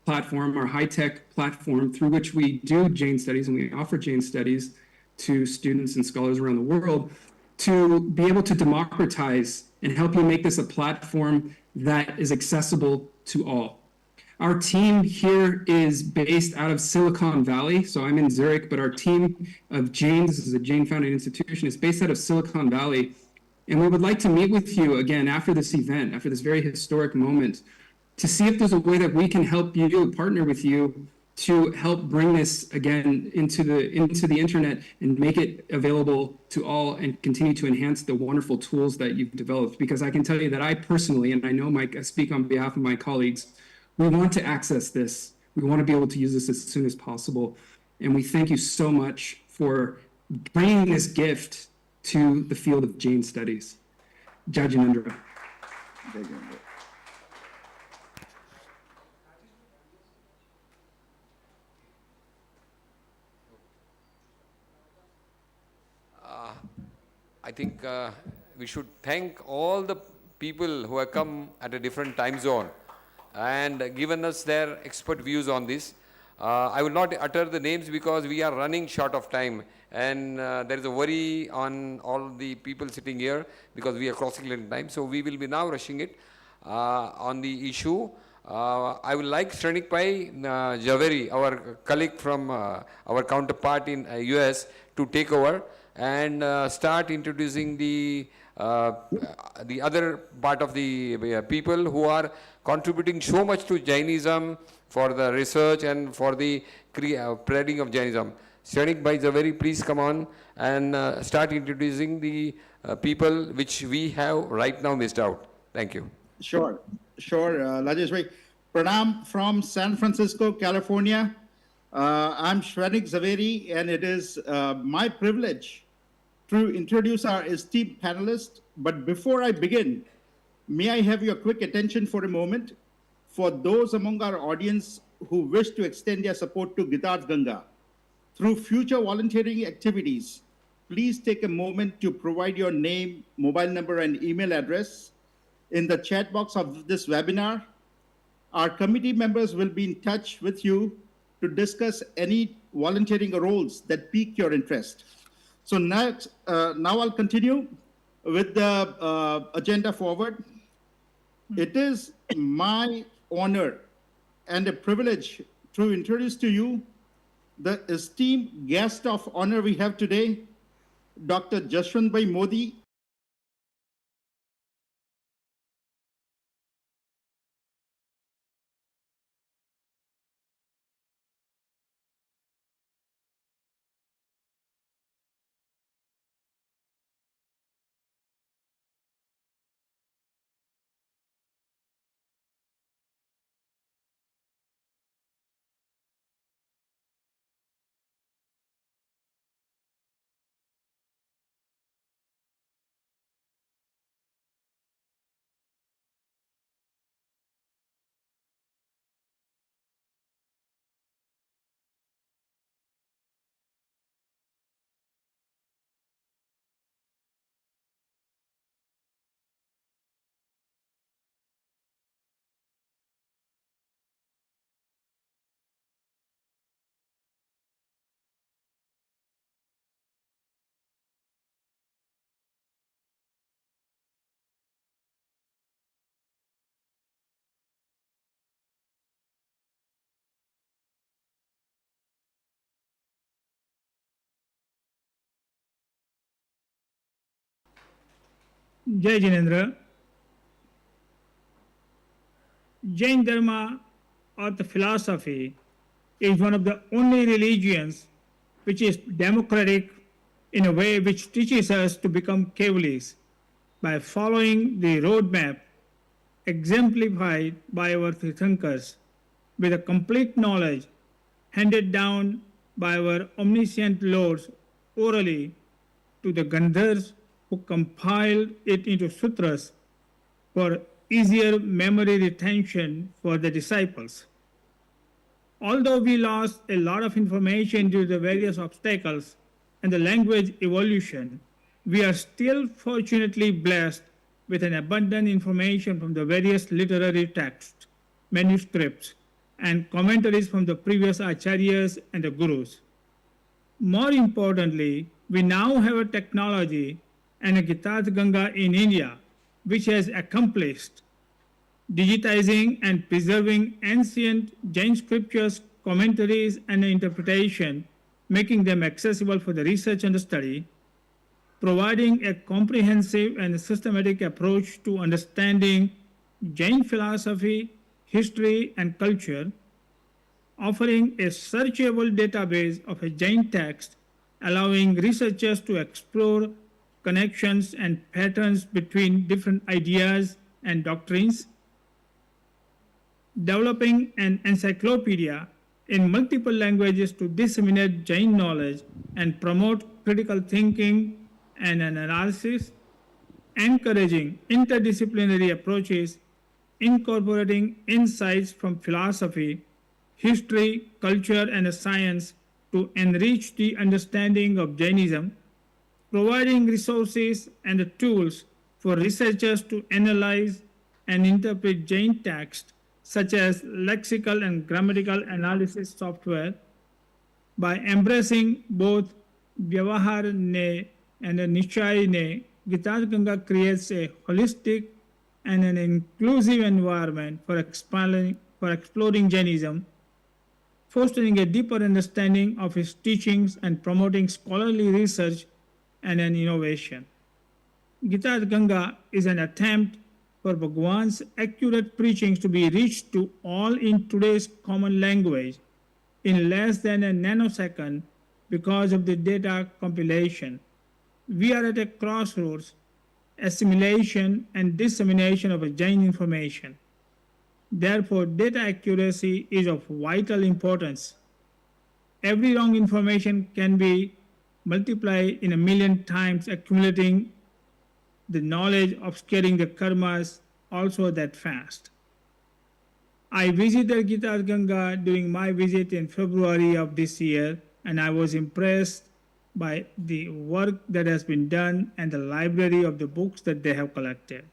platform, our high-tech platform through which we do Jain studies, and we offer Jain studies to students and scholars around the world, to be able to democratize and help you make this a platform that is accessible to all. Our team here is based out of Silicon Valley. So I'm in Zurich, but our team of Jains, this is a Jain-founded institution, is based out of Silicon Valley. And we would like to meet with you again after this event, after this very historic moment, to see if there's a way that we can help you, partner with you, to help bring this again into the internet and make it available to all and continue to enhance the wonderful tools that you've developed. Because I can tell you that I personally, and I know I speak on behalf of my colleagues, we want to access this. We want to be able to use this as soon as possible. And we thank you so much for bringing this gift to the field of Jain studies. Jai Jinendra. I think we should thank all the people who have come at a different time zone and given us their expert views on this. I will not utter the names because we are running short of time, and there is a worry on all the people sitting here because we are crossing the time. So we will be now rushing it on the issue. I would like Shrenik Pai Javeri, our colleague from our counterpart in US, to take over and start introducing the other part of the people who are contributing so much to Jainism for the research and for the spreading of Jainism. Shrenik Pai Javeri, please come on and start introducing the people which we have right now missed out. Thank you. Sure, Rajesh bhai. Pranam from San Francisco, California. I'm Shrenik Zaveri, and it is my privilege to introduce our esteemed panelists. But before I begin, may I have your quick attention for a moment for those among our audience who wish to extend their support to Gitarth Ganga through future volunteering activities. Please take a moment to provide your name, mobile number, and email address in the chat box of this webinar. Our committee members will be in touch with you to discuss any volunteering roles that pique your interest. So now I'll continue with the agenda forward. It is my honor and a privilege to introduce to you the esteemed guest of honor we have today, Dr. Jashwantbhai Modi. Jai Jinendra. Jain Dharma or the philosophy is one of the only religions which is democratic in a way which teaches us to become Kevalis by following the roadmap exemplified by our Tirthankars with a complete knowledge handed down by our omniscient lords orally to the Gandhars who compiled it into sutras for easier memory retention for the disciples. Although we lost a lot of information due to the various obstacles and the language evolution, we are still fortunately blessed with an abundant information from the various literary texts, manuscripts, and commentaries from the previous acharyas and the gurus. More importantly, we now have a technology and a Gitarth Ganga in India, which has accomplished digitizing and preserving ancient Jain scriptures, commentaries, and interpretation, making them accessible for the research and the study, providing a comprehensive and systematic approach to understanding Jain philosophy, history, and culture, offering a searchable database of a Jain text, allowing researchers to explore connections and patterns between different ideas and doctrines, developing an encyclopedia in multiple languages to disseminate Jain knowledge and promote critical thinking and analysis, encouraging interdisciplinary approaches, incorporating insights from philosophy, history, culture, and science to enrich the understanding of Jainism, providing resources and the tools for researchers to analyze and interpret Jain texts, such as lexical and grammatical analysis software. By embracing both Vyavahar Ne and Nishai Ne, Gitarth Ganga creates a holistic and an inclusive environment for exploring Jainism, fostering a deeper understanding of his teachings and promoting scholarly research and an innovation. Gitarth Ganga is an attempt for Bhagwan's accurate preachings to be reached to all in today's common language in less than a nanosecond because of the data compilation. We are at a crossroads, assimilation and dissemination of Jain information. Therefore, data accuracy is of vital importance. Every wrong information can be multiplied in 1,000,000 times, accumulating the knowledge of scaling the karmas also that fast. I visited Gitarth Ganga during my visit in February of this year, and I was impressed by the work that has been done and the library of the books that they have collected.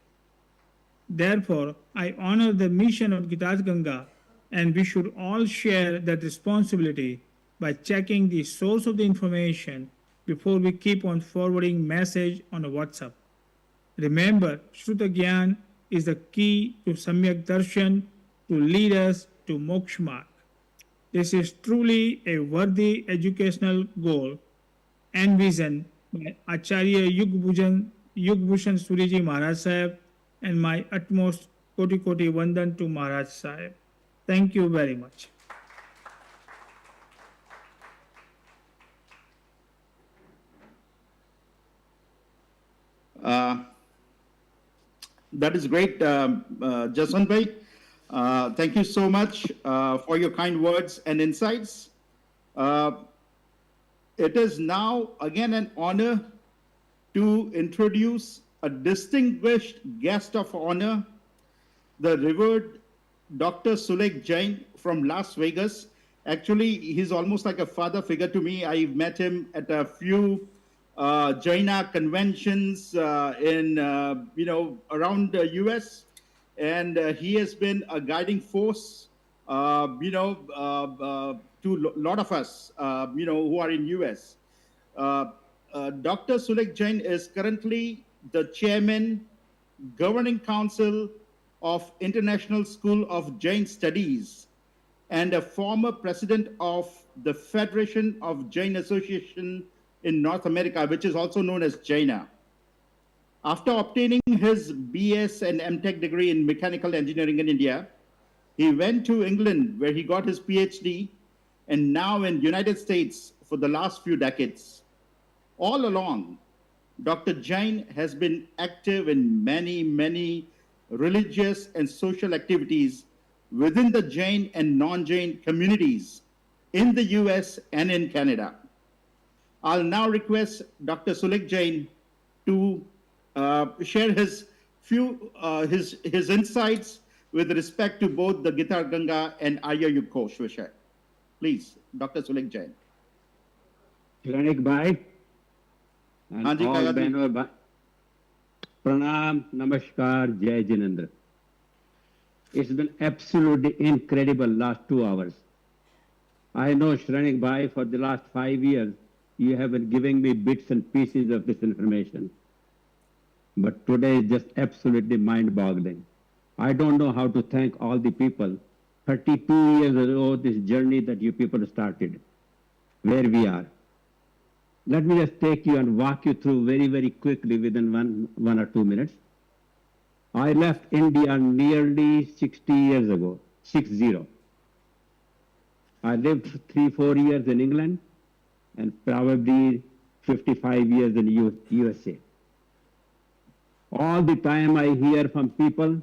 Therefore, I honor the mission of Gitarth Ganga, and we should all share that responsibility by checking the source of the information before we keep on forwarding message on a WhatsApp. Remember, Shruta Gyan is the key to Samyak Darshan to lead us to Moksha Marg. This is truly a worthy educational goal envisioned by AryaYug Bhushan Suriji Maharaj Sahib, and my utmost Koti Koti Vandan to Maharaj Sahib. Thank you very much. That is great, Jaswant Bhai. Thank you so much for your kind words and insights. It is now again an honor to introduce a distinguished guest of honor, the revered Dr. Sulek Jain from Las Vegas. Actually, he's almost like a father figure to me. I've met him at a few Jaina conventions in around the US, and he has been a guiding force to a lot of us who are in US. Dr. Sulek Jain is currently the chairman, governing council of International School of Jain Studies, and a former president of the Federation of Jain Association in North America, which is also known as Jaina. After obtaining his BS and MTech degree in mechanical engineering in India, he went to England where he got his PhD, and now in United States for the last few decades. All along, Dr. Jain has been active in many, many religious and social activities within the Jain and non-Jain communities in the US and in Canada. I'll now request Dr. Sulek Jain to share his insights with respect to both the Gitarth Ganga and AryaYug Kosh Vishay. Please, Dr. Sulek Jain. Shranik Bhai, and all Behno Bhai, Pranam, Namaskar, Jai Jinendra. It's been absolutely incredible last 2 hours. I know Shranik Bhai, for the last 5 years, you have been giving me bits and pieces of this information. But today is just absolutely mind-boggling. I don't know how to thank all the people. 32 years ago, this journey that you people started, where we are. Let me just take you and walk you through very, very quickly within one or 2 minutes. I left India nearly 60 years ago, 60. I lived 3-4 years in England and probably 55 years in USA. All the time I hear from people,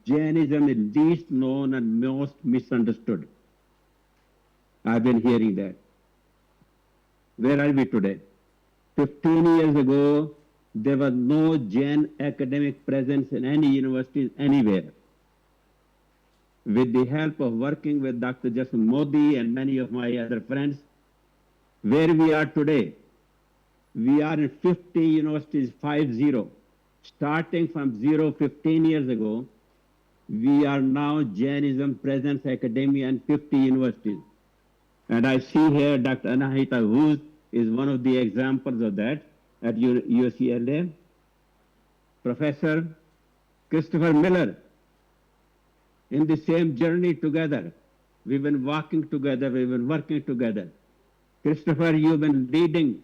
Jainism is least known and most misunderstood. I've been hearing that. Where are we today? 15 years ago, there was no Jain academic presence in any universities anywhere. With the help of working with Dr. Jaswant Modi and many of my other friends, where we are today, we are in 50 universities, 50. Starting from 15 years ago, We are now Jainism Presence Academia in 50 universities. And I see here Dr. Anahita Who's is one of the examples of that at UCLA. Professor Christopher Miller, in the same journey together. We've been walking together, we've been working together. Christopher, you've been leading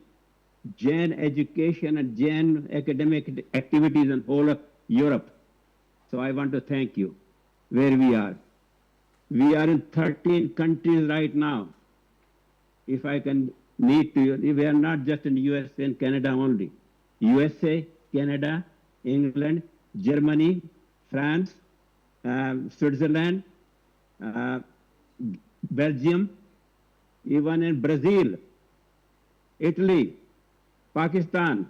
Jain education and Jain academic activities in whole of Europe. So I want to thank you where we are. We are in 13 countries right now. If I can need to, we are not just in USA and Canada only. USA, Canada, England, Germany, France, Switzerland, Belgium, even in Brazil, Italy, Pakistan.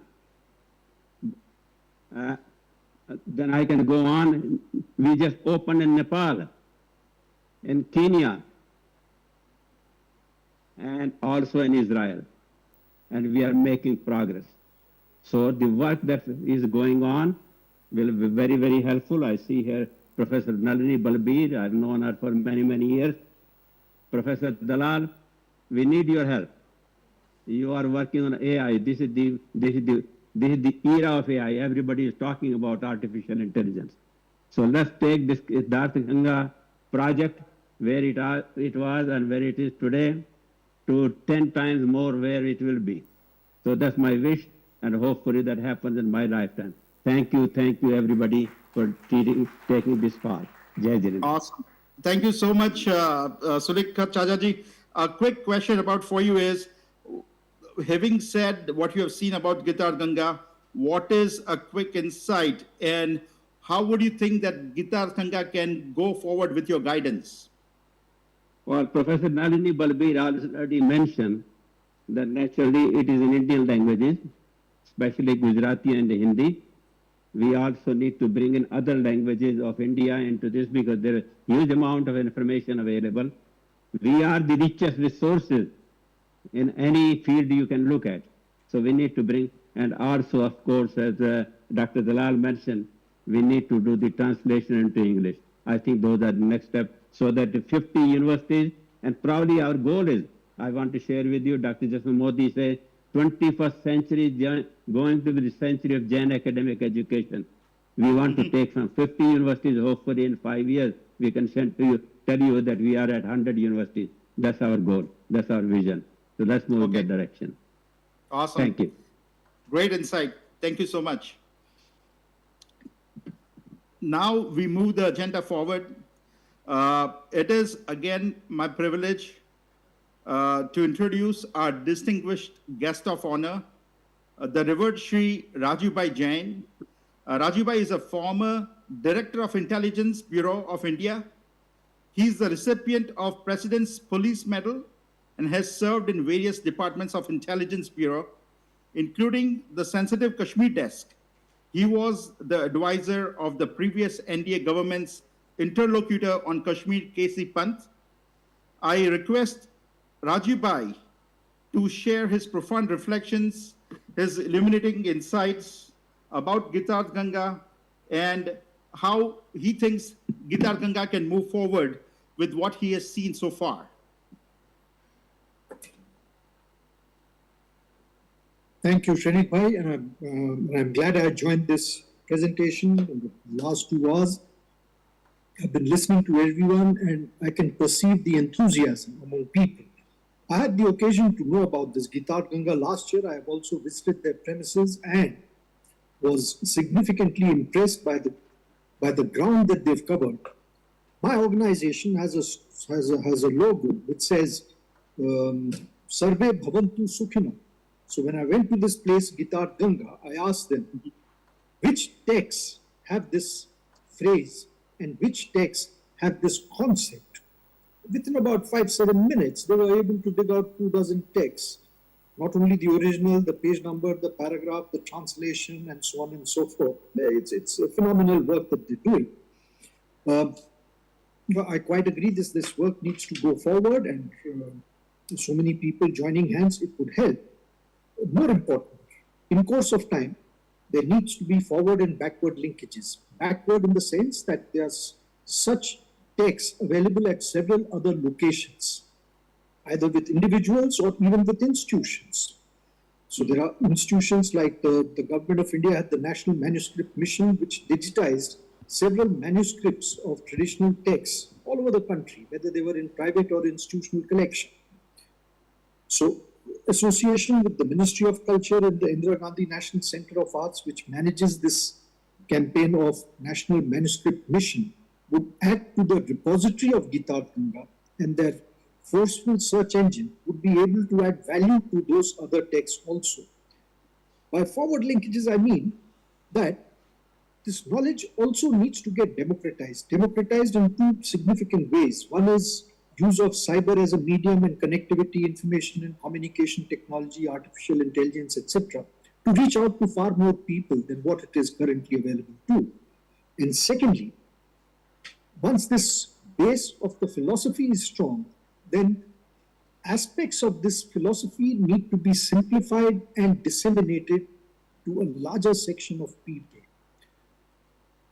Then I can go on. We just opened in Nepal, in Kenya, and also in Israel. And we are making progress. So the work that is going on will be very, very helpful. I see here Professor Nalini Balbir. I've known her for many, many years. Professor Dalal, we need your help. You are working on AI. This is the era of AI. Everybody is talking about artificial intelligence. So let's take this Gitarth Ganga project where it was and where it is today to 10 times more where it will be. So that's my wish, and hopefully that happens in my lifetime. Thank you everybody for taking this far. Jai Jinesh. Awesome. Thank you so much, Sulik Chajaji. A quick question for you is, having said what you have seen about Gitarth Ganga, what is a quick insight and how would you think that Gitarth Ganga can go forward with your guidance? Well, Professor Nalini Balbir already mentioned that naturally it is in Indian languages, especially Gujarati and Hindi. We also need to bring in other languages of India into this because there is a huge amount of information available. We are the richest resources in any field you can look at. So we need to bring, and also, of course, as Dr. Dalal mentioned, we need to do the translation into English. I think those are the next steps so that the 50 universities, and probably our goal is, I want to share with you, Dr. Jasmine Modi says, 21st century is going to be the century of Jain academic education. We want to take some 50 universities, hopefully in 5 years, we can tell you that we are at 100 universities. That's our goal. That's our vision. So let's move in that direction. Awesome. Thank you. Great insight. Thank you so much. Now we move the agenda forward. It is again my privilege to introduce our distinguished guest of honor, the Revered Shri Rajubai Jain. Rajubai is a former Director of Intelligence Bureau of India. He is the recipient of President's Police Medal and has served in various departments of Intelligence Bureau, including the Sensitive Kashmir Desk. He was the advisor of the previous NDA government's interlocutor on Kashmir, K.C. Pant. I request Rajubai to share his profound reflections, his illuminating insights about Gitarth Ganga and how he thinks Gitarth Ganga can move forward with what he has seen so far. Thank you, Shrenik Bhai, and I'm glad I joined this presentation in the last 2 hours. I've been listening to everyone and I can perceive the enthusiasm among people. I had the occasion to know about this Gitarth Ganga last year. I have also visited their premises and was significantly impressed by the ground that they've covered. My organization has a logo which says Sarve Bhavantu Sukhino. So when I went to this place, Gitarth Ganga, I asked them, which texts have this phrase and which texts have this concept? Within about 5-7 minutes, they were able to dig out 24 texts. Not only the original, the page number, the paragraph, the translation, and so on and so forth. It's a phenomenal work that they're doing. I quite agree this work needs to go forward, and so many people joining hands, it would help. More important, in course of time, there needs to be forward and backward linkages. Backward in the sense that there's such texts available at several other locations, either with individuals or even with institutions. So there are institutions like the Government of India had the National Manuscript Mission, which digitized several manuscripts of traditional texts all over the country, whether they were in private or institutional collection. So association with the Ministry of Culture and the Indira Gandhi National Center of Arts, which manages this campaign of National Manuscript Mission, would add to the repository of Gitarth Ganga, and their forceful search engine would be able to add value to those other texts also. By forward linkages, I mean that this knowledge also needs to get democratized in two significant ways. One is use of cyber as a medium and connectivity, information and communication technology, artificial intelligence, etc., to reach out to far more people than what it is currently available to. And secondly, once this base of the philosophy is strong, then aspects of this philosophy need to be simplified and disseminated to a larger section of people.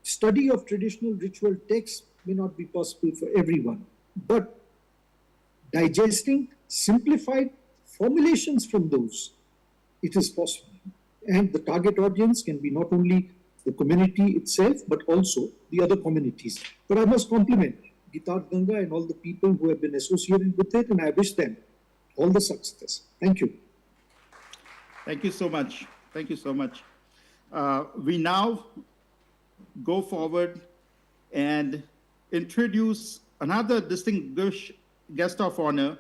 Study of traditional ritual texts may not be possible for everyone, but digesting simplified formulations from those, it is possible. And the target audience can be not only the community itself, but also the other communities. But I must compliment Gitarth Ganga and all the people who have been associated with it, and I wish them all the success. Thank you. Thank you so much. Thank you so much. We now go forward and introduce another distinguished guest of honor,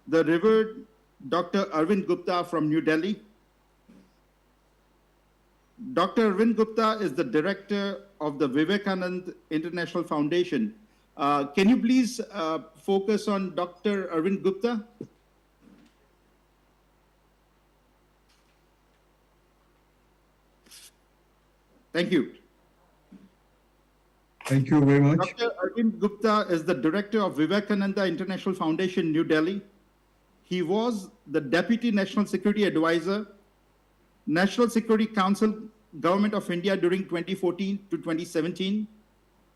the Revered Dr. Arvind Gupta from New Delhi. Dr. Arvind Gupta is the director of the Vivekananda International Foundation. Can you please focus on Dr. Arvind Gupta? Thank you. Thank you very much. Dr. Arvind Gupta is the director of Vivekananda International Foundation, New Delhi. He was the Deputy National Security Advisor, National Security Council, Government of India during 2014 to 2017.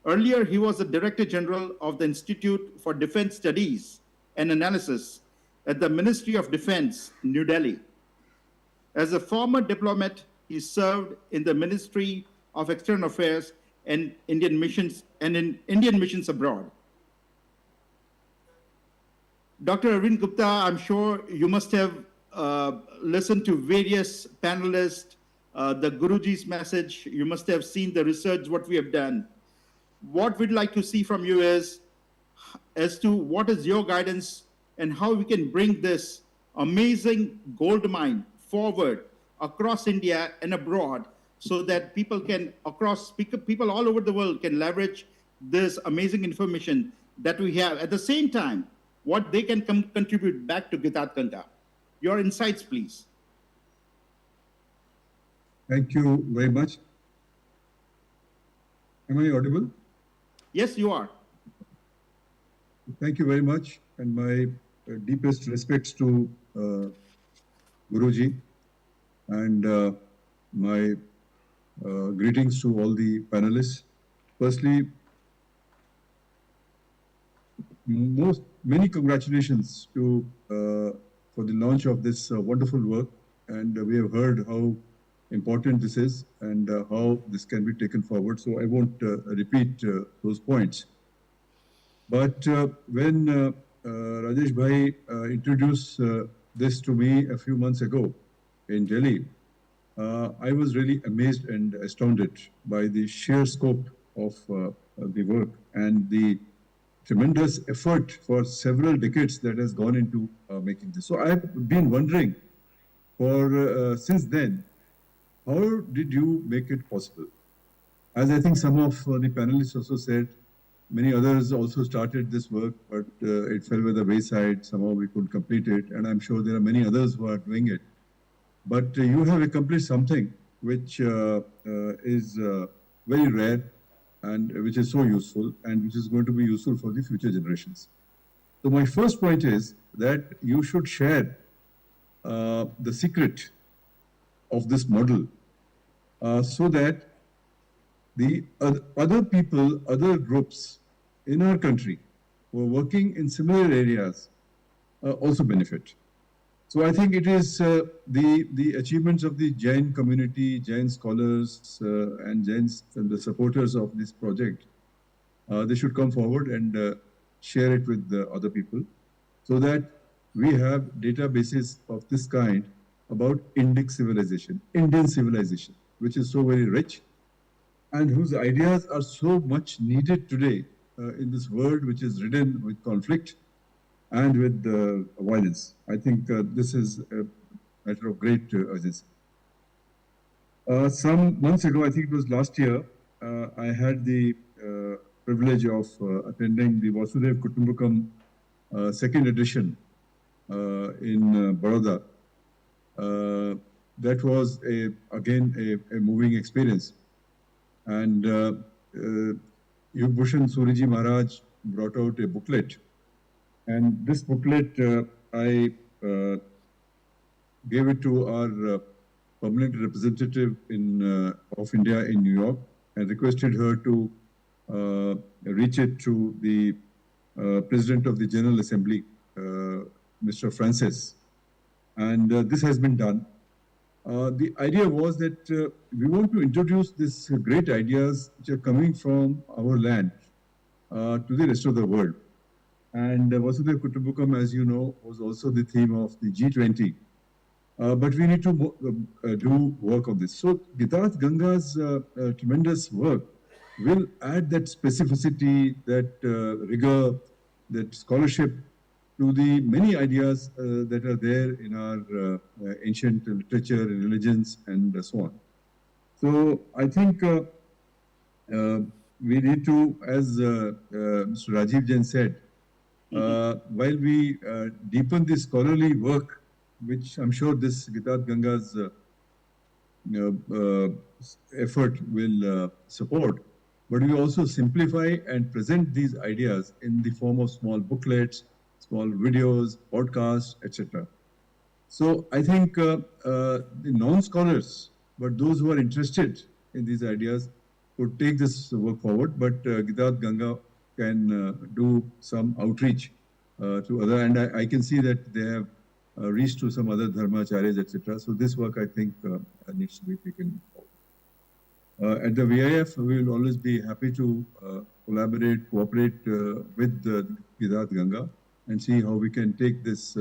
Earlier, he was the Director General of the Institute for Defense Studies and Analysis at the Ministry of Defense, New Delhi. As a former diplomat, he served in the Ministry of External Affairs and Indian missions abroad. Dr. Arvind Gupta, I'm sure you must have listened to various panelists, the Guruji's message. You must have seen the research, what we have done. What we'd like to see from you is as to what is your guidance and how we can bring this amazing gold mine forward across India and abroad, so that people all over the world can leverage this amazing information that we have. At the same time, what they can contribute back to Gitarth Ganga. Your insights, please. Thank you very much. Am I audible? Yes, you are. Thank you very much, and my deepest respects to Guruji, and my greetings to all the panelists. Firstly, many congratulations to for the launch of this wonderful work, and we have heard how important this is and how this can be taken forward. So I won't repeat those points. But when Rajesh Bhai introduced this to me a few months ago in Delhi, I was really amazed and astounded by the sheer scope of the work and the tremendous effort for several decades that has gone into making this. So I've been wondering since then, how did you make it possible? As I think some of the panelists also said, many others also started this work, but it fell by the wayside. Somehow we couldn't complete it. And I'm sure there are many others who are doing it. But you have accomplished something which is very rare and which is so useful and which is going to be useful for the future generations. So my first point is that you should share the secret of this model so that the other people, other groups in our country who are working in similar areas also benefit. So I think it is the achievements of the Jain community, Jain scholars and Jains and the supporters of this project. They should come forward and share it with the other people so that we have databases of this kind about Indic civilization, Indian civilization, which is so very rich and whose ideas are so much needed today in this world which is ridden with conflict and with violence. I think this is a matter of great urgency. Some months ago, I think it was last year, I had the privilege of attending the Vasudev Kutumbakam second edition in Baroda. That was again a moving experience. And Yugbhushan Suriji Maharaj brought out a booklet. And this booklet, I gave it to our permanent representative of India in New York and requested her to reach it to the President of the General Assembly, Mr. Francis. And this has been done. The idea was that we want to introduce these great ideas which are coming from our land to the rest of the world. And Vasudev Kutumbakam, as you know, was also the theme of the G20. But we need to do work on this. So Gitarth Ganga's tremendous work will add that specificity, that rigor, that scholarship to the many ideas that are there in our ancient literature, religions, and so on. So I think we need to, as Mr. Rajiv Jain said, while we deepen the scholarly work, which I'm sure this Gitarth Ganga's effort will support, but we also simplify and present these ideas in the form of small booklets, small videos, podcasts, etc. So I think the non-scholars, but those who are interested in these ideas, could take this work forward. But Gitarth Ganga can do some outreach to other, and I can see that they have reached to some other dharmacharyas, etc. So this work, I think, needs to be taken forward. At the VIF, we will always be happy to collaborate, cooperate with Gitarth Ganga and see how we can take this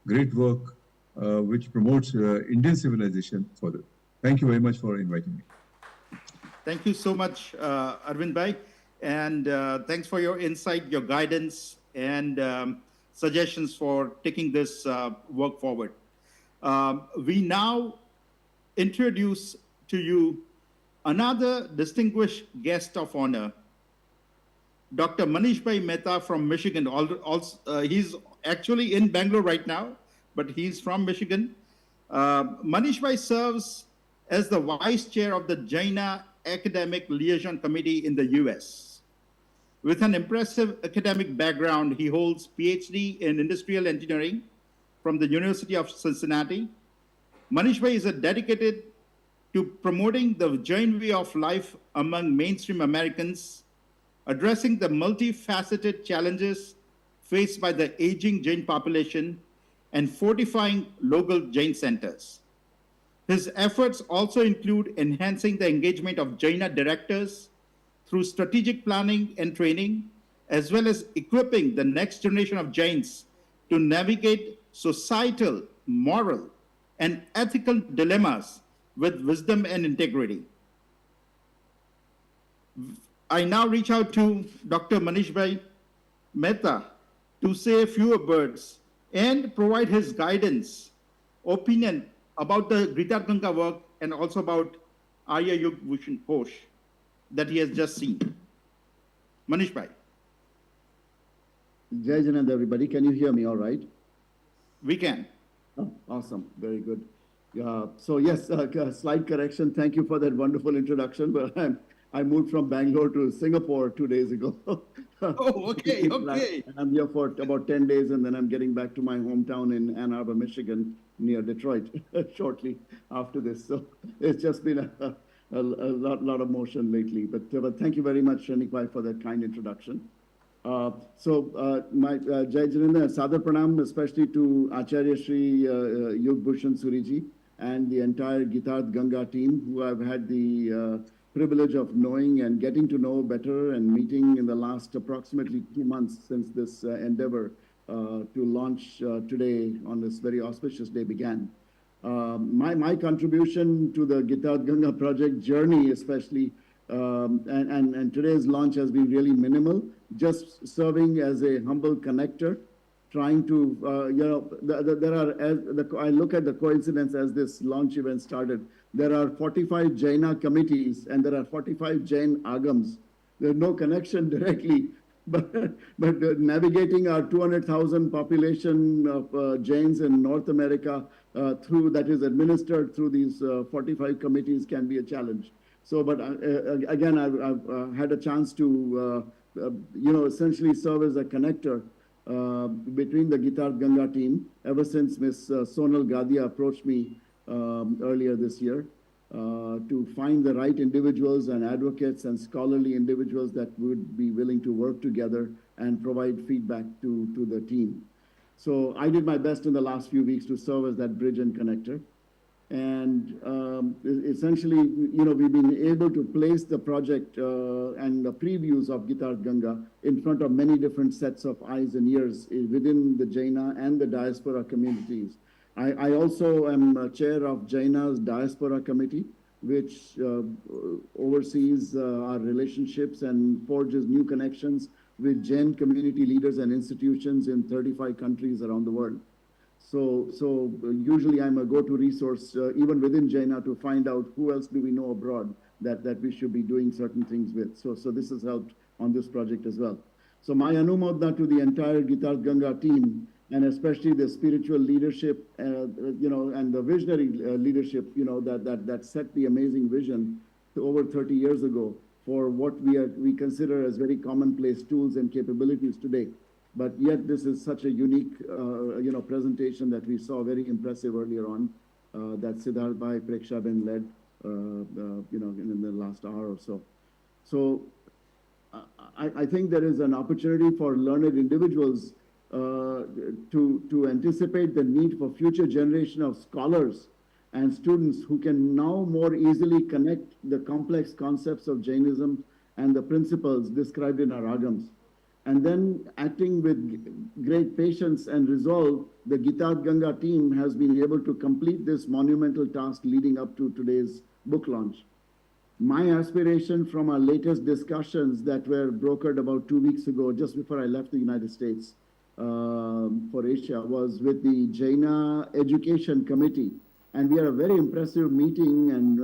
great work which promotes Indian civilization further. Thank you very much for inviting me. Thank you so much, Arvind Bhai. And thanks for your insight, your guidance, and suggestions for taking this work forward. We now introduce to you another distinguished guest of honor, Dr. Manish Bhai Mehta from Michigan. He's actually in Bangalore right now, but he's from Michigan. Manish Bhai serves as the vice chair of the Jaina Academic Liaison Committee in the US. With an impressive academic background, he holds PhD in Industrial Engineering from the University of Cincinnati. Manish Bhai is dedicated to promoting the Jain way of life among mainstream Americans, addressing the multifaceted challenges faced by the aging Jain population, and fortifying local Jain centers. His efforts also include enhancing the engagement of Jaina directors through strategic planning and training, as well as equipping the next generation of Jains to navigate societal, moral, and ethical dilemmas with wisdom and integrity. I now reach out to Dr. Manish Bhai Mehta to say a few words and provide his guidance, opinion about the Gitarth Ganga work and also about AryaYug Kosh that he has just seen. Manish Bhai. Jai Janand, everybody. Can you hear me all right? We can. Oh, awesome. Very good. So yes, slight correction. Thank you for that wonderful introduction. But I moved from Bangalore to Singapore 2 days ago. Oh, okay, okay. And I'm here for about 10 days, and then I'm getting back to my hometown in Ann Arbor, Michigan, near Detroit, shortly after this. So it's just been lot of motion lately. But thank you very much, Shrenik Bhai, for that kind introduction. My Jai Jinendra and Sadar Pranam, especially to Acharya Shri Yug Bhushan Suriji and the entire Gitarth Ganga team, who I've had the privilege of knowing and getting to know better and meeting in the last approximately 2 months since this endeavor to launch today on this very auspicious day began. My contribution to the Gitarth Ganga project journey, especially, and today's launch has been really minimal, just serving as a humble connector, trying to, I look at the coincidence as this launch event started. There are 45 Jaina committees and there are 45 Jain agams. There's no connection directly, but navigating our 200,000 population of Jains in North America through that is administered through these 45 committees can be a challenge. So, but again, I've had a chance to, essentially serve as a connector between the Gitarth Ganga team ever since Ms. Sonal Gadia approached me earlier this year to find the right individuals and advocates and scholarly individuals that would be willing to work together and provide feedback to the team. So I did my best in the last few weeks to serve as that bridge and connector. And essentially, we've been able to place the project and the previews of Gitarth Ganga in front of many different sets of eyes and ears within the Jaina and the diaspora communities. I also am chair of Jaina's Diaspora Committee, which oversees our relationships and forges new connections with Jain community leaders and institutions in 35 countries around the world. So usually I'm a go-to resource even within Jaina to find out who else do we know abroad that we should be doing certain things with. So this has helped on this project as well. So my anumodna to the entire Gitarth Ganga team, and especially the spiritual leadership, and the visionary leadership, that set the amazing vision over 30 years ago for what we consider as very commonplace tools and capabilities today. But yet this is such a unique, presentation that we saw very impressive earlier on that Siddharth Bhai, Preksha Ben led, in the last hour or so. So I think there is an opportunity for learned individuals to anticipate the need for future generation of scholars and students who can now more easily connect the complex concepts of Jainism and the principles described in our agams. And then acting with great patience and resolve, the Gitarth Ganga team has been able to complete this monumental task leading up to today's book launch. My aspiration from our latest discussions that were brokered about 2 weeks ago, just before I left the United States for Asia, was with the Jaina Education Committee. And we had a very impressive meeting, and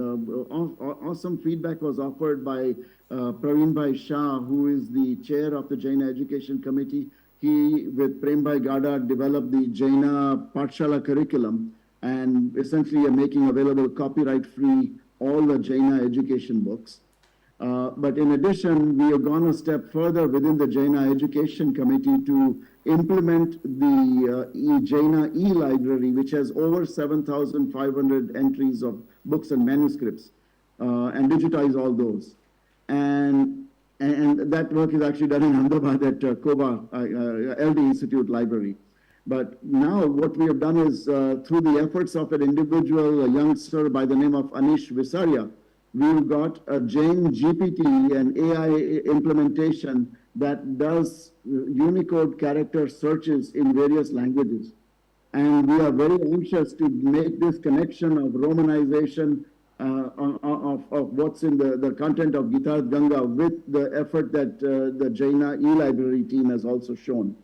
awesome feedback was offered by Praveen Bhai Shah, who is the chair of the Jaina Education Committee. He, with Prem Bhai Gada, developed the Jaina Pathshala curriculum and essentially are making available copyright-free all the Jaina education books. But in addition, we have gone a step further within the Jaina Education Committee to implement the Jaina e-library, which has over 7,500 entries of books and manuscripts, and digitize all those. And that work is actually done in Ahmedabad at Koba LD Institute Library. But now what we have done is, through the efforts of an individual, a youngster by the name of Anish Visaria, we've got a Jain GPT and AI implementation that does Unicode character searches in various languages. And we are very anxious to make this connection of Romanization of what's in the content of Gitarth Ganga with the effort that the Jaina e-library team has also shown.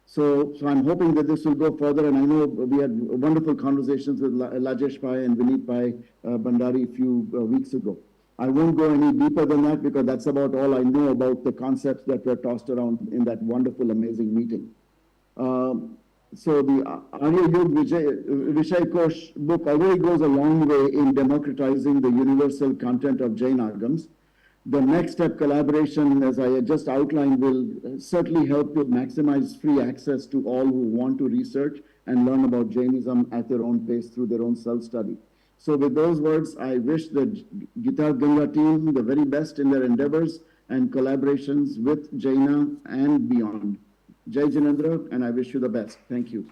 So I'm hoping that this will go further, and I know we had wonderful conversations with Lajesh Bhai and Vineet Bhai Bandari a few weeks ago. I won't go any deeper than that because that's about all I know about the concepts that were tossed around in that wonderful, amazing meeting. So the AryaYug Vishay Kosh book already goes a long way in democratizing the universal content of Jain agams. The next step collaboration, as I just outlined, will certainly help to maximize free access to all who want to research and learn about Jainism at their own pace through their own self-study. So with those words, I wish the Gitarth Ganga team the very best in their endeavors and collaborations with Jaina and beyond. Jai Jinendra, and I wish you the best. Thank you.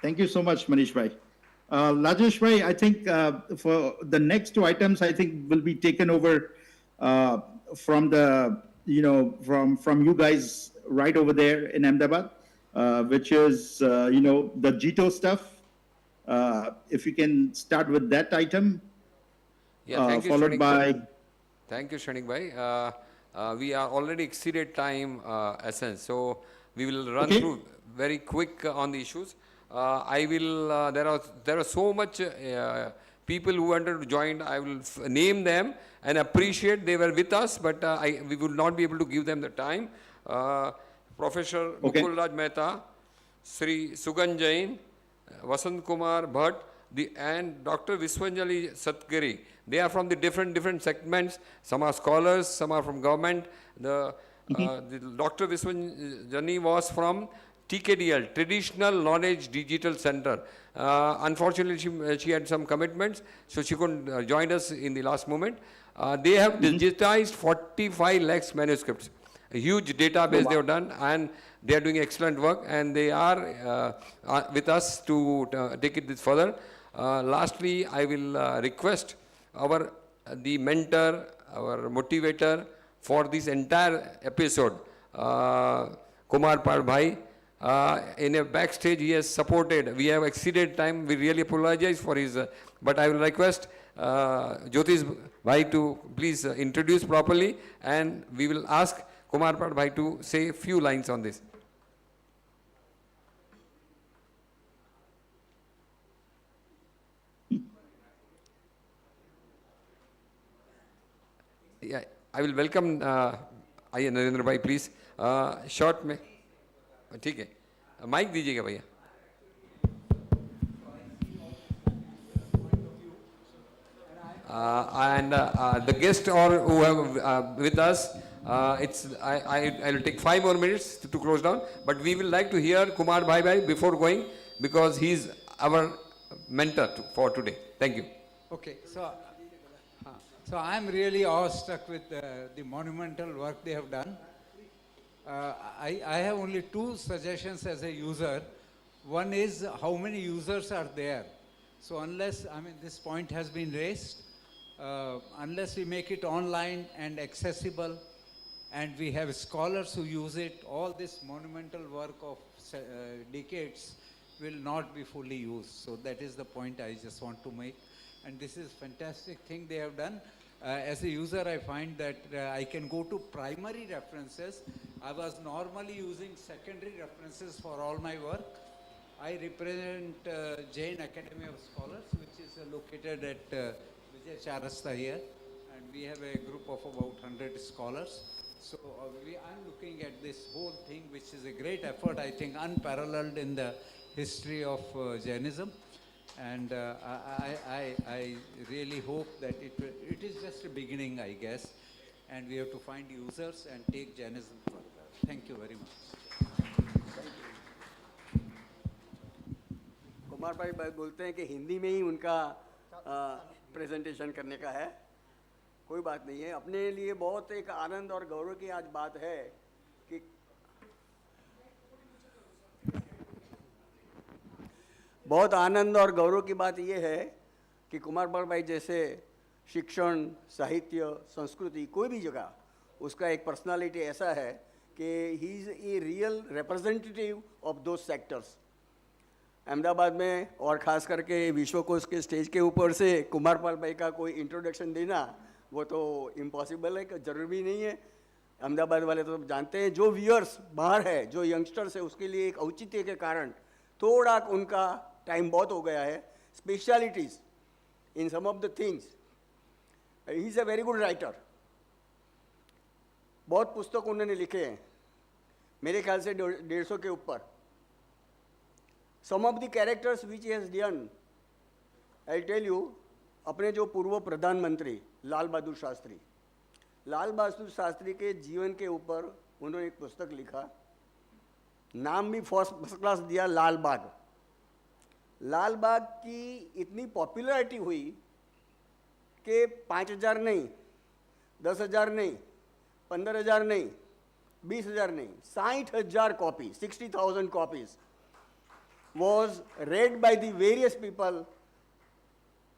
Thank you so much, Manish Bhai. Rajesh Bhai, I think for the next two items, I think will be taken over from the, from you guys right over there in Ahmedabad, which is, the GITO stuff. If you can start with that item, thank you, followed by... Thank you, Shanik Bhai. We are already exceeded time essence, so we will run through very quick on the issues. I will, there are so much people who wanted to join. I will name them and appreciate they were with us, but we will not be able to give them the time. Professor Mukul Raj Mehta, Sri Sugan Jain, Vasant Kumar Bhatt, and Dr. Viswanjali Satgiri. They are from the different segments. Some are scholars, some are from government. The Dr. Viswanjali was from TKDL, Traditional Knowledge Digital Center. Unfortunately, she had some commitments, so she couldn't join us in the last moment. They have digitized 45 lakhs manuscripts. A huge database they have done, and they are doing excellent work, and they are with us to take it this further. Lastly, I will request the mentor, our motivator for this entire episode, Kumar Pal Bhai. In a backstage, he has supported. We have exceeded time. We really apologize for his, but I will request Jyotish Bhai to please introduce properly, and we will ask Kumar Pal Bhai to say a few lines on this. Yeah, I will welcome Arya Narendra Bhai, please. Short में ठीक है, mic दीजिएगा भैया. And the guests who have with us, I will take 5 more minutes to close down, but we will like to hear Kumar Bhai before going, because he is our mentor for today. Thank you. Okay, so I'm really awestruck with the monumental work they have done. I have only 2 suggestions as a user. One is how many users are there. So unless, this point has been raised, unless we make it online and accessible, and we have scholars who use it, all this monumental work of decades will not be fully used. So that is the point I just want to make. And this is fantastic thing they have done. As a user, I find that I can go to primary references. I was normally using secondary references for all my work. I represent Jain Academy of Scholars, which is located at Vishay Charasta here. And we have a group of about 100 scholars. So I'm looking at this whole thing, which is a great effort, I think, unparalleled in the history of Jainism. And I really hope that it is just a beginning, I guess, and we have to find users and take Jainism further. Thank you very much. Kumar भाई बोलते हैं कि हिंदी में ही उनका presentation करने का है. कोई बात नहीं है. अपने लिए बहुत एक आनंद और गौरव की आज बात है कि बहुत आनंद और गौरव की बात यह है कि कुमार पाल भाई जैसे शिक्षण, साहित्य, संस्कृति, कोई भी जगह उसका एक पर्सनालिटी ऐसा है कि he is a real representative of दो सेक्टर्स. अहमदाबाद में और ख़ास करके विश्व कोश के स्टेज के ऊपर से कुमार पाल भाई का कोई इंट्रोडक्शन देना वो तो इम्पॉसिबल है, ज़रूरी भी नहीं है. अहमदाबाद वाले तो जानते हैं, जो व्यूअर्स बाहर है, जो यंगस्टर्स है, उसके लिए एक औचित्य के कारण थोड़ा उनका टाइम बहुत हो गया है. Specialities in some of the things. He is a very good writer. बहुत पुस्तक उन्होंने लिखे हैं, मेरे ख्याल से 150 के ऊपर. Some of the characters which he has done, I tell you, अपने जो पूर्व प्रधानमंत्री लाल बहादुर शास्त्री, लाल बहादुर शास्त्री के जीवन के ऊपर उन्होंने एक पुस्तक लिखा. नाम भी फर्स्ट क्लास दिया, लाल बाग. लाल बाग की इतनी पॉपुलैरिटी हुई कि 5,000 नहीं, 10,000 नहीं, 15,000 नहीं, 20,000 नहीं, 60,000 copy, 60,000 copies was read by the various people,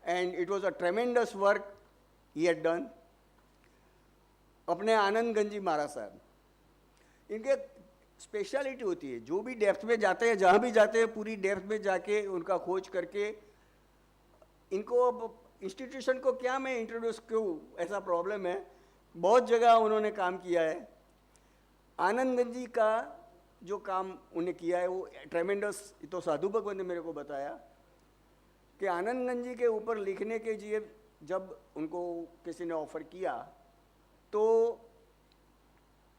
and it was a tremendous work he had done. अपने आनंद गंजी महाराज साहब, इनके स्पेशलिटी होती है, जो भी डेप्थ में जाते हैं, जहाँ भी जाते हैं, पूरी डेप्थ में जाके उनका खोज करके, इनको इंस्टीट्यूशन को क्या मैं इंट्रोड्यूस क्यों, ऐसा प्रॉब्लम है, बहुत जगह उन्होंने काम किया है। आनंद गंजी का जो काम उन्हें किया है वो ट्रेमेंडस, तो साधु भगवान ने मेरे को बताया कि आनंद गंजी के ऊपर लिखने के लिए जब उनको किसी ने ऑफर किया तो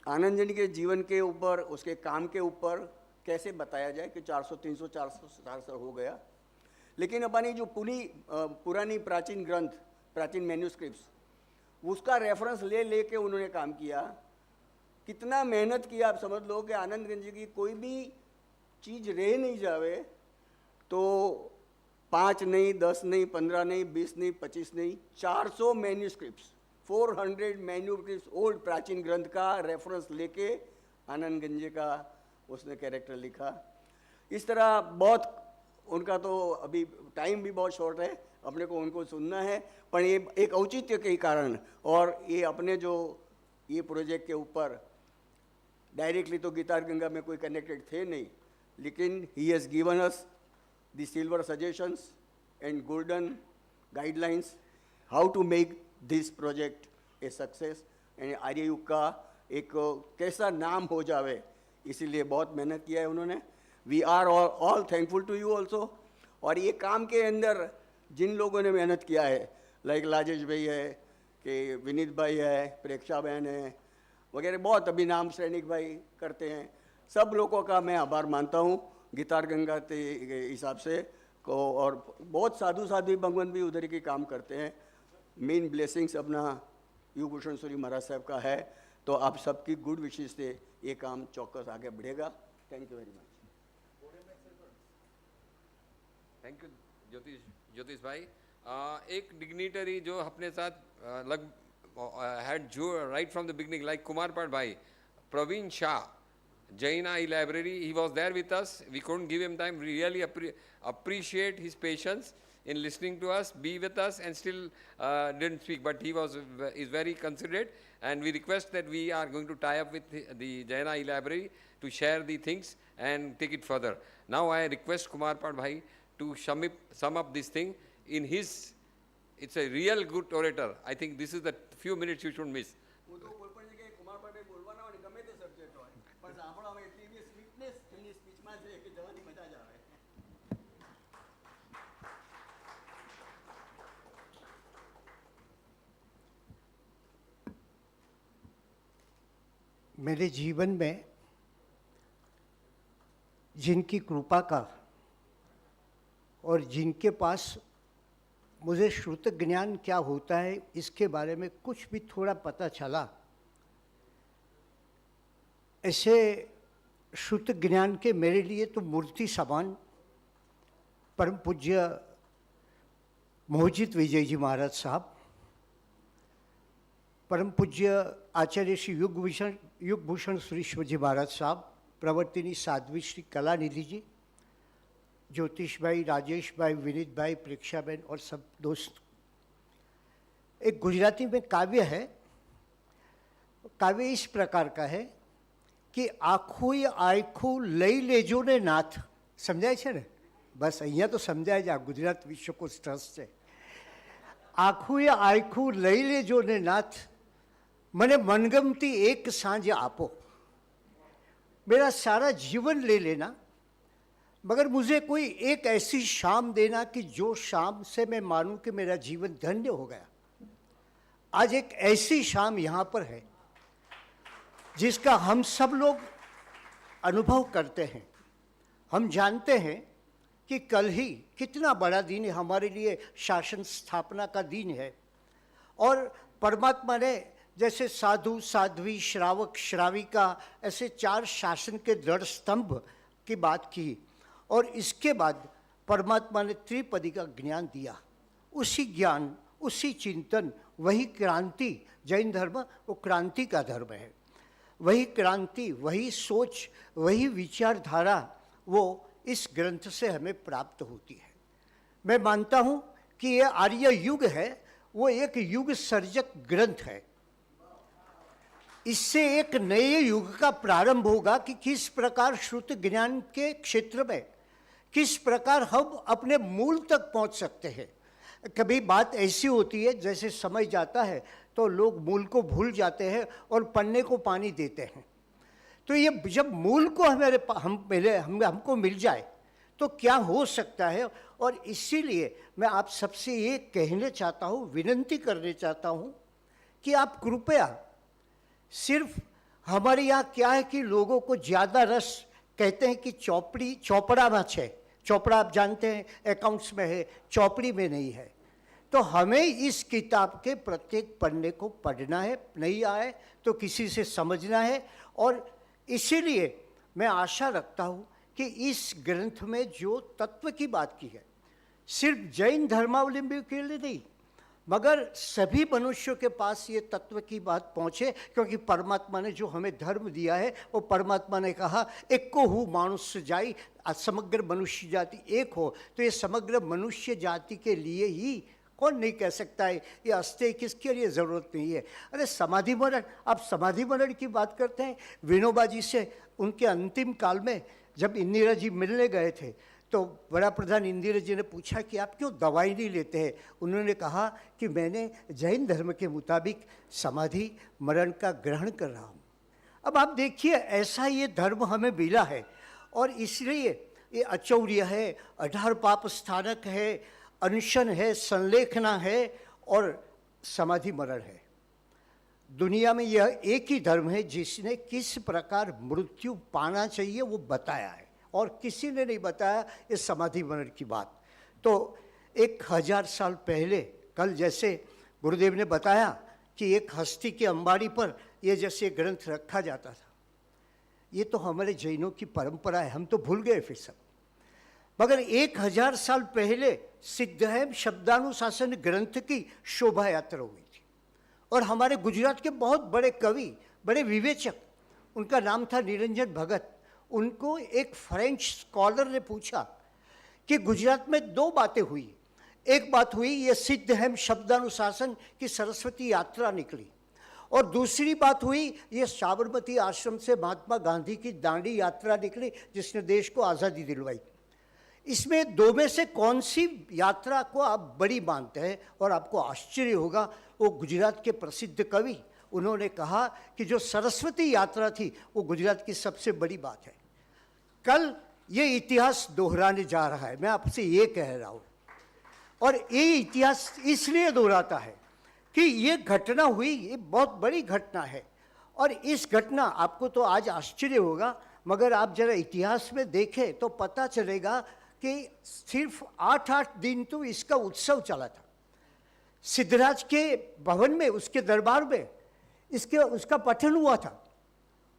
आनंद जी के जीवन के ऊपर, उसके काम के ऊपर कैसे बताया जाए कि 400, 300, 400 हो गया, लेकिन अपनी जो पुरानी प्राचीन ग्रंथ, प्राचीन मैन्यूस्क्रिप्ट्स, उसका रेफरेंस ले के उन्होंने काम किया। कितना मेहनत किया, आप समझ लो कि आनंद गंज की कोई भी चीज़ रह नहीं जावे तो 5 नहीं, 10 नहीं, 15 नहीं, 20 नहीं, 25 नहीं, 400 मैन्यूस्क्रिप्ट्स, 400 मैन्यूस्क्रिप्ट्स ओल्ड प्राचीन ग्रंथ का रेफरेंस लेके आनंद गंजे का उसने कैरेक्टर लिखा। इस तरह बहुत, उनका तो अभी टाइम भी बहुत शॉर्ट है, अपने को उनको सुनना है, पर ये एक औचित्य के कारण, और ये अपने जो ये प्रोजेक्ट के ऊपर डायरेक्टली तो गिटार गंगा में कोई कनेक्टेड थे नहीं, लेकिन he has given us the silver suggestions and golden guidelines how to make this project a success, and Aryayug का एक कैसा नाम हो जावे, इसीलिए बहुत मेहनत किया है उन्होंने। We are all thankful to you also. और ये काम के अंदर जिन लोगों ने मेहनत किया है, लाइक राजेश भाई है, कि विनीत भाई है, प्रेक्षा बहन है वगैरह, बहुत अभी नाम सैनिक भाई करते हैं, सब लोगों का मैं आभार मानता हूँ गिटार गंगा के हिसाब से को। और बहुत साधु भगवान भी उधर की काम करते हैं। मेन ब्लेसिंग्स अपना युग भूषण सूरी महाराज साहब का है, तो आप सबकी गुड विशेष से ये काम चौक्कस आगे बढ़ेगा। Thank you very much. Thank you ज्योतिष भाई। एक डिग्निटरी जो अपने साथ had right from the beginning, like Kumar Pat bhai, Praveen Shah, Jaina Library, he was there with us. We couldn't give him time. We really appreciate his patience in listening to us, be with us, and still didn't speak. But he is very considerate, and we request that we are going to tie up with the Jaina Library to share the things and take it further. Now I request Kumar Pat bhai to sum up this thing in his. It's a real good orator. I think this is the few minutes you should miss. मेरे जीवन में जिनकी कृपा का और जिनके पास मुझे श्रुत ज्ञान क्या होता है इसके बारे में कुछ भी थोड़ा पता चला, ऐसे श्रुत ज्ञान के मेरे लिए तो मूर्ति समान परम पूज्य मोहजित विजय जी महाराज साहब, परम पूज्य आचार्य श्री युग भूषण सुरेश्वर जी महाराज साहब, प्रवर्तिनी साध्वी श्री कलानिधि जी, ज्योतिष भाई, राजेश भाई, विनीत भाई, प्रेक्षा बहन और सब दोस्त। एक गुजराती में काव्य है, काव्य इस प्रकार का है कि आँखों आँखों लई लेजो ने नाथ, समझाय छे ने? बस अहियाँ तो समझाय जा, गुजरात विश्वकोश ट्रस्ट से। आँखों आँखों लई लेजो ने नाथ, मने मनगमती एक सांझ आपो। मेरा सारा जीवन ले लेना, मगर मुझे कोई एक ऐसी शाम देना कि जो शाम से मैं मानूं कि मेरा जीवन धन्य हो गया। आज एक ऐसी शाम यहाँ पर है जिसका हम सब लोग अनुभव करते हैं। हम जानते हैं कि कल ही कितना बड़ा दिन हमारे लिए शासन स्थापना का दिन है, और परमात्मा ने जैसे साधु, साध्वी, श्रावक, श्राविका ऐसे 4 शासन के दृढ़ स्तंभ की बात की, और इसके बाद परमात्मा ने त्रिपदी का ज्ञान दिया, उसी ज्ञान, उसी चिंतन, वही क्रांति, जैन धर्म वो क्रांति का धर्म है, वही क्रांति, वही सोच, वही विचारधारा वो इस ग्रंथ से हमें प्राप्त होती है। मैं मानता हूँ कि ये आर्य युग है, वो एक युग सर्जक ग्रंथ है। इससे एक नए युग का प्रारंभ होगा कि किस प्रकार श्रुत ज्ञान के क्षेत्र में किस प्रकार हम अपने मूल तक पहुंच सकते हैं। कभी बात ऐसी होती है, जैसे समय जाता है तो लोग मूल को भूल जाते हैं और पन्ने को पानी देते हैं। तो ये जब मूल को हमको मिल जाए तो क्या हो सकता है। और इसीलिए मैं आप सबसे ये कहने चाहता हूँ, विनंती करने चाहता हूँ कि आप कृपया, सिर्फ हमारे यहाँ क्या है कि लोगों को ज़्यादा रस, कहते हैं कि चौपड़ा में है, चौपड़ा आप जानते हैं अकाउंट्स में है, चौपड़ी में नहीं है। तो हमें इस किताब के प्रत्येक पन्ने को पढ़ना है, नहीं आए तो किसी से समझना है। और इसीलिए मैं आशा रखता हूँ कि इस ग्रंथ में जो तत्व की बात की है, सिर्फ जैन धर्मावलंबी के लिए नहीं, मगर सभी मनुष्यों के पास ये तत्व की बात पहुँचे, क्योंकि परमात्मा ने जो हमें धर्म दिया है, वो परमात्मा ने कहा एक को हूँ मानुष जाई, समग्र मनुष्य जाति एक हो। तो ये समग्र मनुष्य जाति के लिए ही, कौन नहीं कह सकता है, ये अस्ते किसके लिए ज़रूरत नहीं है। अरे समाधि मरण, आप समाधि मरण की बात करते हैं। विनोबा जी से उनके अंतिम काल में जब इंदिरा जी मिलने गए थे तो बड़ा प्रधान इंदिरा जी ने पूछा कि आप क्यों दवाई नहीं लेते हैं। उन्होंने कहा कि मैंने जैन धर्म के मुताबिक समाधि मरण का ग्रहण कर रहा हूँ। अब आप देखिए, ऐसा ये धर्म हमें मिला है और इसलिए ये अचौर्य है, 18 पाप स्थानक है, अनशन है, संलेखना है और समाधि मरण है। दुनिया में यह एक ही धर्म है जिसने किस प्रकार मृत्यु पाना चाहिए वो बताया है, और किसी ने नहीं बताया इस समाधि मरण की बात। तो 1000 साल पहले, कल जैसे गुरुदेव ने बताया कि एक हस्ती के अंबारी पर ये जैसे ग्रंथ रखा जाता था, ये तो हमारे जैनों की परंपरा है, हम तो भूल गए फिर सब। मगर 1000 साल पहले सिद्धहैम शब्दानुशासन ग्रंथ की शोभा यात्रा हुई थी, और हमारे गुजरात के बहुत बड़े कवि, बड़े विवेचक, उनका नाम था निरंजन भगत, उनको एक फ्रेंच स्कॉलर ने पूछा कि गुजरात में 2 बातें हुई। एक बात हुई, ये सिद्धहैम शब्दानुशासन की सरस्वती यात्रा निकली, और दूसरी बात हुई, ये साबरमती आश्रम से महात्मा गांधी की दांडी यात्रा निकली जिसने देश को आज़ादी दिलवाई। इसमें 2 में से कौन सी यात्रा को आप बड़ी मानते हैं? और आपको आश्चर्य होगा, वो गुजरात के प्रसिद्ध कवि, उन्होंने कहा कि जो सरस्वती यात्रा थी वो गुजरात की सबसे बड़ी बात है। कल ये इतिहास दोहराने जा रहा है, मैं आपसे ये कह रहा हूँ, और ये इतिहास इसलिए दोहराता है कि ये घटना हुई, ये बहुत बड़ी घटना है। और इस घटना, आपको तो आज आश्चर्य होगा, मगर आप जरा इतिहास में देखें तो पता चलेगा कि सिर्फ 8 दिन तो इसका उत्सव चला था। सिद्धराज के भवन में, उसके दरबार में उसका पठन हुआ था।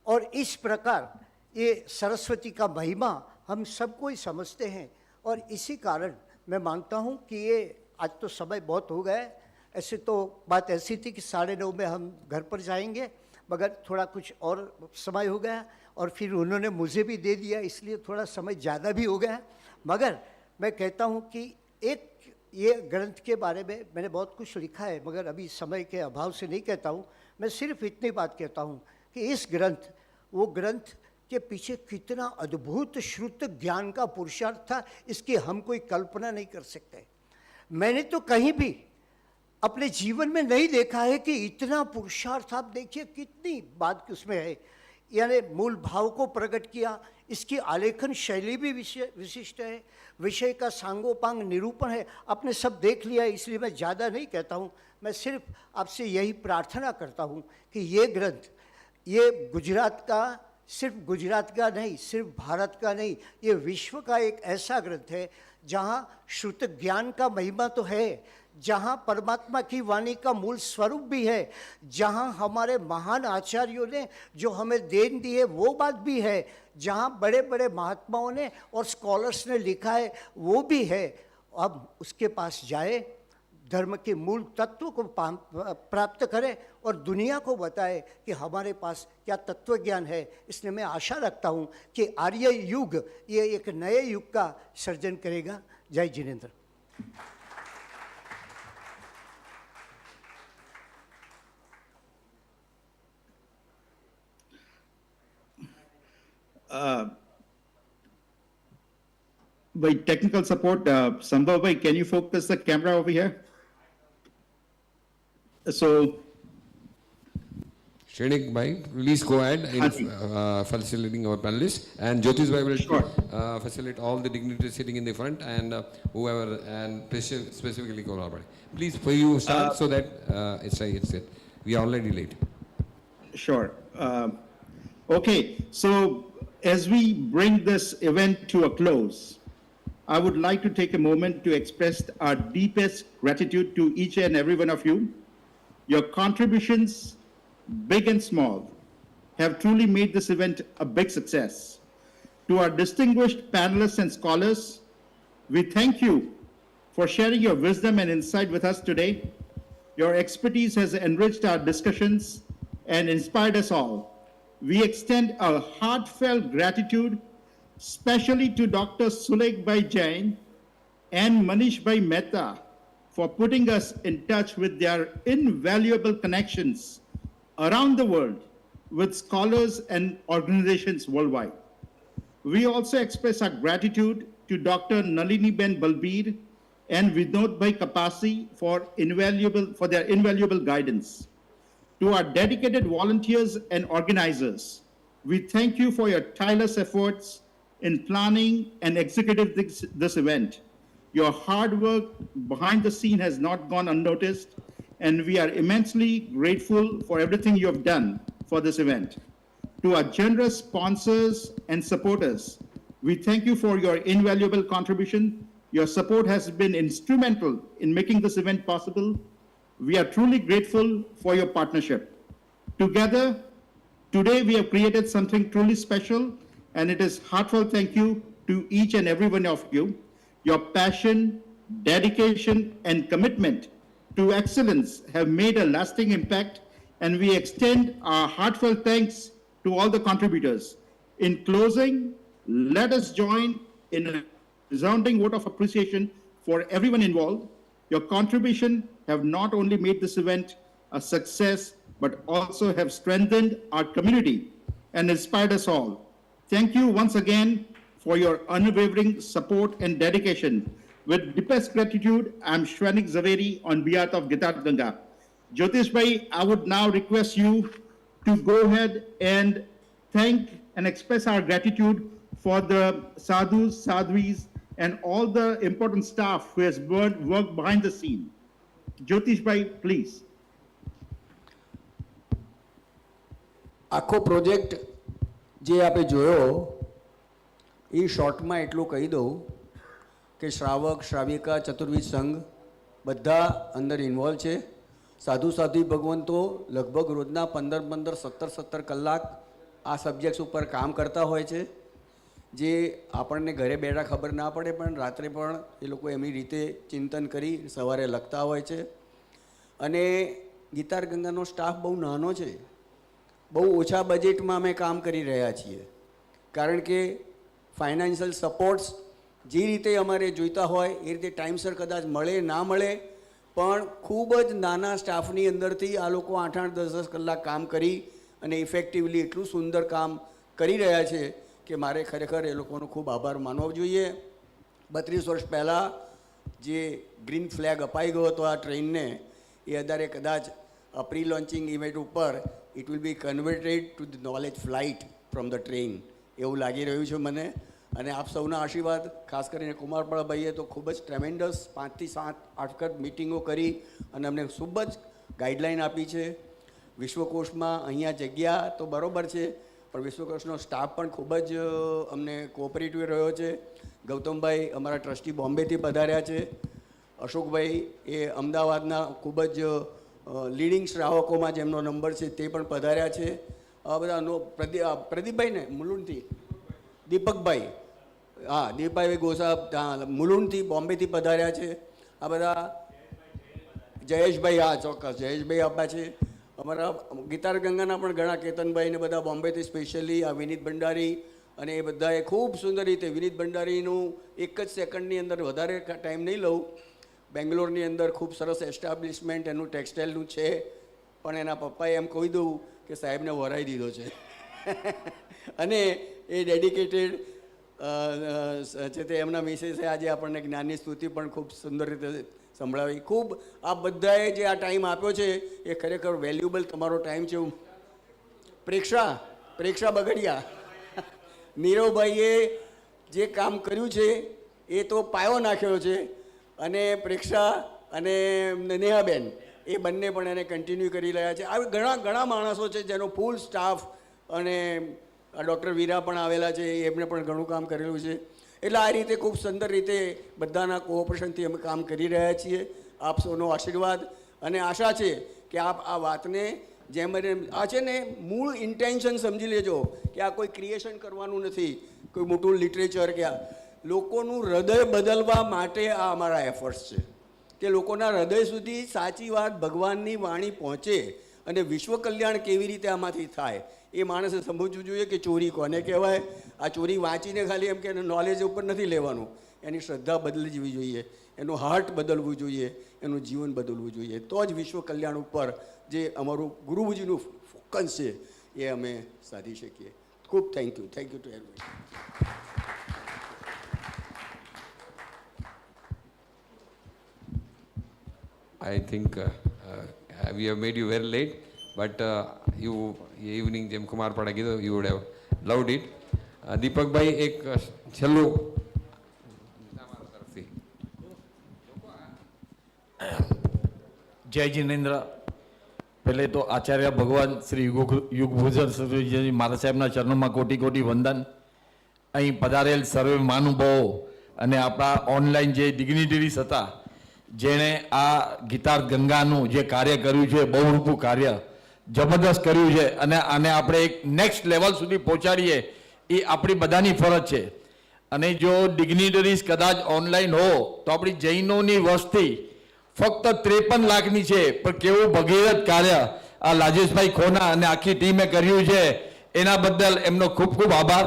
और इस प्रकार ये सरस्वती का महिमा हम सबको ही समझते हैं, और इसी कारण मैं मानता हूँ कि ये आज तो समय बहुत हो गया है। ऐसे तो बात ऐसी थी कि 9:30 में हम घर पर जाएंगे, मगर थोड़ा कुछ और समय हो गया, और फिर उन्होंने मुझे भी दे दिया, इसलिए थोड़ा समय ज़्यादा भी हो गया। मगर मैं कहता हूँ कि एक ये ग्रंथ के बारे में मैंने बहुत कुछ लिखा है, मगर अभी समय के अभाव से नहीं कहता हूँ। मैं सिर्फ इतनी बात कहता हूँ कि इस ग्रंथ, वो ग्रंथ के पीछे कितना अद्भुत श्रुत ज्ञान का पुरुषार्थ था, इसकी हम कोई कल्पना नहीं कर सकते। मैंने तो कहीं भी अपने जीवन में नहीं देखा है कि इतना पुरुषार्थ। आप देखिए कितनी बात उसमें है, यानी मूल भाव को प्रकट किया, इसकी आलेखन शैली भी विशिष्ट है, विषय का सांगोपांग निरूपण है। आपने सब देख लिया है, इसलिए मैं ज़्यादा नहीं कहता हूँ। मैं सिर्फ आपसे यही प्रार्थना करता हूँ कि ये ग्रंथ, ये गुजरात का, सिर्फ गुजरात का नहीं, सिर्फ भारत का नहीं, ये विश्व का एक ऐसा ग्रंथ है जहाँ श्रुत ज्ञान का महिमा तो है, जहाँ परमात्मा की वाणी का मूल स्वरूप भी है, जहाँ हमारे महान आचार्यों ने जो हमें देन दी है वो बात भी है, जहाँ बड़े बड़े महात्माओं ने और स्कॉलर्स ने लिखा है वो भी है। अब उसके पास जाए, धर्म के मूल तत्व को प्राप्त करें और दुनिया को बताए कि हमारे पास क्या तत्व ज्ञान है। इसलिए मैं आशा रखता हूँ कि आर्य युग ये एक नए युग का सर्जन करेगा। जय Jinendra. By technical support, Sambhav bhai, can you focus the camera over here? So, Shrenik bhai, please go ahead in facilitating our panelists, and Jyotish bhai will facilitate all the dignitaries sitting in the front, and whoever, and specifically Kolar bhai. Please, for you start so that it's it. We are already late. Sure. Okay, so as we bring this event to a close, I would like to take a moment to express our deepest gratitude to each and every one of you. Your contributions, big and small, have truly made this event a big success. To our distinguished panelists and scholars, we thank you for sharing your wisdom and insight with us today. Your expertise has enriched our discussions and inspired us all. We extend our heartfelt gratitude, especially to Dr. Sulek Bhai Jain and Manish Bhai Mehta, for putting us in touch with their invaluable connections around the world with scholars and organizations worldwide. We also express our gratitude to Dr. Nalini Ben Balbir and Vinod Bhai Kapasi for their invaluable guidance. To our dedicated volunteers and organizers, we thank you for your tireless efforts in planning and executing this event. Your hard work behind the scene has not gone unnoticed, and we are immensely grateful for everything you have done for this event. To our generous sponsors and supporters, we thank you for your invaluable contribution. Your support has been instrumental in making this event possible. We are truly grateful for your partnership. Together, today we have created something truly special, and it is heartfelt thank you to each and every one of you. Your passion, dedication, and commitment to excellence have made a lasting impact, and we extend our heartfelt thanks to all the contributors. In closing, let us join in a resounding vote of appreciation for everyone involved. Your contribution have not only made this event a success, but also have strengthened our community and inspired us all. Thank you once again for your unwavering support and dedication. With deepest gratitude, I am Shrenik Zaveri on behalf of Gitarth Ganga. Jyotish Bhai, I would now request you to go ahead and thank and express our gratitude for the sadhus, sadhvis, and all the important staff who has worked behind the scene. Jyotish Bhai, please. આખો project જે આપણે જોયો એ શોર્ટમાં એટલું કહી દઉં કે શ્રાવક શ્રાવિકા ચતુર્વિધ સંઘ બધા અંદર ઇન્વોલ્વ છે. સાધુ સાધ્વી ભગવંતો લગભગ રોજના 15-15, 17-17 કલાક આ સબ્જેક્ટ્સ ઉપર કામ કરતા હોય છે, જે આપણને ઘરે બેઠા ખબર ના પડે, પણ રાત્રે પણ એ લોકો એમની રીતે ચિંતન કરી સવારે લખતા હોય છે. અને ગીતાર ગંગાનો સ્ટાફ બહુ નાનો છે, બહુ ઓછા બજેટમાં અમે કામ કરી રહ્યા છીએ, કારણ કે ફાઇનાન્શિયલ સપોર્ટ્સ જે રીતે અમારે જોઈતા હોય એ રીતે ટાઈમસર કદાચ મળે ના મળે, પણ ખૂબ જ નાના સ્ટાફની અંદરથી આ લોકો 8-8, 10-10 કલાક કામ કરી અને ઇફેક્ટિવલી એટલું સુંદર કામ કરી રહ્યા છે કે મારે ખરેખર એ લોકોનો ખૂબ આભાર માનવો જોઈએ. 32 વર્ષ પહેલાં જે ગ્રીન ફ્લેગ અપાઈ ગયો હતો આ ટ્રેનને, એ અત્યારે કદાચ પ્રી લોન્ચિંગ ઇવેન્ટ ઉપર it will be converted to the knowledge flight from the train, એવું લાગી રહ્યું છે મને. અને આપ સૌના આશીર્વાદ, ખાસ કરીને કુમારપાળ ભાઈએ તો ખૂબ જ ટ્રેમેન્ડસ 5 થી 7 વખત મિટિંગો કરી અને અમને ખૂબ જ ગાઈડલાઈન આપી છે. વિશ્વકોશમાં અહીંયા જગ્યા તો બરાબર છે, પણ વિશ્વકોશનો સ્ટાફ પણ ખૂબ જ અમને કોઓપરેટિવ રહ્યો છે. ગૌતમભાઈ અમારા ટ્રસ્ટી બોમ્બેથી પધાર્યા છે, અશોકભાઈ એ અમદાવાદના ખૂબ જ લીડિંગ શ્રાવકોમાં જેમનો નંબર છે તે પણ પધાર્યા છે. આ બધા પ્રદીપભાઈ ને મુલુંડથી, દીપકભાઈ, હા દીપકભાઈ ગોસા મુલુંડથી બોમ્બેથી પધાર્યા છે. આ બધા જયેશભાઈ, હા ચોક્કસ જયેશભાઈ આપ્યા છે. અમારા ગીતાર ગંગાના પણ ઘણા કેતનભાઈ ને બધા બોમ્બેથી સ્પેશિયલી, આ વિનીત ભંડારી અને એ બધાએ ખૂબ સુંદર રીતે, વિનીત ભંડારીનું એક જ સેકન્ડની અંદર વધારે ટાઈમ નહીં લઉં, બેંગ્લોરની અંદર ખૂબ સરસ એસ્ટાબ્લિશમેન્ટ એનું ટેક્સટાઇલનું છે, પણ એના પપ્પાએ એમ કહી દઉં કે સાહેબને વરાઈ દીધો છે અને એ ડેડિકેટેડ છે તે એમના મિસેસે આજે આપણને જ્ઞાનની સ્તુતિ પણ ખૂબ સુંદર રીતે સંભળાવી. ખૂબ આ બધાએ જે આ ટાઈમ આપ્યો છે એ ખરેખર વેલ્યુબલ તમારો ટાઈમ છે. પ્રેક્ષા બગડિયા, નીરવભાઈએ જે કામ કર્યું છે એ તો પાયો નાખ્યો છે, અને પ્રેક્ષા અને નેહાબેન એ બંને પણ એને કન્ટિન્યુ કરી રહ્યા છે. આવી ઘણા માણસો છે જેનો ફૂલ સ્ટાફ, અને ડૉક્ટર વીરા પણ આવેલા છે, એમણે પણ ઘણું કામ કરેલું છે. એટલે આ રીતે ખૂબ સુંદર રીતે બધાના કોઓપરેશનથી અમે કામ કરી રહ્યા છીએ. આપ સૌનો આશીર્વાદ અને આશા છે કે આપ આ વાતને જેમ આ છે ને મૂળ ઇન્ટેન્શન સમજી લેજો કે આ કોઈ ક્રિએશન કરવાનું નથી, કોઈ મોટું લિટરેચર કે લોકોનું હૃદય બદલવા માટે આ અમારા એફર્ટ્સ છે કે લોકોના હૃદય સુધી સાચી વાત, ભગવાનની વાણી પહોંચે અને વિશ્વ કલ્યાણ કેવી રીતે આમાંથી થાય એ માણસે સમજવું જોઈએ કે ચોરી કોને કહેવાય. આ ચોરી વાંચીને ખાલી એમ કે નોલેજ ઉપર નથી લેવાનું, એની શ્રદ્ધા બદલી જવી જોઈએ, એનું હાર્ટ બદલવું જોઈએ, એનું જીવન બદલવું જોઈએ. તો જ વિશ્વ કલ્યાણ ઉપર જે અમારું ગુરુજીનું ફોકસ છે એ અમે સાધી શકીએ. ખૂબ thank you two everybody. I think we have made you very late, but you evening જેમ કુમાર પાડા કીધું, you would have loved it. દીપકભાઈ એક છેલ્લું તરફથી. જય જિનેન્દ્ર. પહેલે તો આચાર્ય ભગવાન શ્રી યુગભૂષણ સુરીજી મારા સાહેબના ચરણોમાં કોટી કોટી વંદન. અહીં પધારેલ સર્વે મહાનુભાવો અને આપણા ઓનલાઈન જે ડિગ્નિટરીઝ હતા જેણે આ ગીતાર્થ ગંગાનું જે કાર્ય કર્યું છે, બહુરૂપું કાર્ય જબરદસ્ત કર્યું છે, અને આને આપણે એક નેક્સ્ટ લેવલ સુધી પહોંચાડીએ એ આપણી બધાની ફરજ છે. અને જો ડિગ્નિટરીઝ કદાચ ઓનલાઈન હો તો આપણી જૈનોની વસ્તી ફક્ત 53 લાખની છે, પણ કેવું ભગીરથ કાર્ય આ રાજેશભાઈ ખોના અને આખી ટીમે કર્યું છે, એના બદલ એમનો ખૂબ ખૂબ આભાર.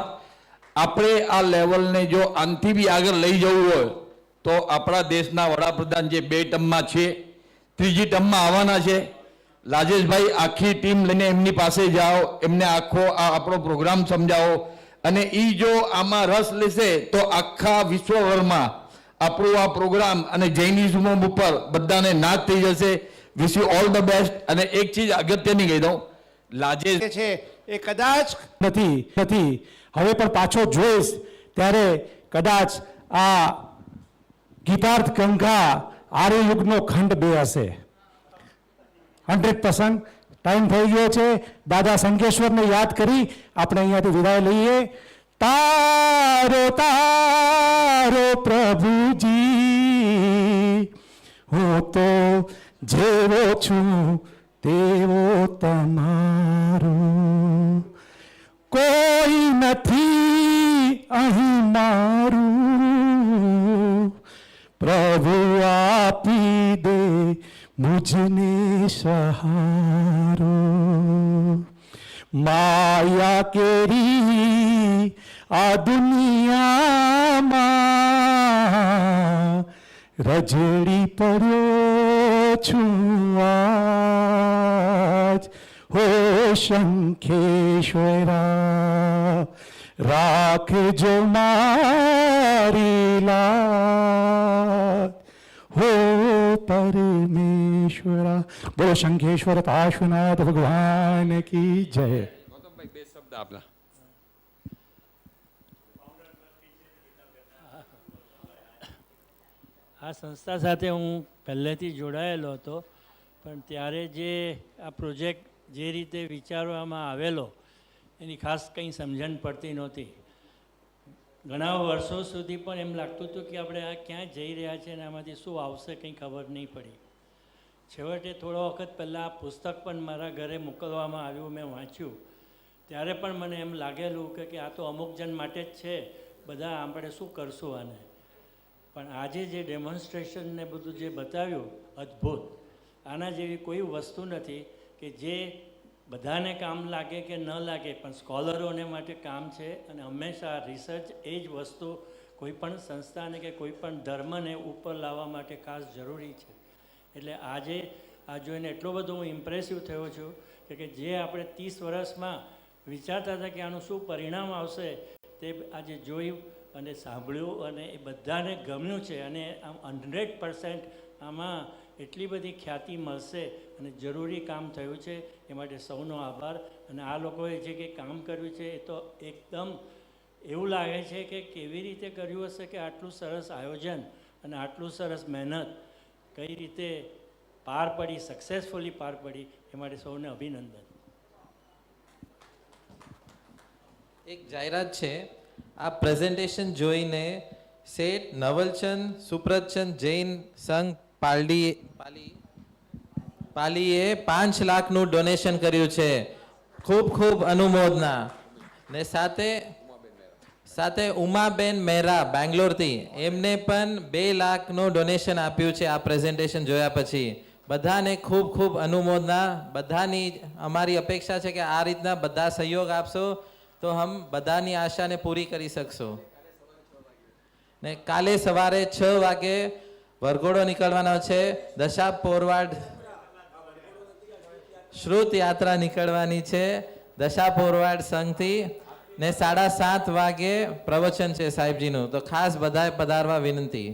આપણે આ લેવલને જો આનથી બી આગળ લઈ જવું હોય તો આપણા દેશના વડાપ્રધાન જે 2 ટર્મમાં છે, 3જી ટર્મમાં આવવાના છે, રાજેશભાઈ આખી ટીમ લઈને એમની પાસે જાઓ, એમને આખો આ આપણો પ્રોગ્રામ સમજાવો, અને એ જો આમાં રસ લેશે તો આખા વિશ્વભરમાં આપણું આ પ્રોગ્રામ અને જૈનિઝમ ઉપર બધાને નાદ થઈ જશે. Wish you all the best. અને એક ચીજ અગત્યની કહી દઉં, રાજેશ છે એ કદાચ નથી હવે પણ પાછો જોઈશ ત્યારે કદાચ આ ગીતાર્થ ગંગા આર્યયુગનો ખંડ 2 હશે. 100% ટાઈમ થઈ ગયો છે. દાદા સંકેશ્વરને યાદ કરી આપણે અહીંયાથી વિદાય લઈએ. તારો તારો પ્રભુજી, હું તો જેવો છું તેવો તમારો, કોઈ નથી અહીં મારું, પ્રભુ આપી દે મુझने સહારો. માયા કેરી આ દુનિયામાં રજડી પડ્યો છું આજ. હો શંખેશ્વરા, રાખજો મારી લાજ. હો પરમેશ્વરા. બોલો શંખેશ્વર પાર્શ્વનાથ ભગવાન કી જય. ગૌતમભાઈ 2 શબ્દ આપના. આ સંસ્થા સાથે હું પહેલેથી જોડાયેલો હતો, પણ ત્યારે જે આ પ્રોજેક્ટ જે રીતે વિચારવામાં આવેલો એની ખાસ કંઈ સમજણ પડતી નહોતી. ઘણા વર્ષો સુધી પણ એમ લાગતું હતું કે આપણે આ ક્યાં જઈ રહ્યા છીએ અને આમાંથી શું આવશે કંઈ ખબર નહીં પડી. છેવટે થોડો વખત પહેલાં આ પુસ્તક પણ મારા ઘરે મોકલવામાં આવ્યું, મેં વાંચ્યું. ત્યારે પણ મને એમ લાગેલું કે આ તો અમુક જણ માટે જ છે, બધા આપણે શું કરશું આને. પણ આજે જે ડેમોન્સ્ટ્રેશન ને બધું જે બતાવ્યું, અદ્ભુત. આના જેવી કોઈ વસ્તુ નથી કે જે બધાને કામ લાગે કે ન લાગે, પણ સ્કોલરોને માટે કામ છે. અને હંમેશા રિસર્ચ એ જ વસ્તુ કોઈ પણ સંસ્થાને કે કોઈ પણ ધર્મને ઉપર લાવવા માટે ખાસ જરૂરી છે. એટલે આજે આ જોઈને એટલો બધો હું ઇમ્પ્રેસિવ થયો છું કે જે આપણે 30 વર્ષમાં વિચારતા હતા કે આનું શું પરિણામ આવશે, તે આજે જોયું અને સાંભળ્યું અને એ બધાને ગમ્યું છે. અને આમ 100% આમાં એટલી બધી ખ્યાતિ મળશે અને જરૂરી કામ થયું છે. એ માટે સૌનો આભાર. અને આ લોકોએ જે કંઈ કામ કર્યું છે એ તો એકદમ એવું લાગે છે કે કેવી રીતે કર્યું હશે કે આટલું સરસ આયોજન અને આટલું સરસ મહેનત કઈ રીતે પાર પડી, સક્સેસફુલી પાર પડી. એ માટે સૌને અભિનંદન. એક જાહેરાત છે, આ પ્રેઝન્ટેશન જોઈને શેઠ નવલચંદ સુપ્રતચંદ જૈન સંઘ પાલીએ 5 લાખનું ડોનેશન કર્યું છે. ખૂબ ખૂબ અનુમોદના. ને સાથે ઉમાબેન મહેરા બેંગ્લોરથી, એમને પણ 2 લાખનું ડોનેશન આપ્યું છે આ પ્રેઝન્ટેશન જોયા પછી. બધાને ખૂબ ખૂબ અનુમોદના. બધાની અમારી અપેક્ષા છે કે આ રીતના બધા સહયોગ આપશો તો હમ બધાની આશાને પૂરી કરી શકશો. ને કાલે સવારે 6 વાગે વરઘોડો નીકળવાનો છે. દશા પોરવાડ શ્રુત યાત્રા નીકળવાની છે દશા પોરવાડ સંઘથી. ને 7:30 વાગે પ્રવચન છે સાહેબજીનું. તો ખાસ બધાએ પધારવા વિનંતી.